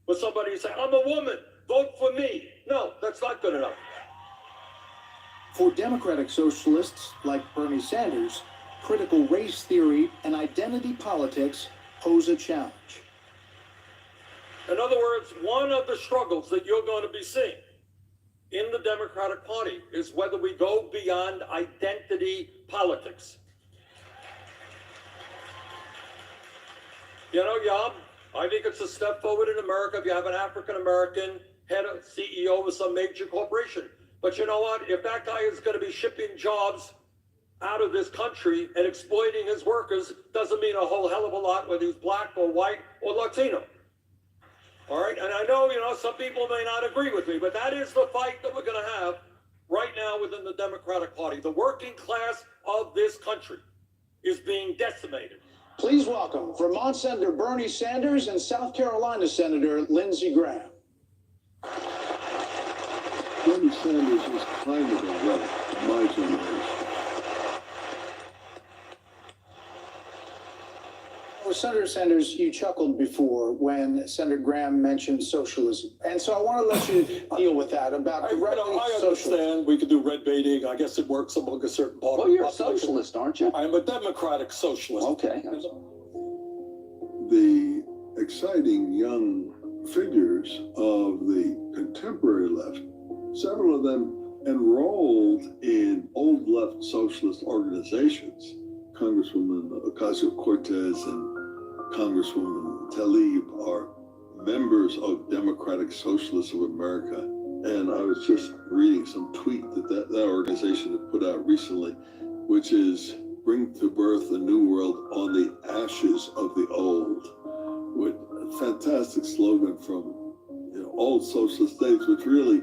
for somebody to say, I'm a woman, vote for me. No, that's not good enough. For democratic socialists like Bernie Sanders, critical race theory and identity politics pose a challenge. In other words, one of the struggles that you're going to be seeing in the Democratic Party is whether we go beyond identity politics. I think it's a step forward in America if you have an African-American head of CEO of some major corporation. But you know what? If that guy is going to be shipping jobs out of this country and exploiting his workers, doesn't mean a whole hell of a lot whether he's black or white or Latino. All right, and I know, some people may not agree with me, but that is the fight that we're going to have right now within the Democratic Party. The working class of this country is being decimated. Please welcome Vermont Senator Bernie Sanders and South Carolina Senator Lindsey Graham. Bernie Sanders is kind of a relic of my generation. Well, Senator Sanders, you chuckled before when Senator Graham mentioned socialism. And so I want to let you deal with that about directly I understand we could do red baiting. I guess it works among a certain part of the population. Well, you're a socialist, aren't you? I'm a democratic socialist. Okay. The exciting young figures of the contemporary left, several of them enrolled in old left socialist organizations. Congresswoman Ocasio-Cortez and Congresswoman Tlaib are members of Democratic Socialists of America. And I was just reading some tweet that organization had put out recently, which is bring to birth a new world on the ashes of the old, with a fantastic slogan from old socialist states, which really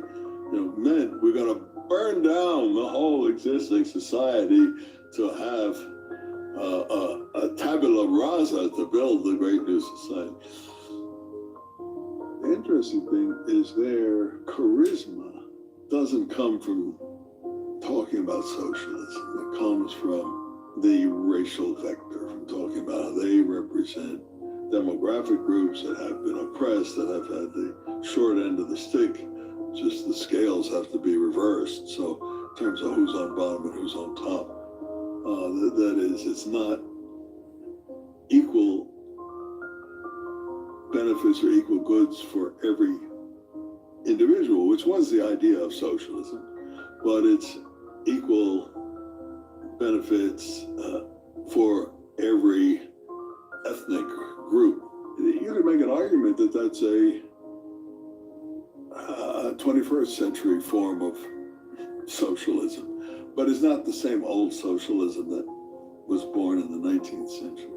meant we're going to burn down the whole existing society to have a tabula rasa to build the great new society. The interesting thing is their charisma doesn't come from talking about socialism. It comes from the racial vector, from talking about how they represent demographic groups that have been oppressed, that have had the short end of the stick. Just the scales have to be reversed. So in terms of who's on bottom and who's on top, that is, it's not equal benefits or equal goods for every individual, which was the idea of socialism, but it's equal benefits for every ethnic group. You could make an argument that that's a 21st century form of socialism, but it's not the same old socialism that was born in the 19th century.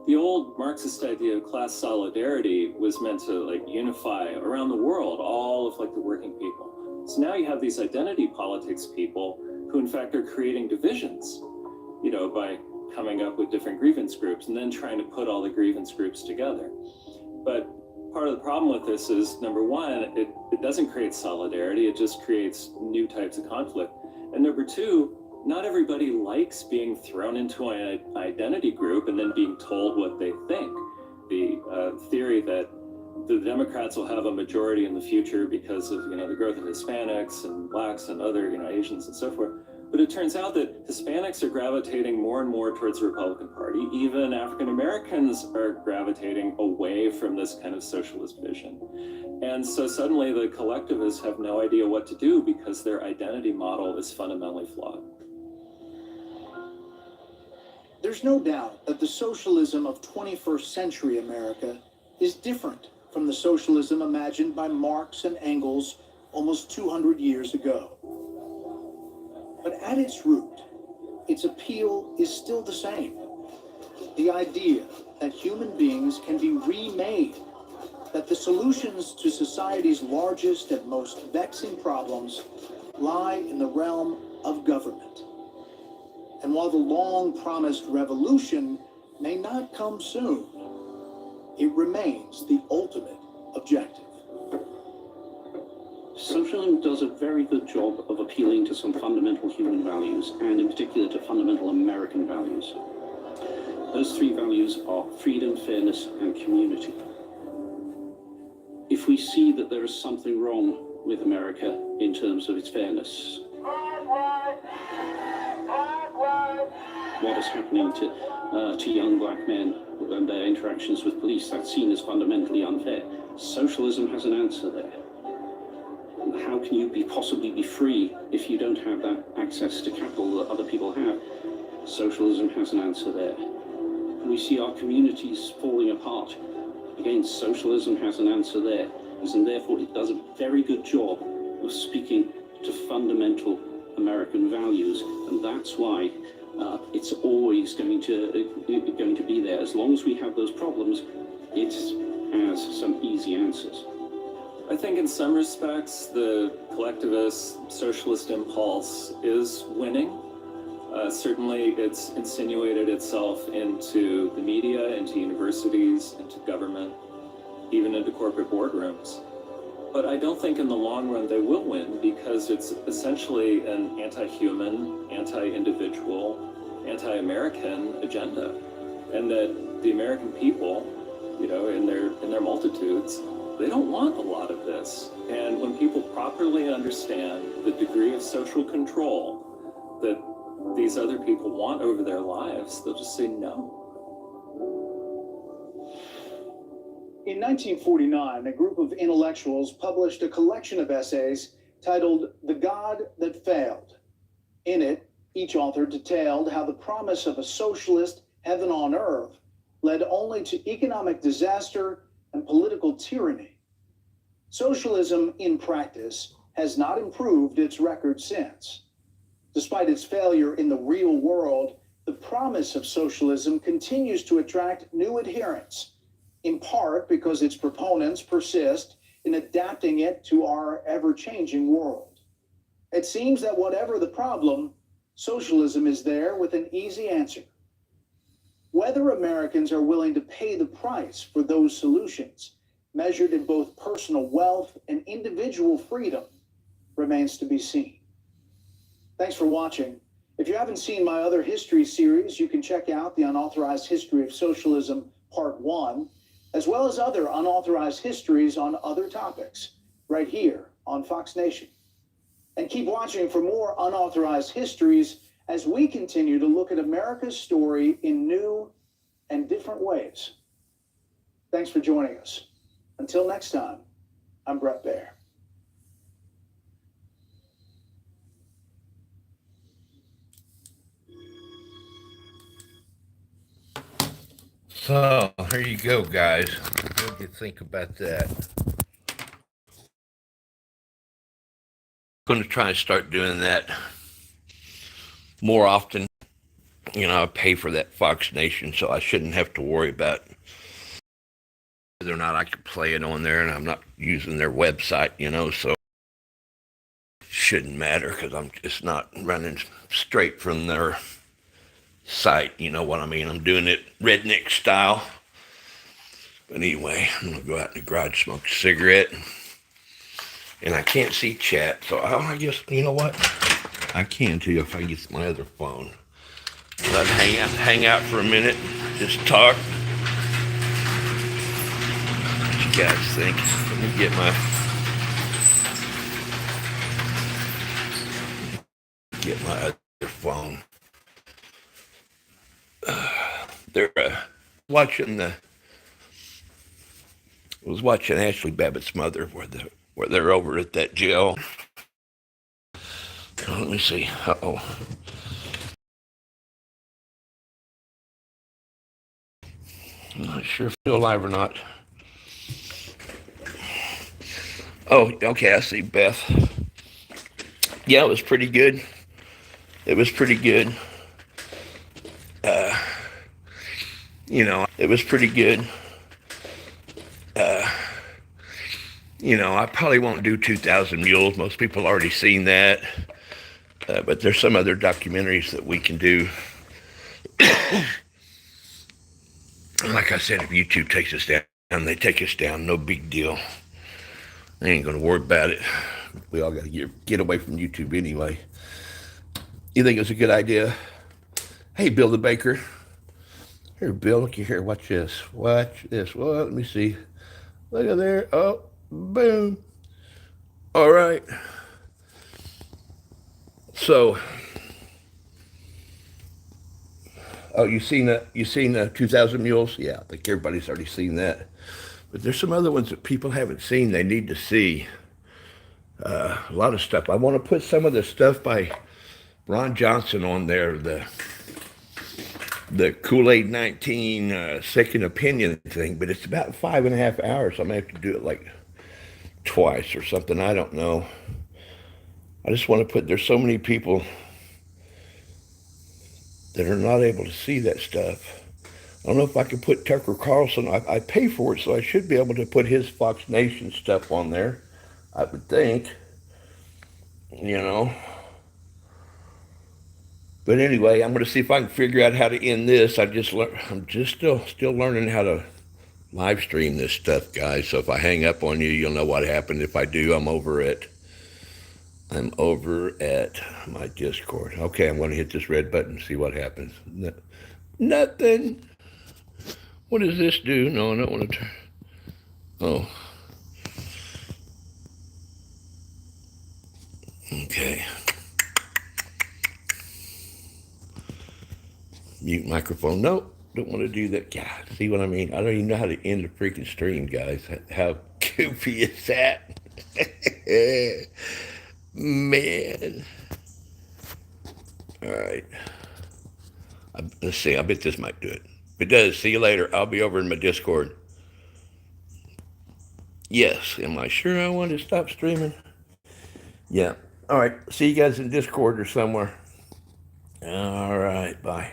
The old Marxist idea of class solidarity was meant to like unify around the world all of like the working people. So now you have these identity politics people who in fact are creating divisions, you know, by coming up with different grievance groups and then trying to put all the grievance groups together. But part of the problem with this is, number one, it doesn't create solidarity, it just creates new types of conflict. And number two, not everybody likes being thrown into an identity group and then being told what they think. The theory that the Democrats will have a majority in the future because of, you know, the growth of Hispanics and blacks and other, you know, Asians and so forth. But it turns out that Hispanics are gravitating more and more towards the Republican Party. Even African Americans are gravitating away from this kind of socialist vision. And so suddenly the collectivists have no idea what to do because their identity model is fundamentally flawed. There's no doubt that the socialism of 21st century America is different from the socialism imagined by Marx and Engels almost 200 years ago. But at its root, its appeal is still the same. The idea that human beings can be remade, that the solutions to society's largest and most vexing problems lie in the realm of government. And while the long-promised revolution may not come soon, it remains the ultimate objective. Socialism does a very good job of appealing to some fundamental human values, and in particular to fundamental American values. Those three values are freedom, fairness, and community. If we see that there is something wrong with America in terms of its fairness, what is happening to young black men and their interactions with police, that's seen as fundamentally unfair. Socialism has an answer there. How can you possibly be free if you don't have that access to capital that other people have? Socialism has an answer there. We see our communities falling apart. Again, socialism has an answer there, and therefore it does a very good job of speaking to fundamental American values, and that's why it's always going to be there. As long as we have those problems, it has some easy answers. I think in some respects, the collectivist socialist impulse is winning. Certainly, it's insinuated itself into the media, into universities, into government, even into corporate boardrooms. But I don't think in the long run they will win because it's essentially an anti-human, anti-individual, anti-American agenda. And that the American people, you know, in their multitudes, they don't want a lot of this. And when people properly understand the degree of social control that these other people want over their lives, they'll just say no. In 1949, a group of intellectuals published a collection of essays titled The God That Failed. In it, each author detailed how the promise of a socialist heaven on earth led only to economic disaster and political tyranny. Socialism, in practice, has not improved its record since. Despite its failure in the real world, the promise of socialism continues to attract new adherents, in part because its proponents persist in adapting it to our ever-changing world. It seems that whatever the problem, socialism is there with an easy answer. Whether Americans are willing to pay the price for those solutions, measured in both personal wealth and individual freedom, remains to be seen. Thanks for watching. If you haven't seen my other history series, you can check out The Unauthorized History of Socialism, Part 1, as well as other unauthorized histories on other topics, right here on Fox Nation. And keep watching for more unauthorized histories as we continue to look at America's story in new and different ways. Thanks for joining us. Until next time, I'm Brett Baer. So, here you go, guys. What do you think about that? Going to try and start doing that more often. You know, I pay for that Fox Nation, so I shouldn't have to worry about whether or not I can play it on there, and I'm not using their website, you know, so it shouldn't matter because I'm just not running straight from their site, you know what I mean? I'm doing it redneck style. But anyway, I'm going to go out in the garage, smoke a cigarette, and I can't see chat, so I guess, you know what? I can too if I get my other phone. I'd hang out for a minute, just talk. What you guys think? Let me get my other phone. They're watching I was watching Ashley Babbitt's mother where they're over at that jail. Let me see. Uh-oh. I'm not sure if it's still alive or not. Oh, okay, I see Beth. Yeah, it was pretty good. It was pretty good. You know, it was pretty good. You know, I probably won't do 2,000 Mules. Most people have already seen that. But there's some other documentaries that we can do. Like I said, if YouTube takes us down, they take us down. No big deal. I ain't going to worry about it. We all got to get away from YouTube anyway. You think it's a good idea? Hey, Bill the Baker. Here, Bill, look here. Watch this. Watch this. Well, let me see. Look at there. Oh, boom. All right. So, oh, you seen 2,000 Mules? Yeah, I think everybody's already seen that. But there's some other ones that people haven't seen. They need to see. A lot of stuff. I want to put some of the stuff by Ron Johnson on there. The Kool-Aid 19 second opinion thing, but it's about 5.5 hours. I'm gonna have to do it like twice or something. I don't know. I just want to put, there's so many people that are not able to see that stuff. I don't know if I can put Tucker Carlson. I pay for it, so I should be able to put his Fox Nation stuff on there. I would think, you know. But anyway, I'm going to see if I can figure out how to end this. I'm just still learning how to live stream this stuff, guys. So if I hang up on you, you'll know what happened. If I do, I'm over at my Discord. Okay, I'm going to hit this red button and see what happens. Nothing. What does this do? No, I don't want to turn. Oh. Okay. Mute microphone. Nope, don't want to do that. God, see what I mean? I don't even know how to end a freaking stream, guys. How goofy is that? Man. All right. Let's see. I bet this might do it. If it does, see you later. I'll be over in my Discord. Yes. Am I sure I want to stop streaming? Yeah. All right. See you guys in Discord or somewhere. All right. Bye.